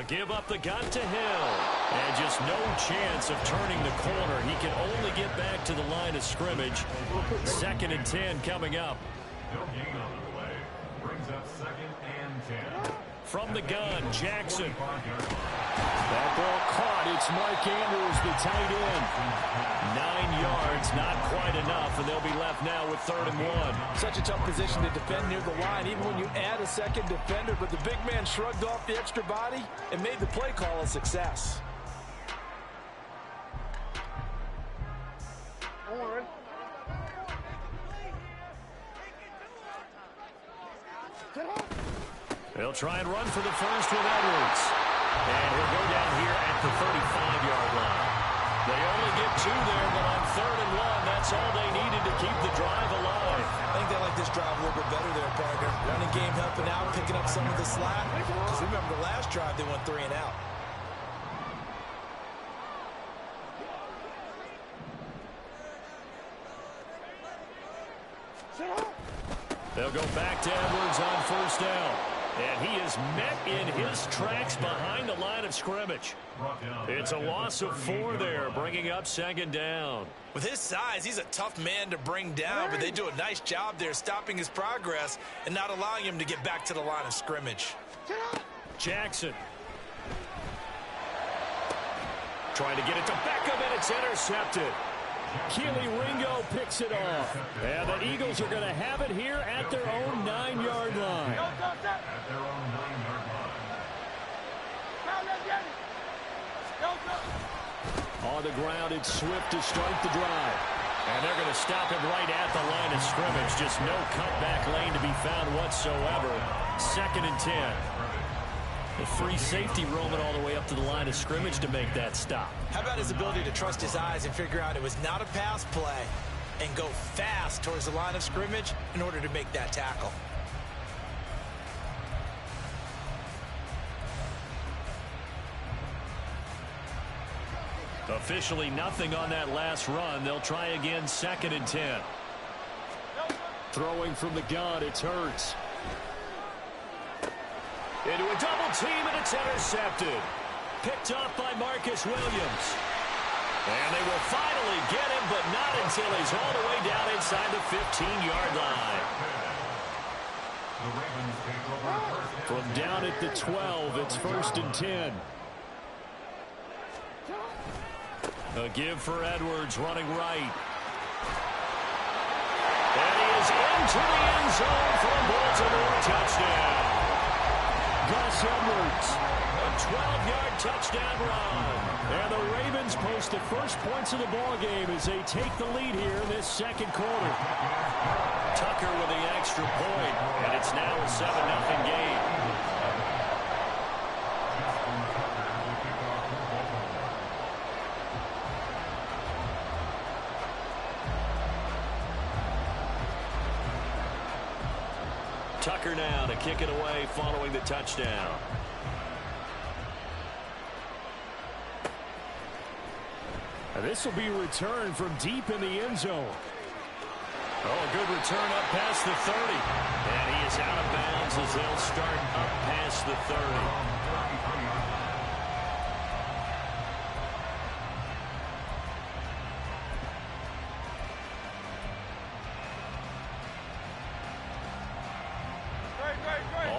Give up the gun to Hill. And just no chance of turning the corner. He can only get back to the line of scrimmage. 2nd and 10 coming up. No gain on the play. Brings up 2nd and 10. From the gun, Jackson. 45-yard line. That ball caught. It's Mark Andrews, the tight end. 9 yards, not quite enough, and they'll be left now with 3rd and 1. Such a tough position to defend near the line, even when you add a second defender, but the big man shrugged off the extra body and made the play call a success. They'll try and run for the first with Edwards. And he'll go down here at the 35-yard line. They only get 2 there, but on 3rd and 1, that's all they needed to keep the drive alive. I think they like this drive a little bit better there, partner. Running game helping out, picking up some of the slack. Because remember the last drive, they went 3 and out. They'll go back to Edwards on 1st down. And he is met in his tracks behind the line of scrimmage. It's a loss of 4 there, bringing up 2nd down. With his size, he's a tough man to bring down, but they do a nice job there stopping his progress and not allowing him to get back to the line of scrimmage. Jackson. Trying to get it to Beckham, and it's intercepted. Keely Ringo picks it off. And the Eagles are going to have it here at their own 9-yard line. At their own 9-yard line. On the ground, it's Swift to start the drive. And they're going to stop him right at the line of scrimmage. Just no cutback lane to be found whatsoever. 2nd and 10. The free safety roaming all the way up to the line of scrimmage to make that stop. How about his ability to trust his eyes and figure out it was not a pass play and go fast towards the line of scrimmage in order to make that tackle? Officially nothing on that last run. They'll try again, 2nd and 10. Throwing from the gun, it's Hurts. Into a double team, and it's intercepted. Picked off by Marcus Williams. And they will finally get him, but not until he's all the way down inside the 15-yard line. The Ravens take over first. From down at the 12, it's 1st and 10. A give for Edwards, running right. And he is into the end zone for a Baltimore touchdown. Gus Edwards, a 12-yard touchdown run. And the Ravens post the first points of the ballgame as they take the lead here in this 2nd quarter. Tucker with the extra point, and it's now a 7-0 game. Tucker now to kick it away following the touchdown. This will be returned from deep in the end zone. Oh, a good return up past the 30. And he is out of bounds as they'll start up past the 30.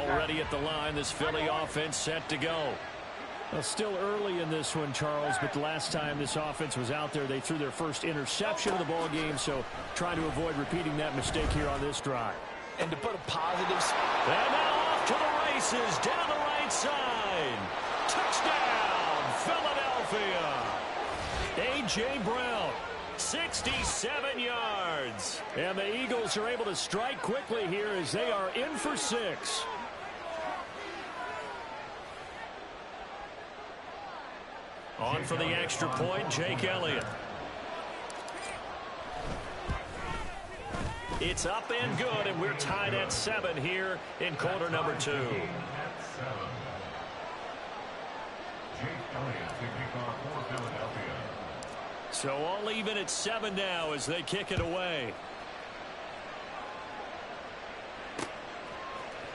Already at the line, this Philly offense set to go. Well, still early in this one, Charles, but the last time this offense was out there, they threw their first interception of the ball game, so trying to avoid repeating that mistake here on this drive. And to put a positive... And now off to the races, down the right side. Touchdown, Philadelphia. A.J. Brown, 67 yards. And the Eagles are able to strike quickly here as they are in for 6. On for the extra point, Jake Elliott. It's up and good, and we're tied at 7 here in quarter number 2. So all even at 7 now as they kick it away.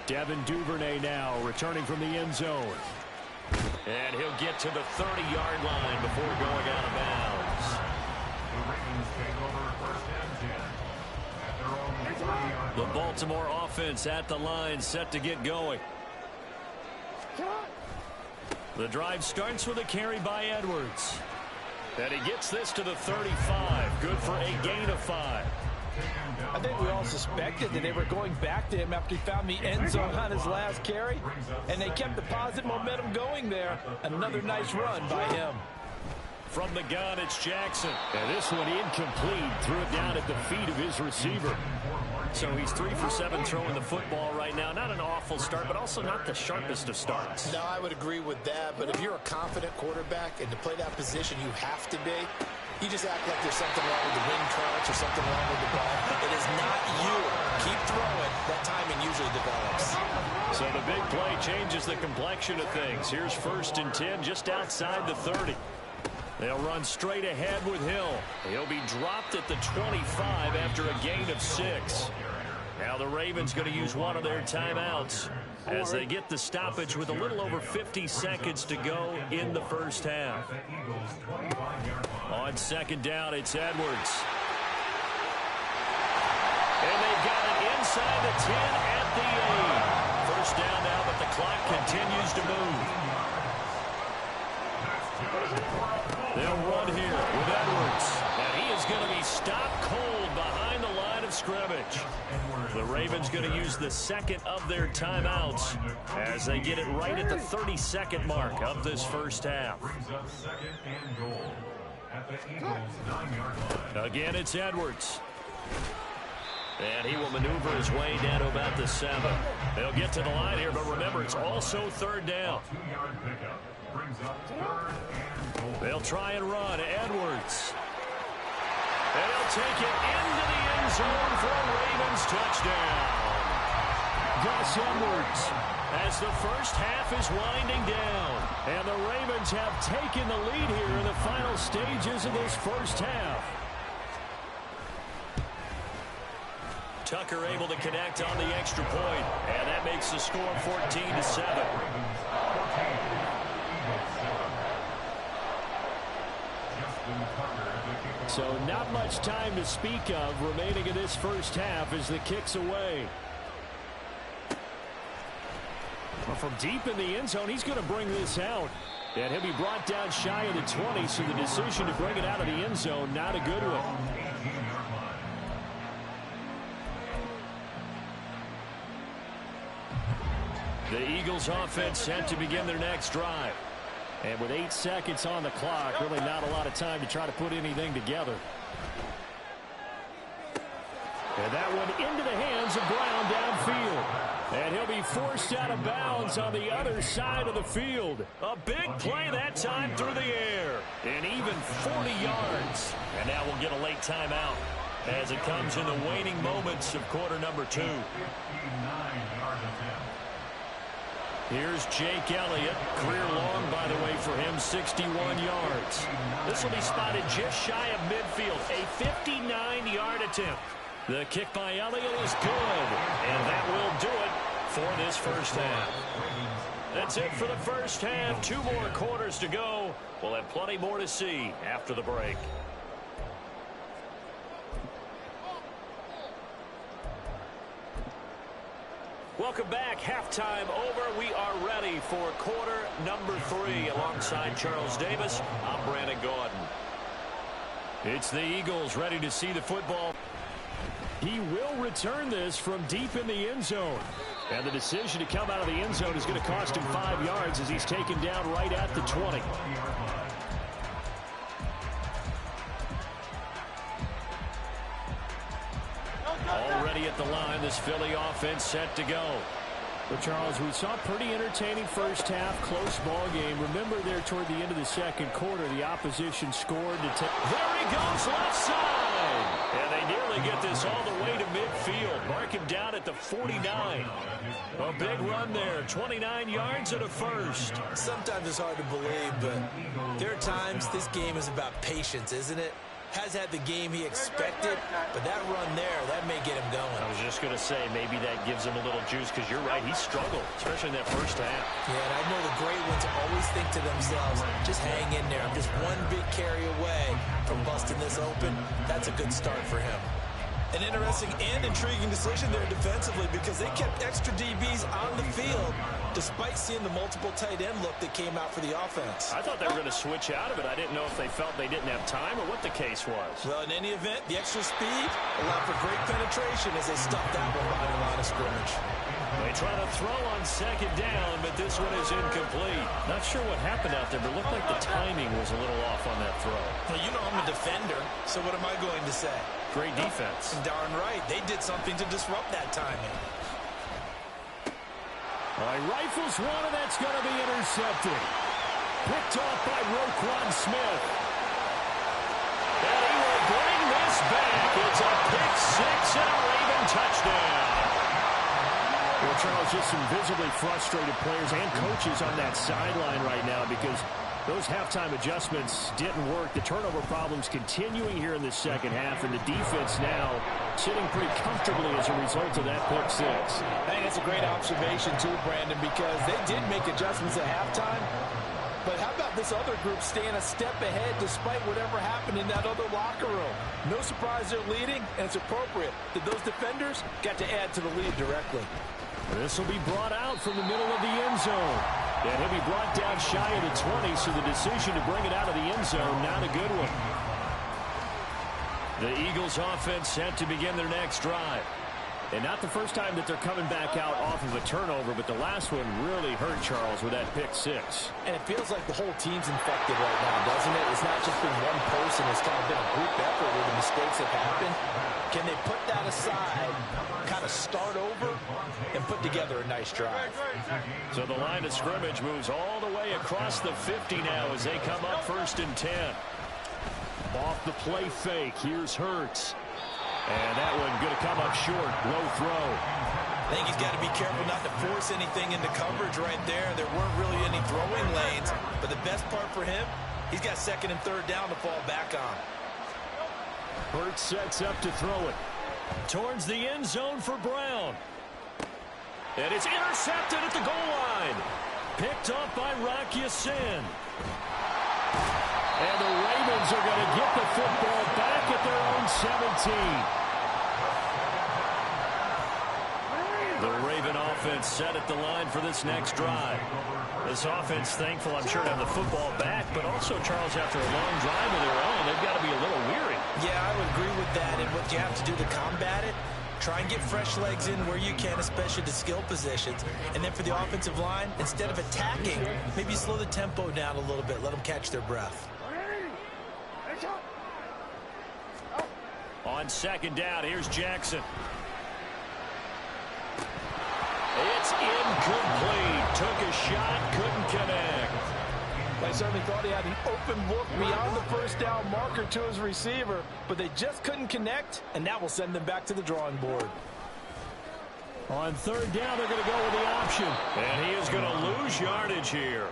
Devin Duvernay now returning from the end zone. And he'll get to the 30-yard line before going out of bounds. The Baltimore offense at the line, set to get going. The drive starts with a carry by Edwards. And he gets this to the 35. Good for a gain of 5. I think we all suspected that they were going back to him after he found the end zone on his last carry, and they kept the positive momentum going there. Another nice run by him. From the gun, it's Jackson. And this one incomplete. Threw it down at the feet of his receiver. So he's 3 for 7 throwing the football right now. Not an awful start, but also not the sharpest of starts. No, I would agree with that. But if you're a confident quarterback and to play that position, you have to be. You just act like there's something wrong with the wind currents or something wrong with the ball. It is not you. Keep throwing. That timing usually develops. So the big play changes the complexion of things. Here's 1st and 10 just outside the 30. They'll run straight ahead with Hill. He'll be dropped at the 25 after a gain of 6. Now the Ravens going to use one of their timeouts as they get the stoppage with a little over 50 seconds to go in the first half. On 2nd down, it's Edwards. And they've got it inside the 10 at the 8. First down now, but the clock continues to move. They'll run here with Edwards. And he is going to be stopped cold behind the line of scrimmage. The Ravens going to use the 2nd of their timeouts as they get it right at the 32nd mark of this first half. Again, it's Edwards. And he will maneuver his way down to about the 7. They'll get to the line here, but remember, it's also 3rd down. They'll try and run. Edwards. And he'll take it into the end zone for a Ravens touchdown. Gus Edwards. As the first half is winding down. And the Ravens have taken the lead here in the final stages of this first half. Tucker able to connect on the extra point, and that makes the score 14-7. So not much time to speak of remaining in this first half as the kick's away. Well, from deep in the end zone, he's going to bring this out. And he'll be brought down shy of the 20, so the decision to bring it out of the end zone, not a good one. The Eagles offense set to begin their next drive. And with 8 seconds on the clock, really not a lot of time to try to put anything together. And that one into the hands of Brown downfield. And he'll be forced out of bounds on the other side of the field. A big play that time through the air. And even 40 yards. And now we'll get a late timeout. as it comes in the waning moments of quarter number 2. 59 yards attempt. Here's Jake Elliott. Career long, by the way, for him, 61 yards. This will be spotted just shy of midfield. A 59-yard attempt. The kick by Elliott is good, and that will do it for this first half. That's it for the first half. 2 more quarters to go. We'll have plenty more to see after the break. Welcome back. Halftime over. We are ready for quarter number 3. Alongside Charles Davis, I'm Brandon Gordon. It's the Eagles ready to see the football. He will return this from deep in the end zone. And the decision to come out of the end zone is going to cost him 5 yards as he's taken down right at the 20. Already at the line, this Philly offense set to go. But, Charles, we saw a pretty entertaining first half, close ball game. Remember there toward the end of the second quarter, the opposition scored to take. There he goes, left side. And they nearly get this all the way to midfield. Mark him down at the 49. A big run there, 29 yards and a first. Sometimes it's hard to believe, but there are times this game is about patience, isn't it? Has had the game he expected, but that run there, that may get him going. I was just going to say, maybe that gives him a little juice, because you're right, he struggled, especially in that first half. Yeah, and I know the great ones always think to themselves, just hang in there. I'm just one big carry away from busting this open. That's a good start for him. An interesting and intriguing decision there defensively, because they kept extra DBs on the field despite seeing the multiple tight end look that came out for the offense. I thought they were going to switch out of it. I didn't know if they felt they didn't have time or what the case was. Well, in any event, the extra speed allowed for great penetration as they stuffed that one behind the line of scrimmage. They try to throw on second down, but this one is incomplete. Not sure what happened out there, but it looked like the timing was a little off on that throw. Well, you know I'm a defender, so what am I going to say? Great defense. Darn right. They did something to disrupt that timing. All right, rifles one, and that's going to be intercepted. Picked off by Roquan Smith. And he will bring this back. It's a pick six and a Raven touchdown. Well, Charles, just some visibly frustrated players and coaches on that sideline right now because those halftime adjustments didn't work. The turnover problems continuing here in the second half, and the defense now sitting pretty comfortably as a result of that pick six. I think that's a great observation too, Brandon, because they did make adjustments at halftime. But how about this other group staying a step ahead despite whatever happened in that other locker room? No surprise they're leading, and it's appropriate that those defenders got to add to the lead directly. This will be brought out from the middle of the end zone. And he'll be brought down shy of the 20, so the decision to bring it out of the end zone, not a good one. The Eagles offense set to begin their next drive. And not the first time that they're coming back out off of a turnover, but the last one really hurt Charles with that pick six. And it feels like the whole team's infected right now, doesn't it? It's not just been one person. It's kind of been a group effort where the mistakes have happened. Can they put that aside, kind of start over, and put together a nice drive? So the line of scrimmage moves all the way across the 50 now as they come up 1st and 10. Off the play fake, here's Hurts. And that one going to come up short, low throw. I think he's got to be careful not to force anything into coverage right there. There weren't really any throwing lanes, but the best part for him, he's got 2nd and 3rd down to fall back on. Hurts sets up to throw it. Towards the end zone for Brown. And it's intercepted at the goal line. Picked off by Rock Ya-Sin. And the Ravens are going to get the football back at their own 17. The Raven offense set at the line for this next drive. This offense thankful, I'm sure, to have the football back, but also, Charles, after a long drive of their own, they've got to be a little weary. Yeah, I would agree with that. And what you have to do to combat it, try and get fresh legs in where you can, especially to skill positions. And then for the offensive line, instead of attacking, maybe slow the tempo down a little bit. Let them catch their breath. On 2nd down, here's Jackson. It's incomplete. Took a shot, couldn't connect. I certainly thought he had an open look beyond the first down marker to his receiver, but they just couldn't connect, and that will send them back to the drawing board. On third down, they're going to go with the option. And he is going to lose yardage here.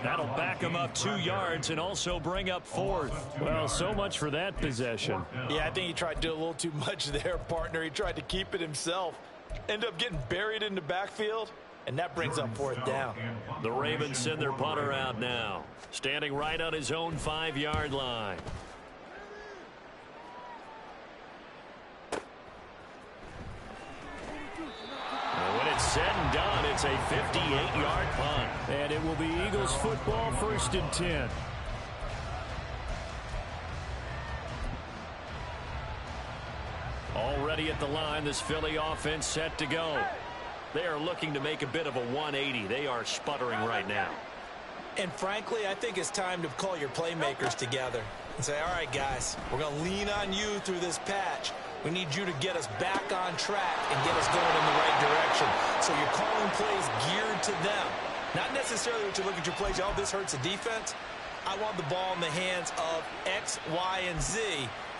That'll back him up 2 yards and also bring up fourth. Well, so much for that possession. Yeah, I think he tried to do a little too much there, partner. He tried to keep it himself. Ended up getting buried in the backfield, and that brings up fourth down. The Ravens send their punter out now, standing right on his own 5-yard line. When it's said and done, it's a 58-yard punt. And it will be Eagles football, 1st and 10. Already at the line, this Philly offense set to go. They are looking to make a bit of a 180. They are sputtering right now. And frankly, I think it's time to call your playmakers together and say, all right, guys, we're going to lean on you through this patch. We need you to get us back on track and get us going in the right direction. So you're calling plays geared to them. Not necessarily what you look at your plays, oh, this hurts the defense. I want the ball in the hands of X, Y, and Z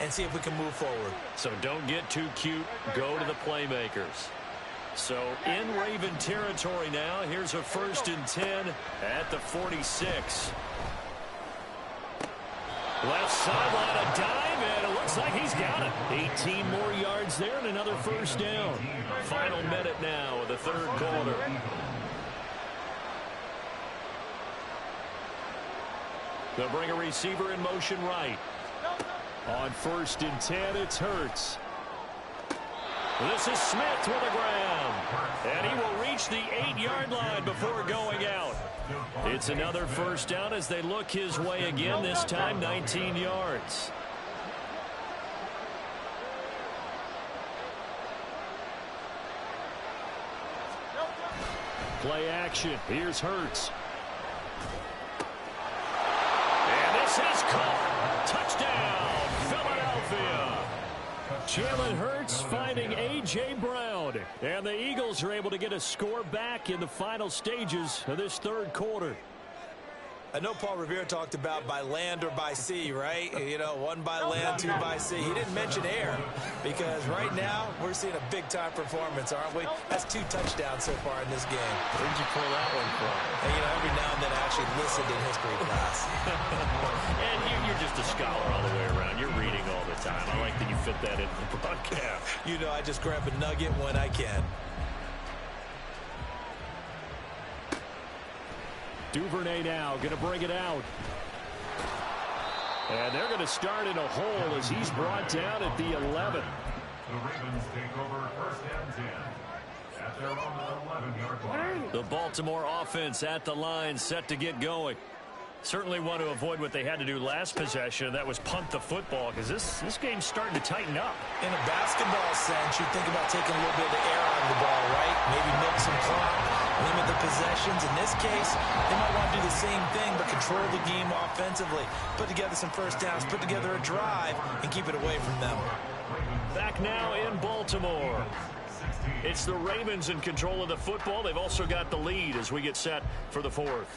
and see if we can move forward. So don't get too cute. Go to the playmakers. So in Raven territory now, here's a 1st and 10 at the 46. Left sideline, a dive, and it looks like he's got it. 18 more yards there and another 1st down. Final minute now of the 3rd quarter. They'll bring a receiver in motion right. On 1st and 10, it's Hurts. This is Smith with the ground. And he will reach the 8-yard line before going out. It's another 1st down as they look his way again, this time 19 yards. Play action. Here's Hurts. And this is caught. Touchdown, Philadelphia. Jalen Hurts finding A.J. Brown. And the Eagles are able to get a score back in the final stages of this 3rd quarter. I know Paul Revere talked about by land or by sea, right? You know, 1 by land, 2 by sea. He didn't mention air because right now we're seeing a big-time performance, aren't we? That's 2 touchdowns so far in this game. Where'd you pull that one from? And, you know, every now and then I actually listened in history class. And you're just a scholar all the way around. You're reading all the time. I like that you fit that into the broadcast. You know, I just grab a nugget when I can. Duvernay now going to bring it out. And they're going to start in a hole as he's brought down at the 11. The Ravens take over 1st and 10 at their own 11-yard line. The Baltimore offense at the line, set to get going. Certainly want to avoid what they had to do last possession. That was punt the football because this game's starting to tighten up. In a basketball sense, you think about taking a little bit of the air out of the ball, right? Maybe milk some clock, limit the possessions. In this case, they might want to do the same thing but control the game offensively. Put together some 1st downs, put together a drive, and keep it away from them. Back now in Baltimore. It's the Ravens in control of the football. They've also got the lead as we get set for the 4th.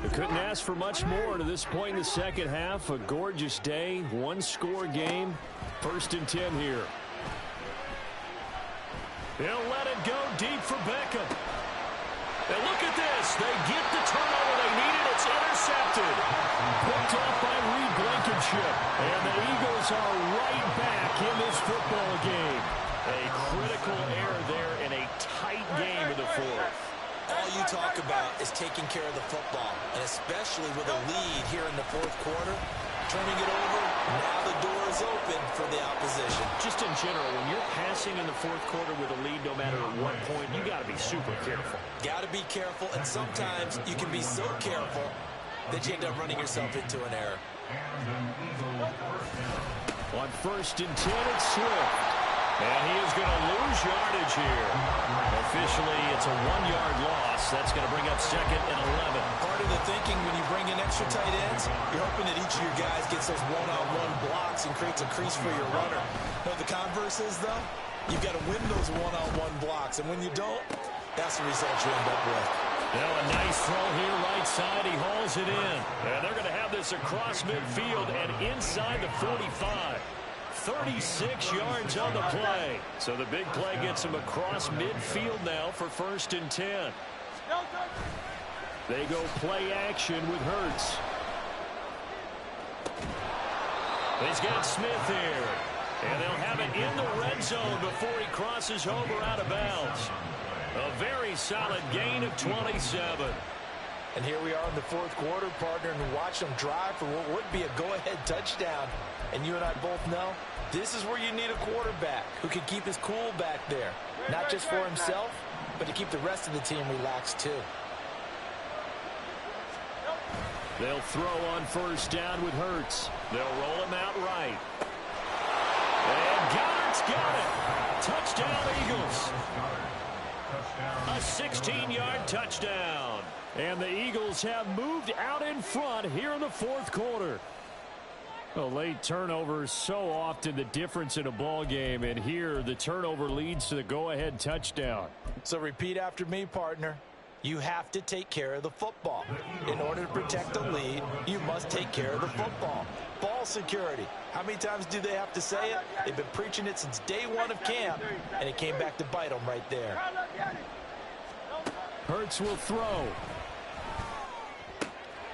We couldn't ask for much more to this point in the 2nd half. A gorgeous day, 1-score game. 1st and 10 here. He'll let it go deep for Beckham. And look at this. They get the turnover they needed. It's intercepted. Picked off by Reed Blankenship. And the Eagles are right back in this football game. A critical error there in a tight game of the 4th. All you talk about is taking care of the football, and especially with a lead here in the 4th quarter, turning it over, now the door is open for the opposition. Just in general, when you're passing in the 4th quarter with a lead, no matter at what point, you got to be super careful. Got to be careful, and sometimes you can be so careful that you end up running yourself into an error. On 1st and 10, it's Swift. And he is going to lose yardage here. Officially, it's a 1-yard loss. That's going to bring up 2nd and 11. Part of the thinking when you bring in extra tight ends, you're hoping that each of your guys gets those one-on-one blocks and creates a crease for your runner. Now, the converse is, though, you've got to win those one-on-one blocks. And when you don't, that's the result you end up with. Now a nice throw here right side. He hauls it in. And they're going to have this across midfield and inside the 45. 36 yards on the play. So the big play gets him across midfield now for 1st and 10. They go play action with Hurts. He's got Smith here. And they'll have it in the red zone before he crosses over out of bounds. A very solid gain of 27. And here we are in the 4th quarter, partner, and watch them drive for what would be a go-ahead touchdown. And you and I both know this is where you need a quarterback who can keep his cool back there. Not just for himself, but to keep the rest of the team relaxed too. They'll throw on 1st down with Hurts. They'll roll him out right. And Goddard's got it. Touchdown, Eagles. A 16-yard touchdown. And the Eagles have moved out in front here in the 4th quarter. A late turnover is so often the difference in a ball game, and here the turnover leads to the go-ahead touchdown. So repeat after me, partner. You have to take care of the football. In order to protect the lead, you must take care of the football. Ball security. How many times do they have to say it? They've been preaching it since day 1 of camp, and it came back to bite them right there. Hurts will throw.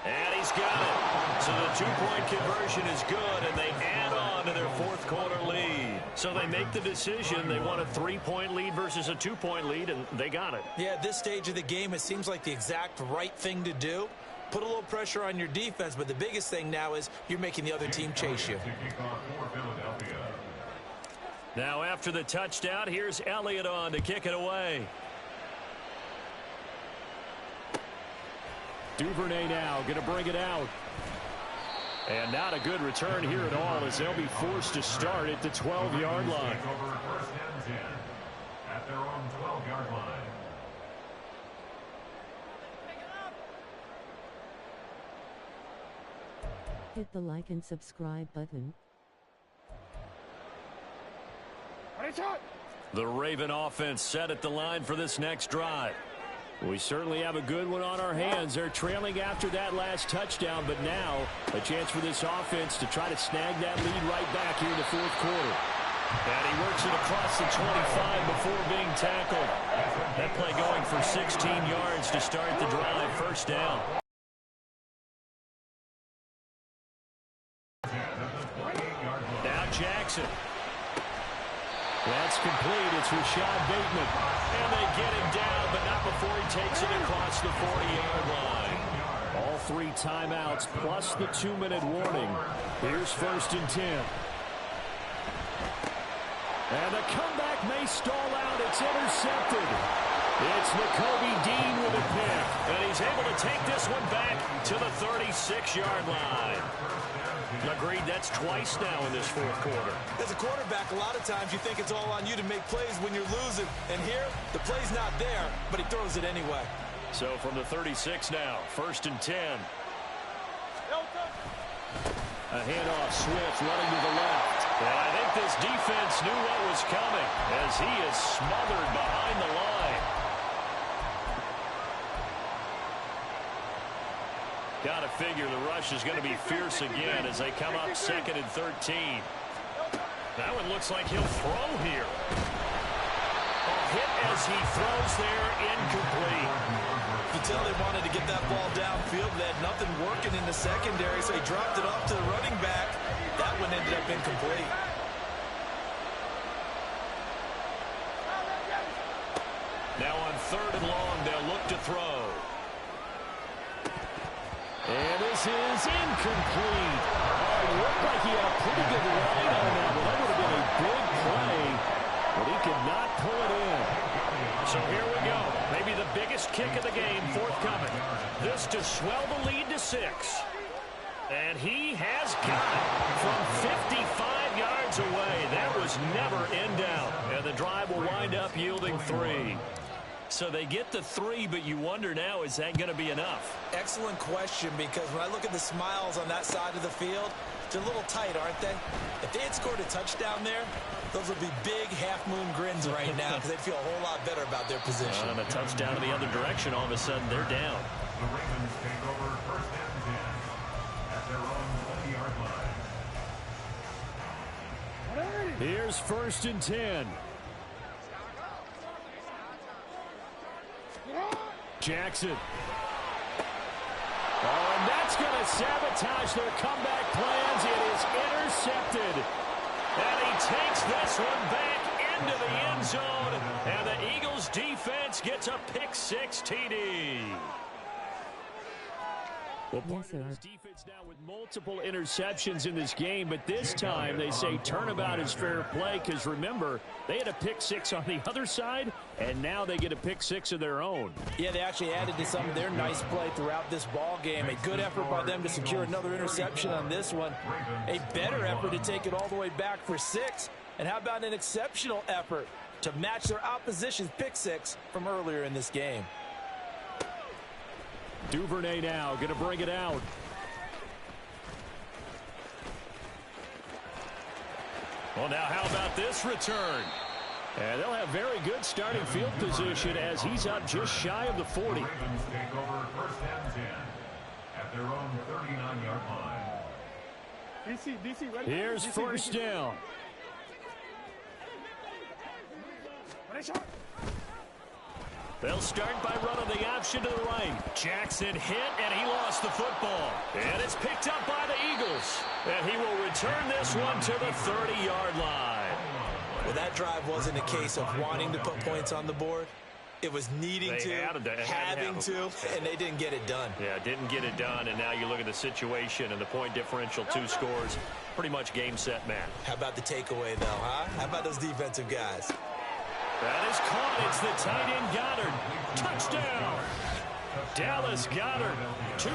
And he's got it. So the 2-point conversion is good, and they add on to their 4th quarter lead. So they make the decision. They want a 3-point lead versus a 2-point lead, and they got it. Yeah, at this stage of the game, it seems like the exact right thing to do. Put a little pressure on your defense, but the biggest thing now is you're making the other team chase you. Now after the touchdown, here's Elliott on to kick it away. Duvernay now going to bring it out. And not a good return here at all as they'll be forced to start at the 12-yard line. At their own 12-yard line. Hit the like and subscribe button. The Raven offense set at the line for this next drive. We certainly have a good one on our hands. They're trailing after that last touchdown, but now a chance for this offense to try to snag that lead right back here in the 4th quarter. And he works it across the 25 before being tackled. That play going for 16 yards to start the drive. 1st down. Now Jackson. That's complete. It's Rashad Bateman. And they get him down, but not before he takes it across the 40-yard line. All 3 timeouts plus the 2-minute warning. Here's 1st and 10. And the comeback may stall out. It's intercepted. It's Nakobe Dean with a pick. And he's able to take this one back to the 36-yard line. Agreed, that's twice now in this 4th quarter. As a quarterback, a lot of times you think it's all on you to make plays when you're losing. And here, the play's not there, but he throws it anyway. So from the 36 now, 1st and 10. A handoff, Swift running to the left. And I think this defense knew what was coming as he is smothered behind the line. Got to figure the rush is going to be fierce again as they come up 2nd and 13. That one looks like he'll throw here. A hit as he throws there, incomplete. You can tell they wanted to get that ball downfield. They had nothing working in the secondary, so he dropped it off to the running back. That one ended up incomplete. Now on 3rd and long, they'll look to throw. And this is incomplete. It looked like he had a pretty good line on that one. That would have been a big play, but he could not pull it in. So here we go. Maybe the biggest kick of the game forthcoming. This to swell the lead to 6. And he has got it from 55 yards away. That was never in doubt. And the drive will wind up yielding 3. So they get the 3, but you wonder now, is that going to be enough? Excellent question, because when I look at the smiles on that side of the field, they're a little tight, aren't they? If they had scored a touchdown there, those would be big half-moon grins right now because they'd feel a whole lot better about their position. And a touchdown in the other direction, all of a sudden they're down. The Ravens take over first and 10 at their own 20-yard line. Here's first and 10. Jackson. Oh, and that's going to sabotage their comeback plans. It is intercepted. And he takes this one back into the end zone. And the Eagles defense gets a pick-6 TD. Well, part of this defense now with multiple interceptions in this game, but this time they say turnabout is fair play because, remember, they had a pick-6 on the other side, and now they get a pick-6 of their own. Yeah, they actually added to some of their nice play throughout this ball game. A good effort by them to secure another interception on this one. A better effort to take it all the way back for 6. And how about an exceptional effort to match their opposition's pick-6 from earlier in this game? Duvernay now going to bring it out. Well, now how about this return? And they'll have very good starting field position as he's up just shy of the 40. The Ravens take over first and 10 at their own 39-yard line. DC, ready? Here's first down. They'll start by running the option to the right. Jackson hit, and he lost the football. And it's picked up by the Eagles. And he will return this one to the 30-yard line. Well, that drive wasn't a case of wanting to put points on the board. It was needing to, having to, and they didn't get it done. Yeah, didn't get it done, and now you look at the situation and the point differential, 2 scores, pretty much game, set, match. How about the takeaway, though, huh? How about those defensive guys? That is caught. It's the tight end Goddard. Touchdown. Dallas Goddard. 2.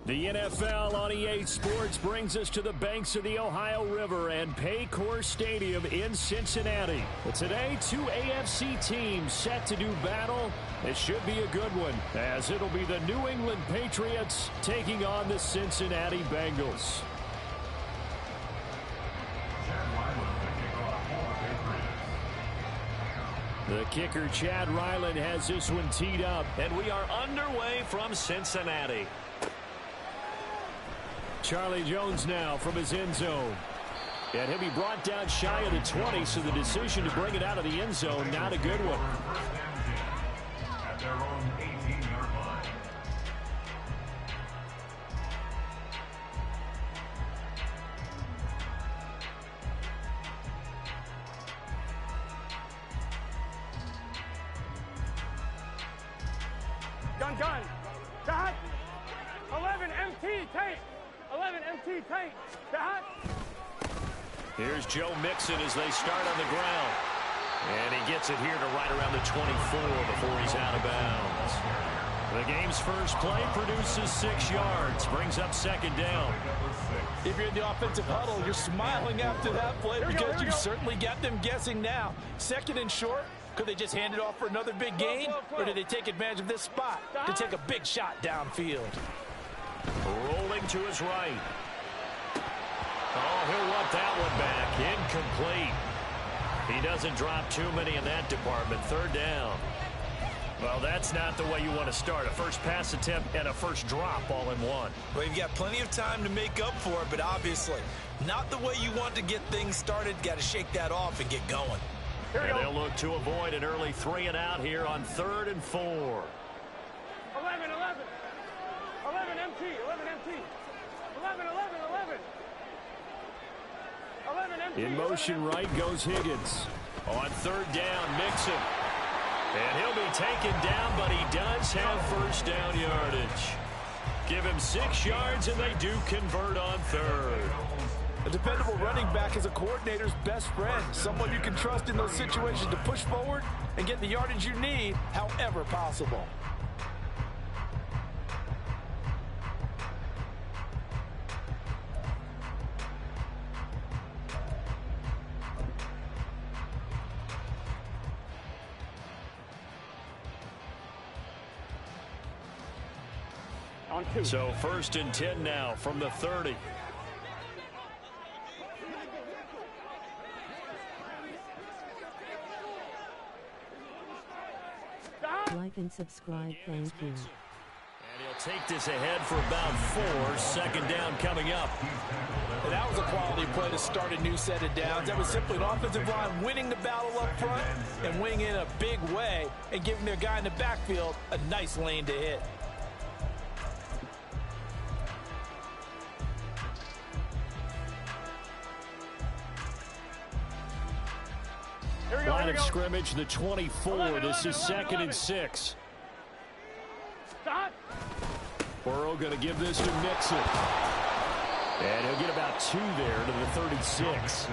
The NFL on EA Sports brings us to the banks of the Ohio River and Paycor Stadium in Cincinnati. But today, 2 AFC teams set to do battle. It should be a good one, as it'll be the New England Patriots taking on the Cincinnati Bengals. The kicker, Chad Ryland, has this one teed up. And we are underway from Cincinnati. Charlie Jones now from his end zone. And he'll be brought down shy of the 20, so the decision to bring it out of the end zone, not a good one. At their own 18-yard line. Gun. Dot. 11 MT tape. 11 MT tape. Dot. Here's Joe Mixon as they start on the ground. And he gets it here to right around the 24 before he's out of bounds. The game's first play produces 6 yards, brings up second down. If you're in the offensive huddle, you're smiling after that play because you certainly got them guessing now. Second and short, could they just hand it off for another big gain? Or did they take advantage of this spot to take a big shot downfield? Rolling to his right. Oh, he'll want that one back. Incomplete. He doesn't drop too many in that department. Third down. Well, that's not the way you want to start. A first pass attempt and a first drop all in one. Well, you've got plenty of time to make up for it, but obviously not the way you want to get things started. Got to shake that off and get going. And they'll look to avoid an early 3 and out here on 3rd and 4. 11, 11. 11 MT, 11 MT. 11, 11, 11. 11 MT. In motion right goes Higgins. On 3rd down, Mixon. And he'll be taken down, but he does have first down yardage. Give him 6 yards, and they do convert on 3rd. A dependable running back is a coordinator's best friend, someone you can trust in those situations to push forward and get the yardage you need however possible. So 1st and 10 now from the 30. Like and subscribe, thank you. And he'll take this ahead for about 4. 2nd down coming up. And that was a quality play to start a new set of downs. That was simply an offensive line winning the battle up front and winning in a big way and giving their guy in the backfield a nice lane to hit. Line of scrimmage, the 24. This is 2nd and 6. Burrow going to give this to Mixon. And he'll get about 2 there to the 36.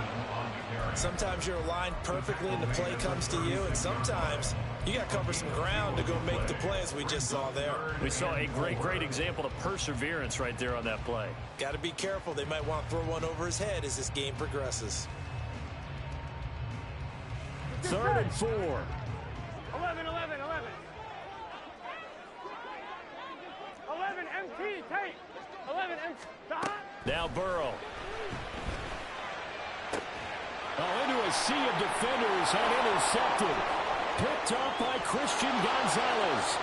Sometimes you're aligned perfectly and the play comes to you, and sometimes you got to cover some ground to go make the play, as we just saw there. We saw a great example of perseverance right there on that play. Got to be careful. They might want to throw one over his head as this game progresses. 3rd and 4. 11, 11, 11. 11 MT, take. 11 MT, stop. Now Burrow. Oh, into a sea of defenders and intercepted. Picked off by Christian Gonzalez.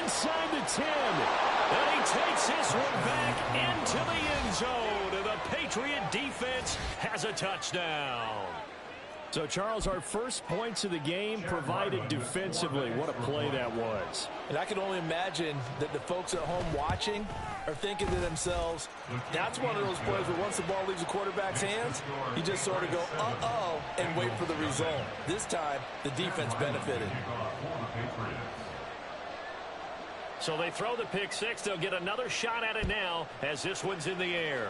Inside the 10. And he takes this one back into the end zone. And the Patriot defense has a touchdown. So, Charles, our first points of the game provided defensively. What a play that was. And I can only imagine that the folks at home watching are thinking to themselves, that's one of those plays where once the ball leaves the quarterback's hands, you just sort of go, uh-oh, and wait for the result. This time, the defense benefited. So they throw the pick six. They'll get another shot at it now as this one's in the air.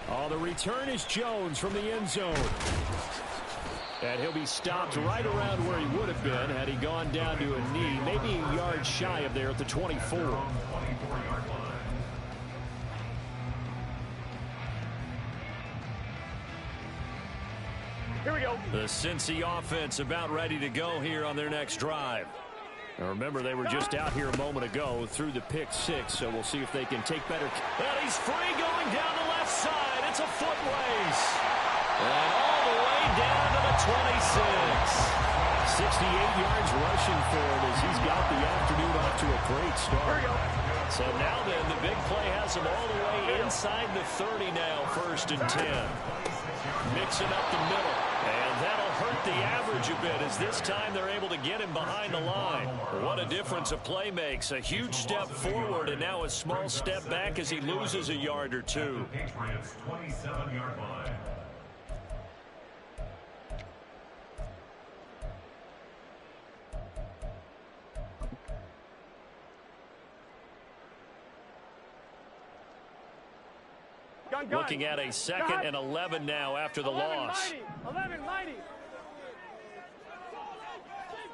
Oh, the return is Jones from the end zone. And he'll be stopped right around where he would have been had he gone down to a knee, maybe a yard shy of there at the 24. Here we go. The Cincy offense about ready to go here on their next drive. Now remember, they were just out here a moment ago through the pick six, so we'll see if they can take better. And he's free going down the left side. It's a foot race. And all the way down to the 26. 68 yards rushing for him as he's got the afternoon off to a great start. So now then, the big play has him all the way inside the 30 now, 1st and 10. Mixing up the middle. And that'll hurt the average a bit as this time they're able to get him behind the line. What a difference a play makes. A huge step forward and now a small step back as he loses a yard or two. Patriots 27-yard line. Looking at a 2nd and 11 now after the loss. 11 mighty.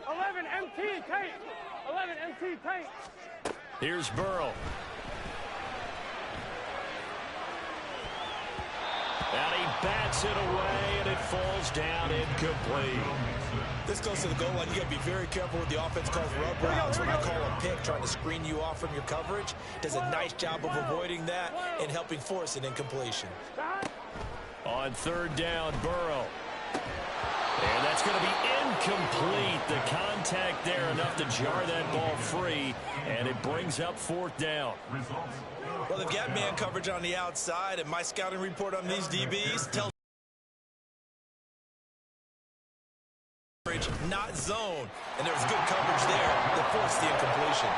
11 MT tape. 11 MT tape. Here's Burrow. And he bats it away, and it falls down incomplete. This goes to the goal line. You got to be very careful with the offense calls rub routes. When I call a pick, trying to screen you off from your coverage, does a nice job of avoiding that and helping force an incompletion. On third down, Burrow. And that's going to be incomplete. The contact there enough to jar that ball free, and it brings up fourth down. Well, they've got man coverage on the outside, and my scouting report on these DBs tells not zone, and there was good coverage there that forced the incompletion.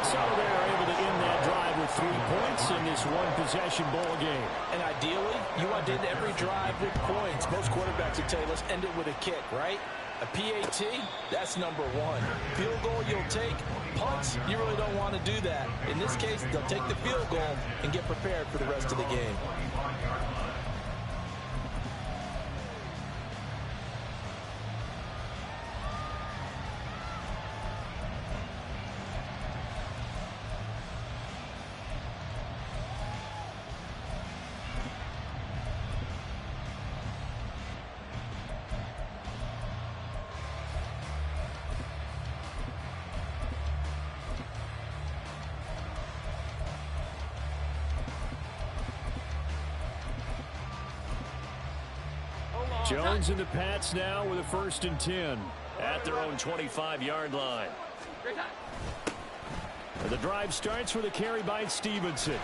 So they're able to end that drive with 3 points in this one-possession ball game. And ideally, you want to end every drive with points. Most quarterbacks would tell you, let's end it with a kick, right? A PAT, that's number one. Field goal you'll take. Punts, you really don't want to do that. In this case, they'll take the field goal and get prepared for the rest of the game. Jones and the Pats now with a 1st and 10 at their own 25-yard line. And the drive starts with a carry by Stevenson.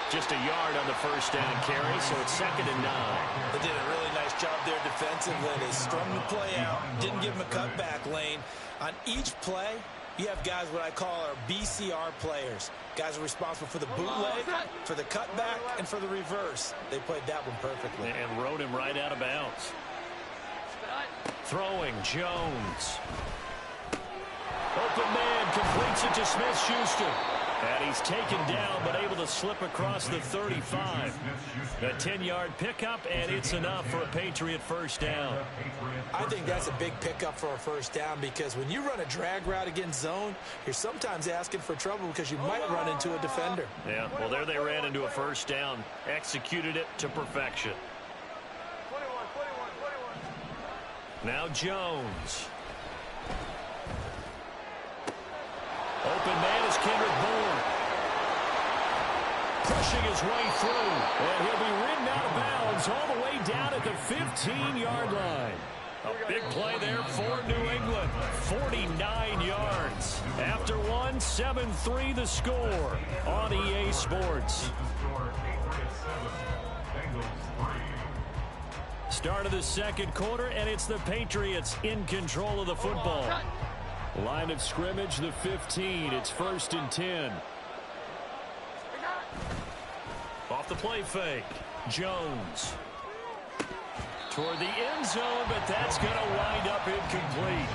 Just a yard on the first down carry, so it's 2nd and 9. They did a really nice job there defensively. They strung the play out, didn't give him a cutback lane. On each play, you have guys what I call our BCR players. Guys are responsible for the bootleg, for the cutback, and for the reverse. They played that one perfectly. And rode him right out of bounds. Throwing, Jones. Open man, completes it to Smith-Schuster. And he's taken down, but able to slip across the 35. A 10-yard pickup, and it's enough for a Patriot first down. I think that's a big pickup for a first down because when you run a drag route against zone, you're sometimes asking for trouble because you might run into a defender. Yeah, well, there they ran into a first down, executed it to perfection. 21. Now Jones. Open man is Kendrick Bourne. Pushing his way through. And he'll be ridden out of bounds all the way down at the 15-yard line. A big play there for New England. 49 yards. After one, 7-3 the score on EA Sports. Start of the second quarter, and it's the Patriots in control of the football. Line of scrimmage, the 15. It's 1st and 10. Off the play fake. Jones. Toward the end zone, but that's going to wind up incomplete.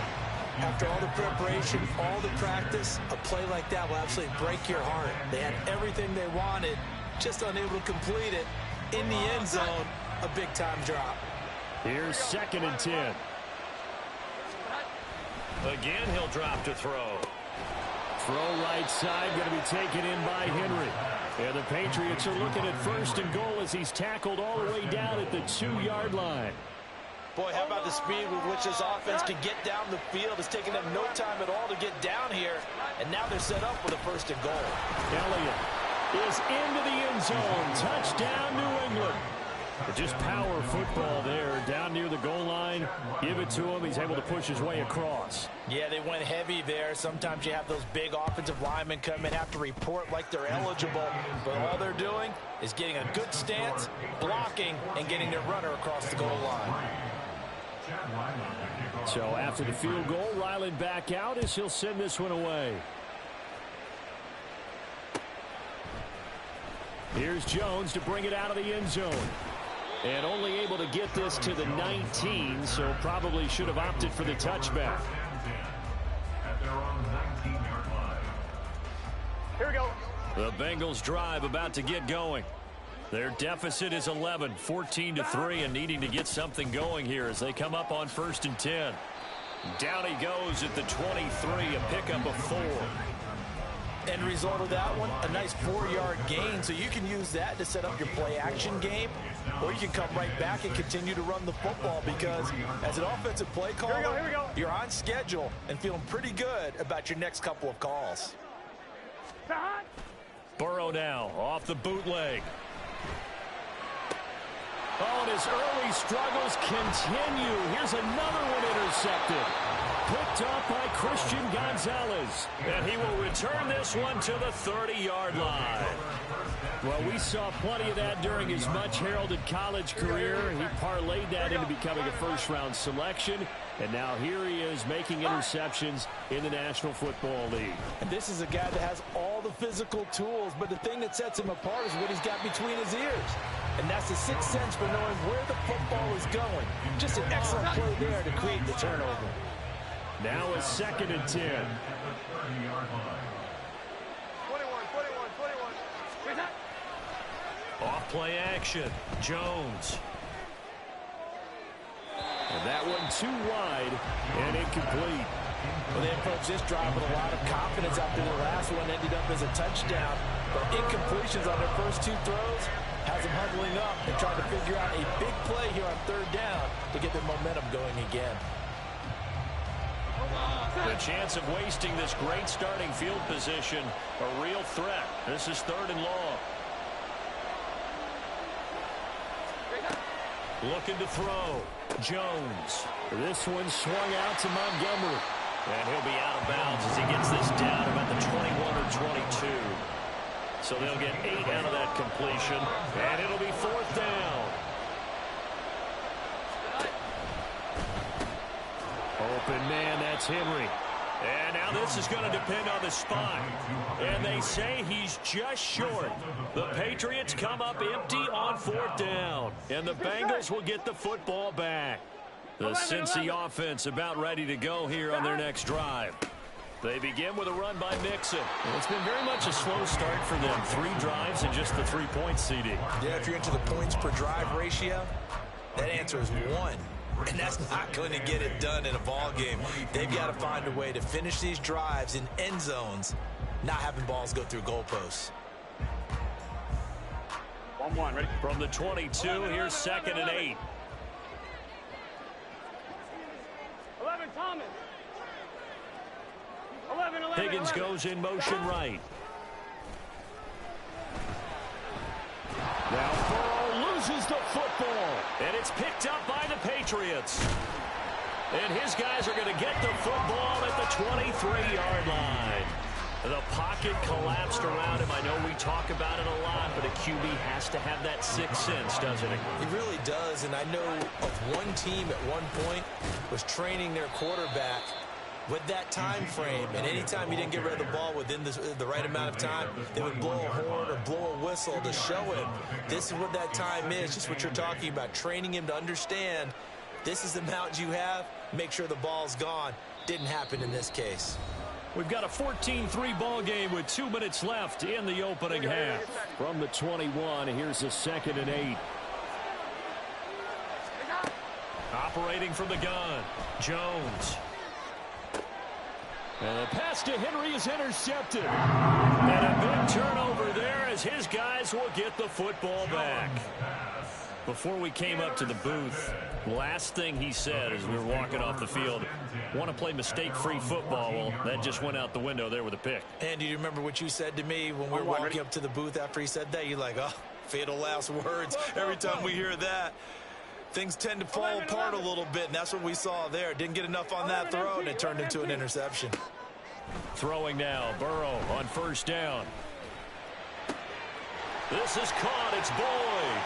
After all the preparation, all the practice, a play like that will absolutely break your heart. They had everything they wanted, just unable to complete it. In the end zone, a big-time drop. Here's 2nd and 10. Again, he'll drop to throw. Throw right side, going to be taken in by Henry. And the Patriots are looking at 1st and goal as he's tackled all the way down at the 2-yard line. Boy, how about the speed with which this offense can get down the field? It's taken them no time at all to get down here. And now they're set up with a 1st and goal. Elliott is into the end zone. Touchdown, New England. Just power football there down near the goal line. Give it to him. He's able to push his way across. Yeah, they went heavy there. Sometimes you have those big offensive linemen come in, have to report like they're eligible. But all they're doing is getting a good stance, blocking, and getting their runner across the goal line. So after the field goal, Ryland back out as he'll send this one away. Here's Jones to bring it out of the end zone. And only able to get this to the 19, so probably should have opted for the touchback. Here we go. The Bengals drive about to get going. Their deficit is 11, 14-3, and needing to get something going here as they come up on 1st and 10. Down he goes at the 23, a pickup of 4. End result of that one, a nice 4-yard gain. So you can use that to set up your play-action game, or you can come right back and continue to run the football because as an offensive play caller, Here we go. you're on schedule and feeling pretty good about your next couple of calls. Burrow now off the bootleg. Oh, and his early struggles continue. Here's another one intercepted. Picked up by Christian Gonzalez. And he will return this one to the 30-yard line. Well, we saw plenty of that during his much-heralded college career. He parlayed that into becoming a first-round selection. And now here he is making interceptions in the National Football League. And this is a guy that has all the physical tools, but the thing that sets him apart is what he's got between his ears. And that's the sixth sense for knowing where the football is going. Just an excellent play there to create the turnover. Now a 2nd and 10. 21. Off play action. Jones. And that one too wide and incomplete. Well, they approached this drive with a lot of confidence after the last one ended up as a touchdown. But incompletions on their first 2 throws has them huddling up and trying to figure out a big play here on 3rd down to get their momentum going again. The chance of wasting this great starting field position, a real threat. This is 3rd and long. Looking to throw. Jones. This one swung out to Montgomery. And he'll be out of bounds as he gets this down about the 21 or 22. So they'll get 8 out of that completion. And it'll be 4th down. Open man, that's Henry. And now this is going to depend on the spot. And they say he's just short. The Patriots come up empty on 4th down. And the Bengals will get the football back. The Cincy offense about ready to go here on their next drive. They begin with a run by Mixon. It's been very much a slow start for them. 3 drives and just the 3 points, CD. Yeah, if you're into the points per drive ratio, that answer is 1. And that's not going to get it done in a ball game. They've got to find a way to finish these drives in end zones, not having balls go through goalposts. 1-1, ready? From the 22, here's 2nd and 8. 11, Thomas. 11. Higgins goes in motion right. Now Burrow loses the football. And it's picked up by the Patriots. And his guys are going to get the football at the 23-yard line. The pocket collapsed around him. I know we talk about it a lot, but a QB has to have that 6th sense, doesn't it? He really does, and I know of one team at one point was training their quarterback with that time frame, and anytime he didn't get rid of the ball within the right amount of time, they would blow a horn or blow a whistle to show him this is what that time is, just what you're talking about, training him to understand this is the amount you have, make sure the ball's gone. Didn't happen in this case. We've got a 14-3 ball game with 2 minutes left in the opening half. From the 21, here's a 2nd and 8. Operating from the gun, Jones. And the pass to Henry is intercepted. And a big turnover there as his guys will get the football back. Before we came up to the booth, last thing he said as we were walking off the field, want to play mistake-free football. Well, that just went out the window there with a pick. And do you remember what you said to me when we were walking up to the booth after he said that? You're like, oh, fatal last words. Every time we hear that, things tend to fall apart a little bit, and that's what we saw there. Didn't get enough on that throw, and it turned into an interception. Throwing now, Burrow on 1st down. This is caught. It's Boyd.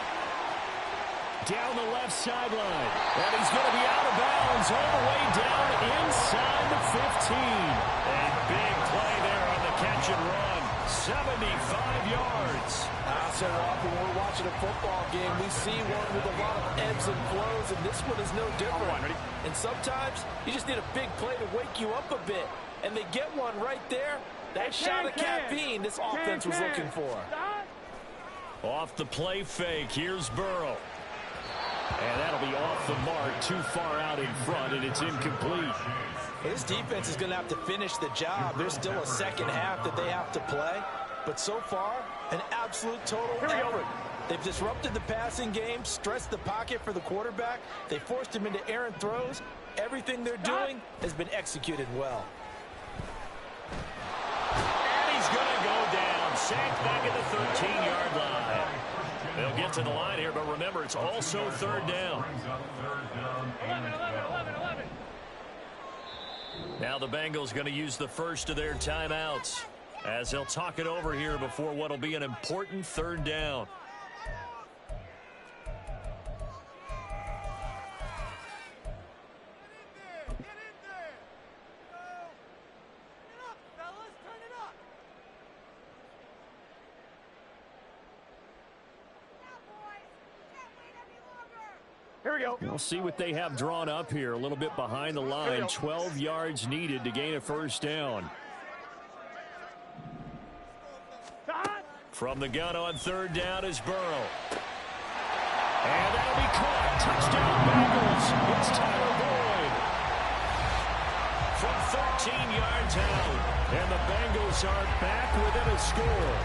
Down the left sideline. And he's going to be out of bounds all the way down inside the 15. A big play there on the catch and run. 75 yards. So often when we're watching a football game, we see one with a lot of ebbs and flows, and this one is no different. And sometimes you just need a big play to wake you up a bit. And they get one right there. That shot of caffeine this offense was looking for. Off the play fake, here's Burrow. And that'll be off the mark, too far out in front, and it's incomplete. This defense is going to have to finish the job. There's still a second half that they have to play. But so far, an absolute total effort. They've disrupted the passing game, stressed the pocket for the quarterback. They forced him into errant throws. Everything they're doing has been executed well. And he's going to go down. Sacked back at the 13-yard line. They'll get to the line here, but remember, it's also third down. 11. Now the Bengals going to use the first of their timeouts as they'll talk it over here before what will be an important third down. Here we go. We'll see what they have drawn up here. A little bit behind the line. 12 yards needed to gain a first down. From the gun on third down is Burrow. And that'll be caught. Touchdown Bengals. It's Tyler Boyd. From 13 yards out. And the Bengals are back within a score.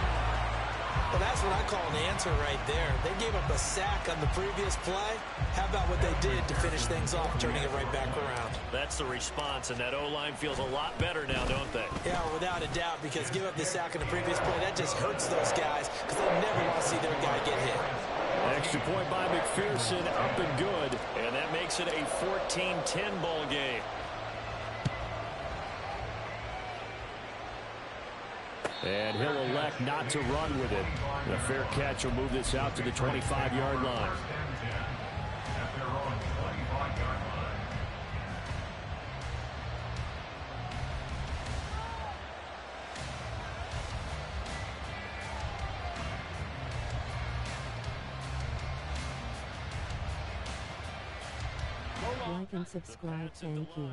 Well, that's what I call an answer right there. They gave up a sack on the previous play. How about what they did to finish things off, turning it right back around? That's the response, and that O-line feels a lot better now, don't they? Yeah, without a doubt, because give up the sack on the previous play, that just hurts those guys because they never want to see their guy get hit. Extra point by McPherson, up and good. And that makes it a 14-10 ball game. And he'll elect not to run with it. And a fair catch will move this out to the 25-yard line. Like and subscribe, thank you.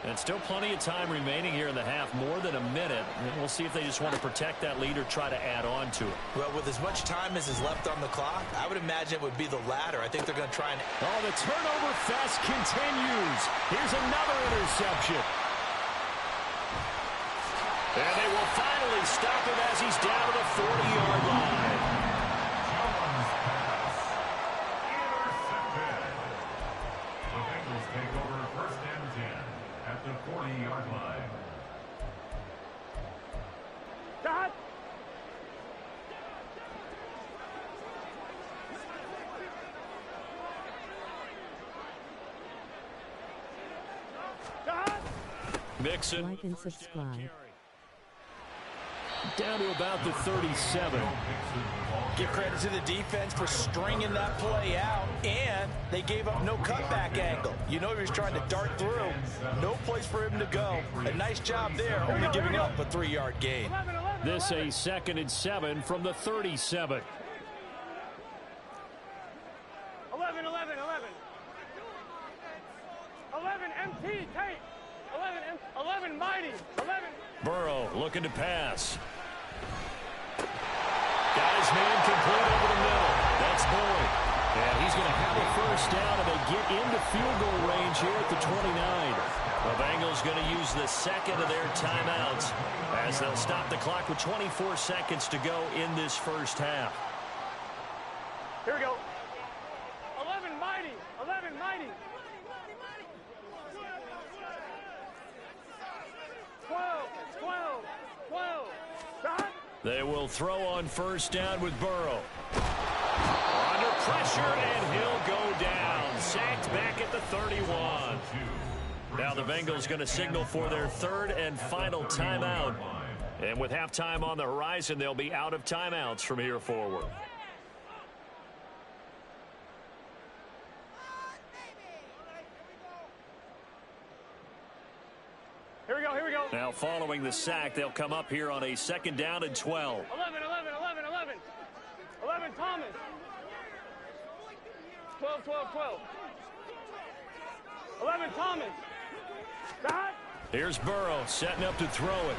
And still plenty of time remaining here in the half, more than a minute. And we'll see if they just want to protect that lead or try to add on to it. Well, with as much time as is left on the clock, I would imagine it would be the latter. I think they're going to try and... Oh, the turnover fest continues. Here's another interception. And they will finally stop him as he's down to the 40-yard line. The Bengals take over first and 10 at the 40-yard line. Dot. Mixon. Like and subscribe. Down to about the 37. Give credit to the defense for stringing that play out, and they gave up no cutback angle. You know he was trying to dart through. No place for him to go. A nice job there, only giving up a 3-yard gain. This a 2nd and 7 from the 37. 11. 11 MT tape. 11 mighty. 11. Burrow looking to pass. Got his man complete over the middle. That's Boyd. And he's going to have a first down, and they get into field goal range here at the 29. The Bengals going to use the second of their timeouts as they'll stop the clock with 24 seconds to go in this first half. Here we go. 11 mighty. 11 mighty. 12. Dot. They will throw on first down with Burrow. Under pressure, and he'll go down. Sacked back at the 31. Now the Bengals going to signal for their third and final timeout. And with halftime on the horizon, they'll be out of timeouts from here forward. Here we go. Now following the sack, they'll come up here on a 2nd down and 12. 11 Thomas. 12. 11 Thomas. Dot. Here's Burrow setting up to throw it.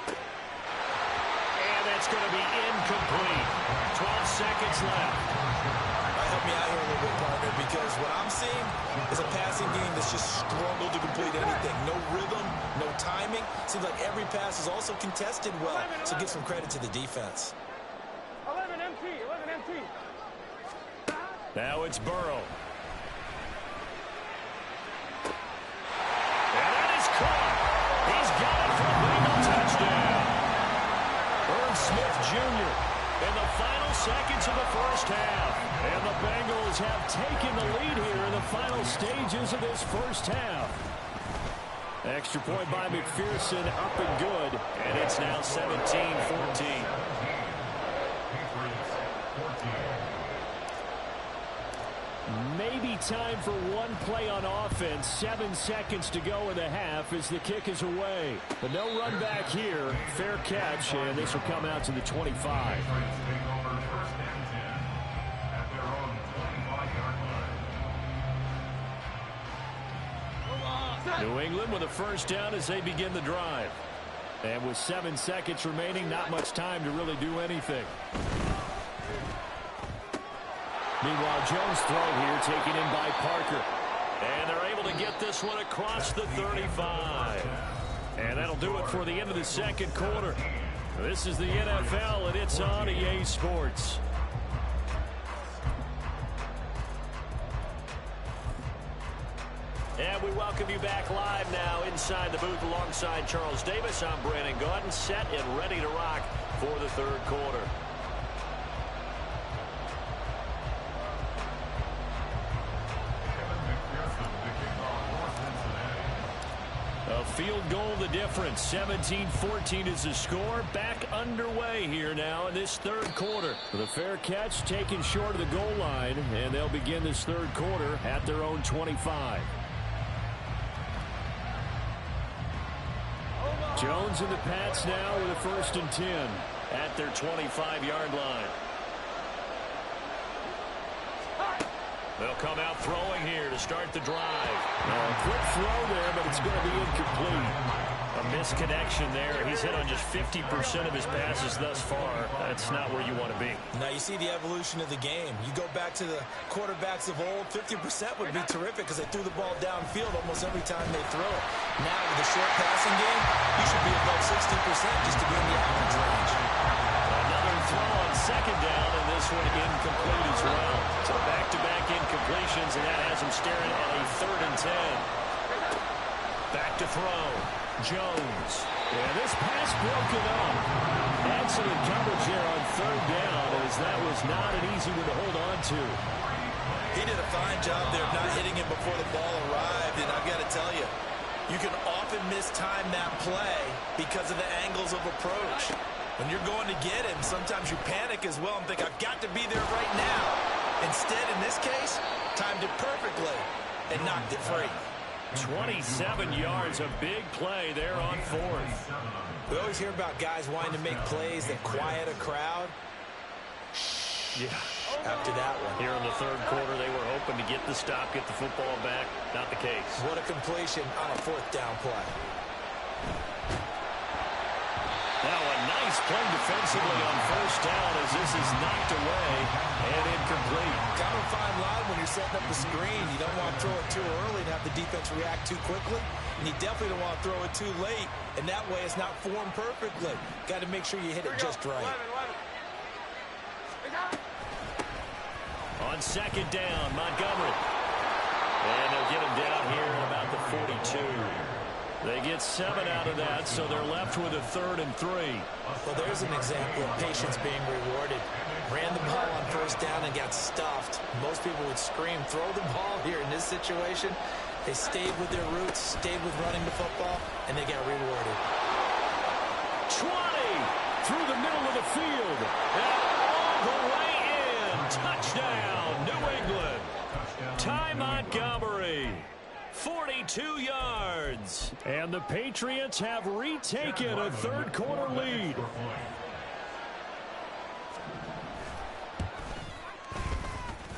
And that's it's going to be incomplete. 12 seconds left. Help me out here a little bit, partner, because what I'm seeing is a passing game that's just struggled to complete anything. No rhythm, no timing. Seems like every pass is also contested well, so give some credit to the defense. 11 MT, 11 MT. Now it's Burrow. And that is caught. He's got it for a Bengal touchdown. Irv Smith Jr. in the final seconds of the first half. And the Bengals have taken the lead here in the final stages of this first half. Extra point by McPherson, up and good. And it's now 17-14. Maybe time for one play on offense. 7 seconds to go in the half as the kick is away. But no run back here. Fair catch, and this will come out to the 25. New England with a first down as they begin the drive. And with 7 seconds remaining, not much time to really do anything. Meanwhile, Jones' throw here taken in by Parker. And they're able to get this one across the 35. And that'll do it for the end of the second quarter. This is the NFL, and it's on EA Sports. And we welcome you back live now inside the booth alongside Charles Davis. I'm Brandon Gaudin, set and ready to rock for the third quarter. A field goal the difference. 17-14 is the score. Back underway here now in this third quarter. The fair catch taken short of the goal line, and they'll begin this third quarter at their own 25. Jones and the Pats now with a 1st and 10 at their 25-yard line. They'll come out throwing here to start the drive. A quick throw there, but it's going to be incomplete. A misconnection there. He's hit on just 50% of his passes thus far. That's not where you want to be. Now you see the evolution of the game. You go back to the quarterbacks of old, 50% would be terrific because they threw the ball downfield almost every time they throw it. Now with the short passing game, you should be above 60% just to be in the average range. Another throw on second down, and this one incomplete as well. So back-to-back incompletions, and that has him staring at a 3rd and 10. Back to throw. Jones. And this pass broken up. Excellent coverage here on 3rd down, as that was not an easy one to hold on to. He did a fine job there of not hitting him before the ball arrived, and I've got to tell you, you can often mistime that play because of the angles of approach. When you're going to get him, sometimes you panic as well and think, I've got to be there right now. Instead, in this case, timed it perfectly and knocked it free. 27 yards, a big play there on 4th. We always hear about guys wanting to make plays that quiet a crowd. Yeah. After that one. Here in the third quarter, they were hoping to get the stop, get the football back. Not the case. What a completion on a 4th down play. Now a nice play defensively on 1st down as this is knocked away and incomplete. Got to find line when you're setting up the screen. You don't want to throw it too early and have the defense react too quickly. And you definitely don't want to throw it too late. And that way it's not formed perfectly. Got to make sure you hit it just right. 11. On 2nd down, Montgomery. And they'll get him down here at about the 42. They get 7 out of that, so they're left with a 3rd and 3. Well, there's an example of patience being rewarded. Ran the ball on 1st down and got stuffed. Most people would scream, throw the ball here. In this situation, they stayed with their roots, stayed with running the football, and they got rewarded. 20 through the middle of the field. And all the way in. Touchdown, New England. Ty Montgomery. 42 yards. And the Patriots have retaken a third quarter lead.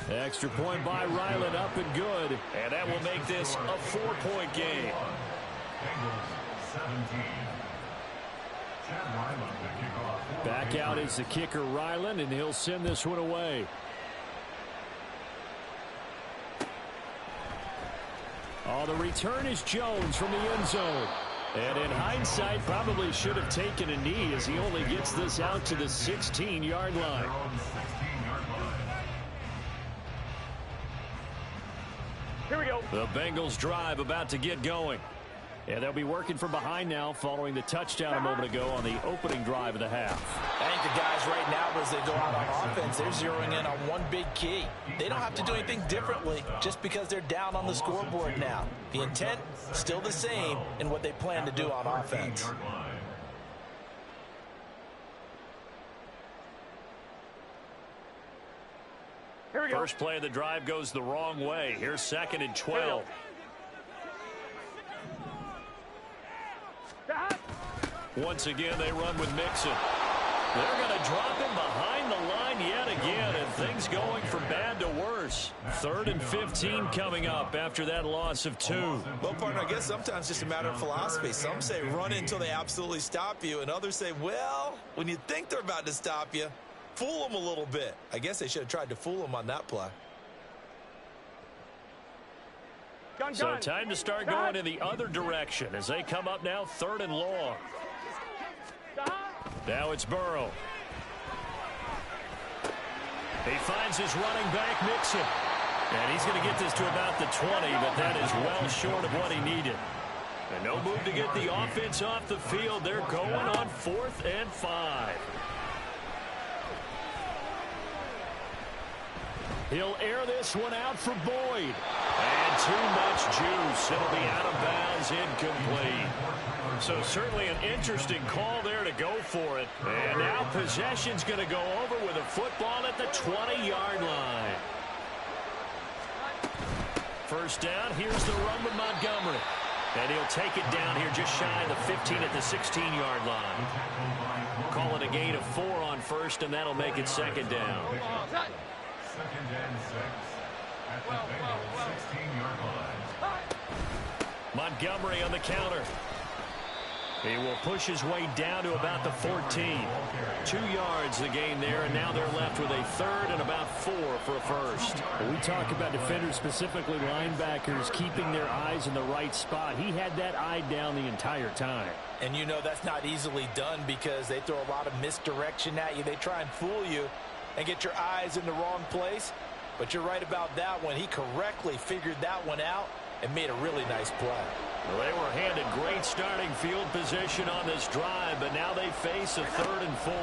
Extra point by Ryland, up and good. And that will make this a 4-point game. Back out is the kicker, Ryland, and he'll send this one away. Oh, the return is Jones from the end zone. And in hindsight, probably should have taken a knee as he only gets this out to the 16-yard line. Here we go. The Bengals drive about to get going. And they'll be working from behind now following the touchdown a moment ago on the opening drive of the half. I think the guys right now, as they go out on offense, they're zeroing in on one big key. They don't have to do anything differently just because they're down on the scoreboard now. The intent, still the same in what they plan to do on offense. Here we go. First play of the drive goes the wrong way. Here's 2nd and 12. Once again, they run with Mixon. They're going to drop him behind the line yet again, and things going from bad to worse. 3rd and 15 coming up after that loss of 2. Well, partner, I guess sometimes it's just a matter of philosophy. Some say run until they absolutely stop you, and others say, well, when you think they're about to stop you, fool them a little bit. I guess they should have tried to fool them on that play. So time to start going in the other direction as they come up now 3rd and long. Now it's Burrow. He finds his running back, Mixon. And he's going to get this to about the 20, but that is well short of what he needed. And no move to get the offense off the field. They're going on 4th and 5. He'll air this one out for Boyd. And too much juice. It'll be out of bounds, incomplete. So certainly an interesting call there to go for it. And now possession's going to go over with a football at the 20-yard line. First down, here's the run with Montgomery. And he'll take it down here just shy of the 15 at the 16-yard line. Call it a gain of 4 on first, and that'll make it 2nd down. 2nd and 6 at the Bengals 16-yard line. Montgomery on the counter. He will push his way down to about the 14. 2 yards the gain there, and now they're left with a 3rd and about 4 for a first. We talk about defenders, specifically linebackers, keeping their eyes in the right spot. He had that eye down the entire time. And you know that's not easily done because they throw a lot of misdirection at you. They try and fool you and get your eyes in the wrong place. But you're right about that one. He correctly figured that one out and made a really nice play. Well, they were handed great starting field position on this drive, but now they face a 3rd and 4.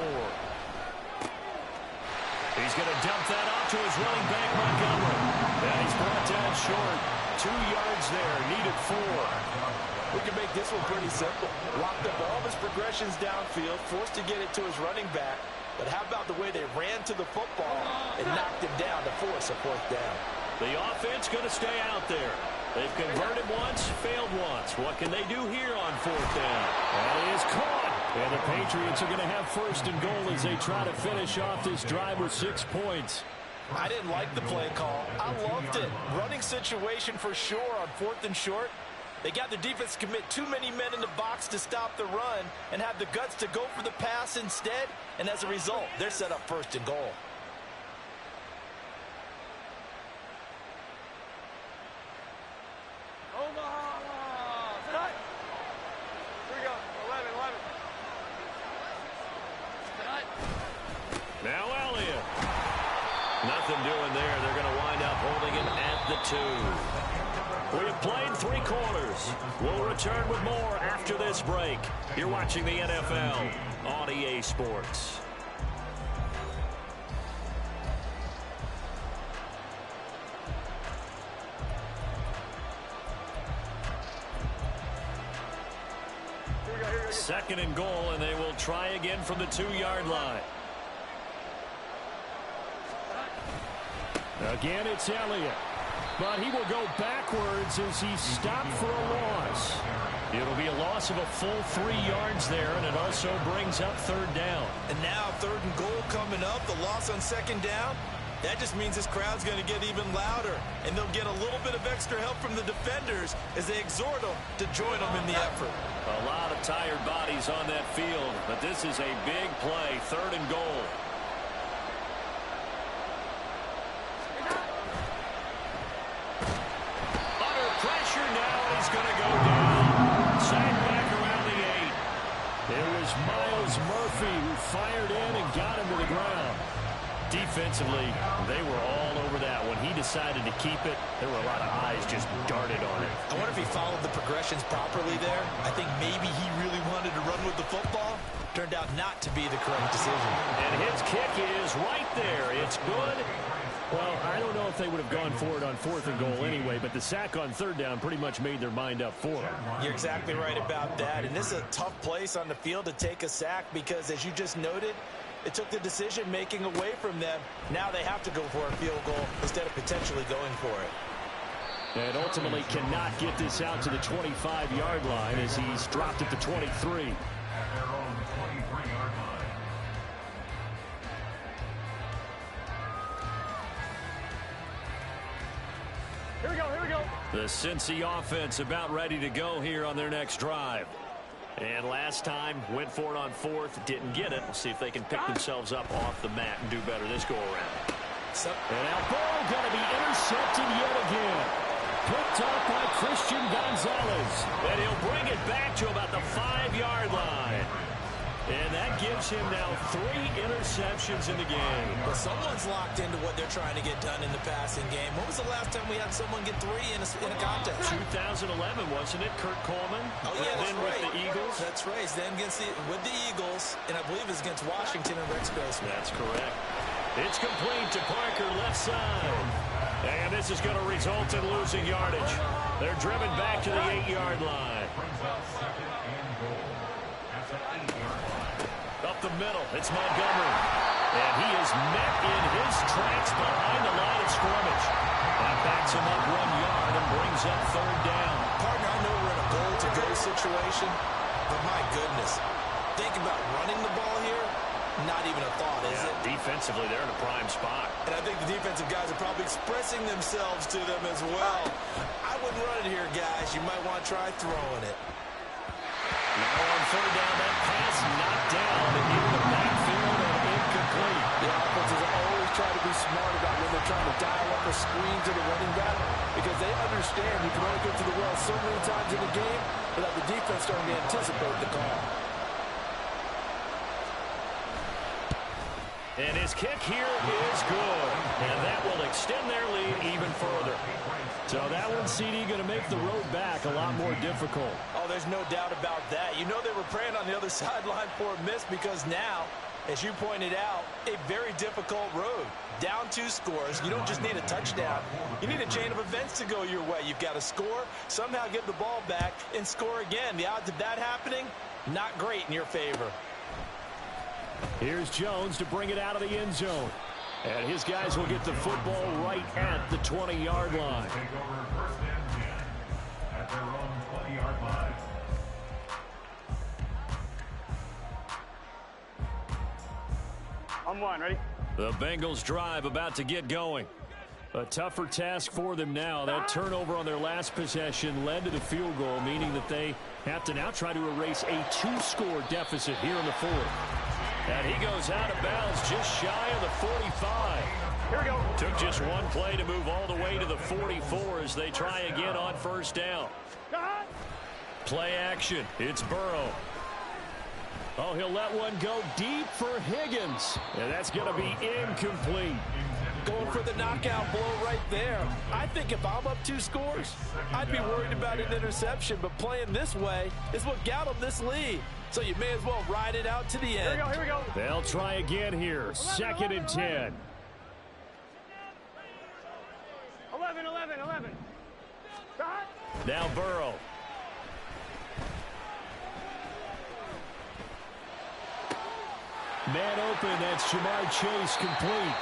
He's going to dump that off to his running back, Montgomery. And he's brought down short. 2 yards there, needed 4. We can make this one pretty simple. Lock up all of his progressions downfield, forced to get it to his running back. But how about the way they ran to the football and knocked him down to force a 4th down? The offense going to stay out there. They've converted once, failed once. What can they do here on 4th down? That is caught. And the Patriots are going to have 1st and goal as they try to finish off this drive with 6 points. I didn't like the play call. I loved it. Running situation for sure on 4th and short. They got the defense to commit too many men in the box to stop the run and have the guts to go for the pass instead. And as a result, they're set up 1st and goal. Now Elliott. Nothing doing there. They're going to wind up holding him at the 2. We have played 3 quarters. We'll return with more after this break. You're watching the NFL on EA Sports. Second and goal, and they will try again from the 2-yard line. Again, it's Elliott. But he will go backwards as he's stopped for a loss. It'll be a loss of a full 3 yards there, and it also brings up 3rd down. And now 3rd and goal coming up. The loss on 2nd down. That just means this crowd's going to get even louder, and they'll get a little bit of extra help from the defenders as they exhort them to join them in the effort. A lot of tired bodies on that field, but this is a big play, 3rd and goal. Under pressure now, and he's going to go down. Sacked back around the 8. It was Miles Murphy who fired in and got him to the ground. Defensively, they were all over that. When he decided to keep it, there were a lot of eyes just darted on it. I wonder if he followed the progressions properly there. I think maybe he really wanted to run with the football. Turned out not to be the correct decision. And his kick is right there. It's good. Well, I don't know if they would have gone for it on 4th and goal anyway, but the sack on 3rd down pretty much made their mind up for it. You're exactly right about that. And this is a tough place on the field to take a sack because, as you just noted, it took the decision-making away from them. Now they have to go for a field goal instead of potentially going for it. And ultimately cannot get this out to the 25-yard line as he's dropped at the 23. At their own 23-yard line. Here we go, here we go. The Cincy offense about ready to go here on their next drive. And last time, went for it on 4th, didn't get it. We'll see if they can pick themselves up off the mat and do better this go-around. And now Burrow going to be intercepted yet again. Picked up by Christian Gonzalez. And he'll bring it back to about the 5-yard line. And that gives him now 3 interceptions in the game. But someone's locked into what they're trying to get done in the passing game. When was the last time we had someone get 3 in a contest? 2011, wasn't it? Kurt Coleman. Oh, yeah, that's then right. with the Eagles. That's right. Then with the Eagles, and I believe it's against Washington and Rex Grossman. That's correct. It's complete to Parker, left side. And this is going to result in losing yardage. They're driven back to the 8-yard line. Brings up 2nd and goal. That's an 8-yard line. Up the middle, it's Montgomery. And he is met in his tracks behind the line of scrimmage. That backs him up 1 yard and brings up 3rd down. Partner, I know we're in a goal-to-go situation, but my goodness, think about running the ball here. Not even a thought, is it? Defensively, they're in a prime spot. And I think the defensive guys are probably expressing themselves to them as well. I wouldn't run it here, guys. You might want to try throwing it. Now on 3rd down, that pass knocked down into the backfield and incomplete. The offenses always try to be smart about when they're trying to dial up a screen to the running back because they understand you can only get to the well so many times in the game without the defense starting to anticipate the call. And his kick here is good. And that will extend their lead even further. So that one, CD, going to make the road back a lot more difficult. Oh, there's no doubt about that. You know they were praying on the other sideline for a miss because now, as you pointed out, a very difficult road. Down 2 scores. You don't just need a touchdown. You need a chain of events to go your way. You've got to score, somehow get the ball back, and score again. The odds of that happening, not great in your favor. Here's Jones to bring it out of the end zone. And his guys will get the football right at the 20-yard line. Takeover 1st and 10 at their own 20-yard line. On 1, ready? The Bengals drive about to get going. A tougher task for them now. That turnover on their last possession led to the field goal, meaning that they have to now try to erase a 2-score deficit here in the 4th. And he goes out of bounds just shy of the 45. Here we go. Took just one play to move all the way to the 44 as they try again on 1st down. Play action. It's Burrow. Oh, he'll let one go deep for Higgins. And that's going to be incomplete. Going for the knockout blow right there. I think if I'm up 2 scores, I'd be worried about an interception, but playing this way is what got them this lead. So you may as well ride it out to the end. Here we go. They'll try again here. 2nd and 10. 11. Now Burrow. Man open, that's Jamar Chase complete.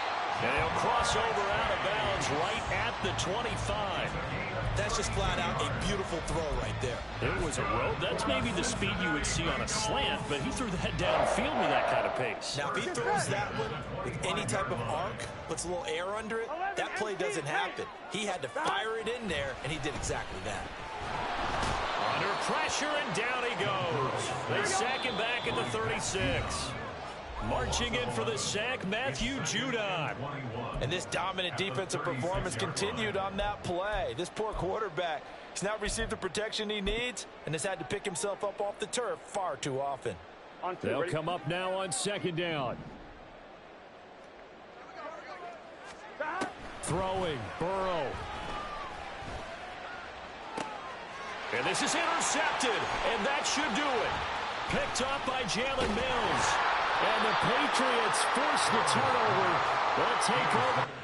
And he'll cross over out of bounds right at the 25. That's just flat out a beautiful throw right there. It was a rope. That's maybe the speed you would see on a slant, but he threw that downfield with that kind of pace. Now, if he throws that one with any type of arc, puts a little air under it, that play doesn't happen. He had to fire it in there, and he did exactly that. Under pressure, and down he goes. They sack him back at the 36. Marching in for the sack, Matthew Judon. And this dominant defensive performance continued on that play. This poor quarterback, he's not received the protection he needs and has had to pick himself up off the turf far too often. They'll come up now on second down. Throwing, Burrow. And this is intercepted, and that should do it. Picked up by Jalen Mills. And the Patriots force the turnover. They'll take over.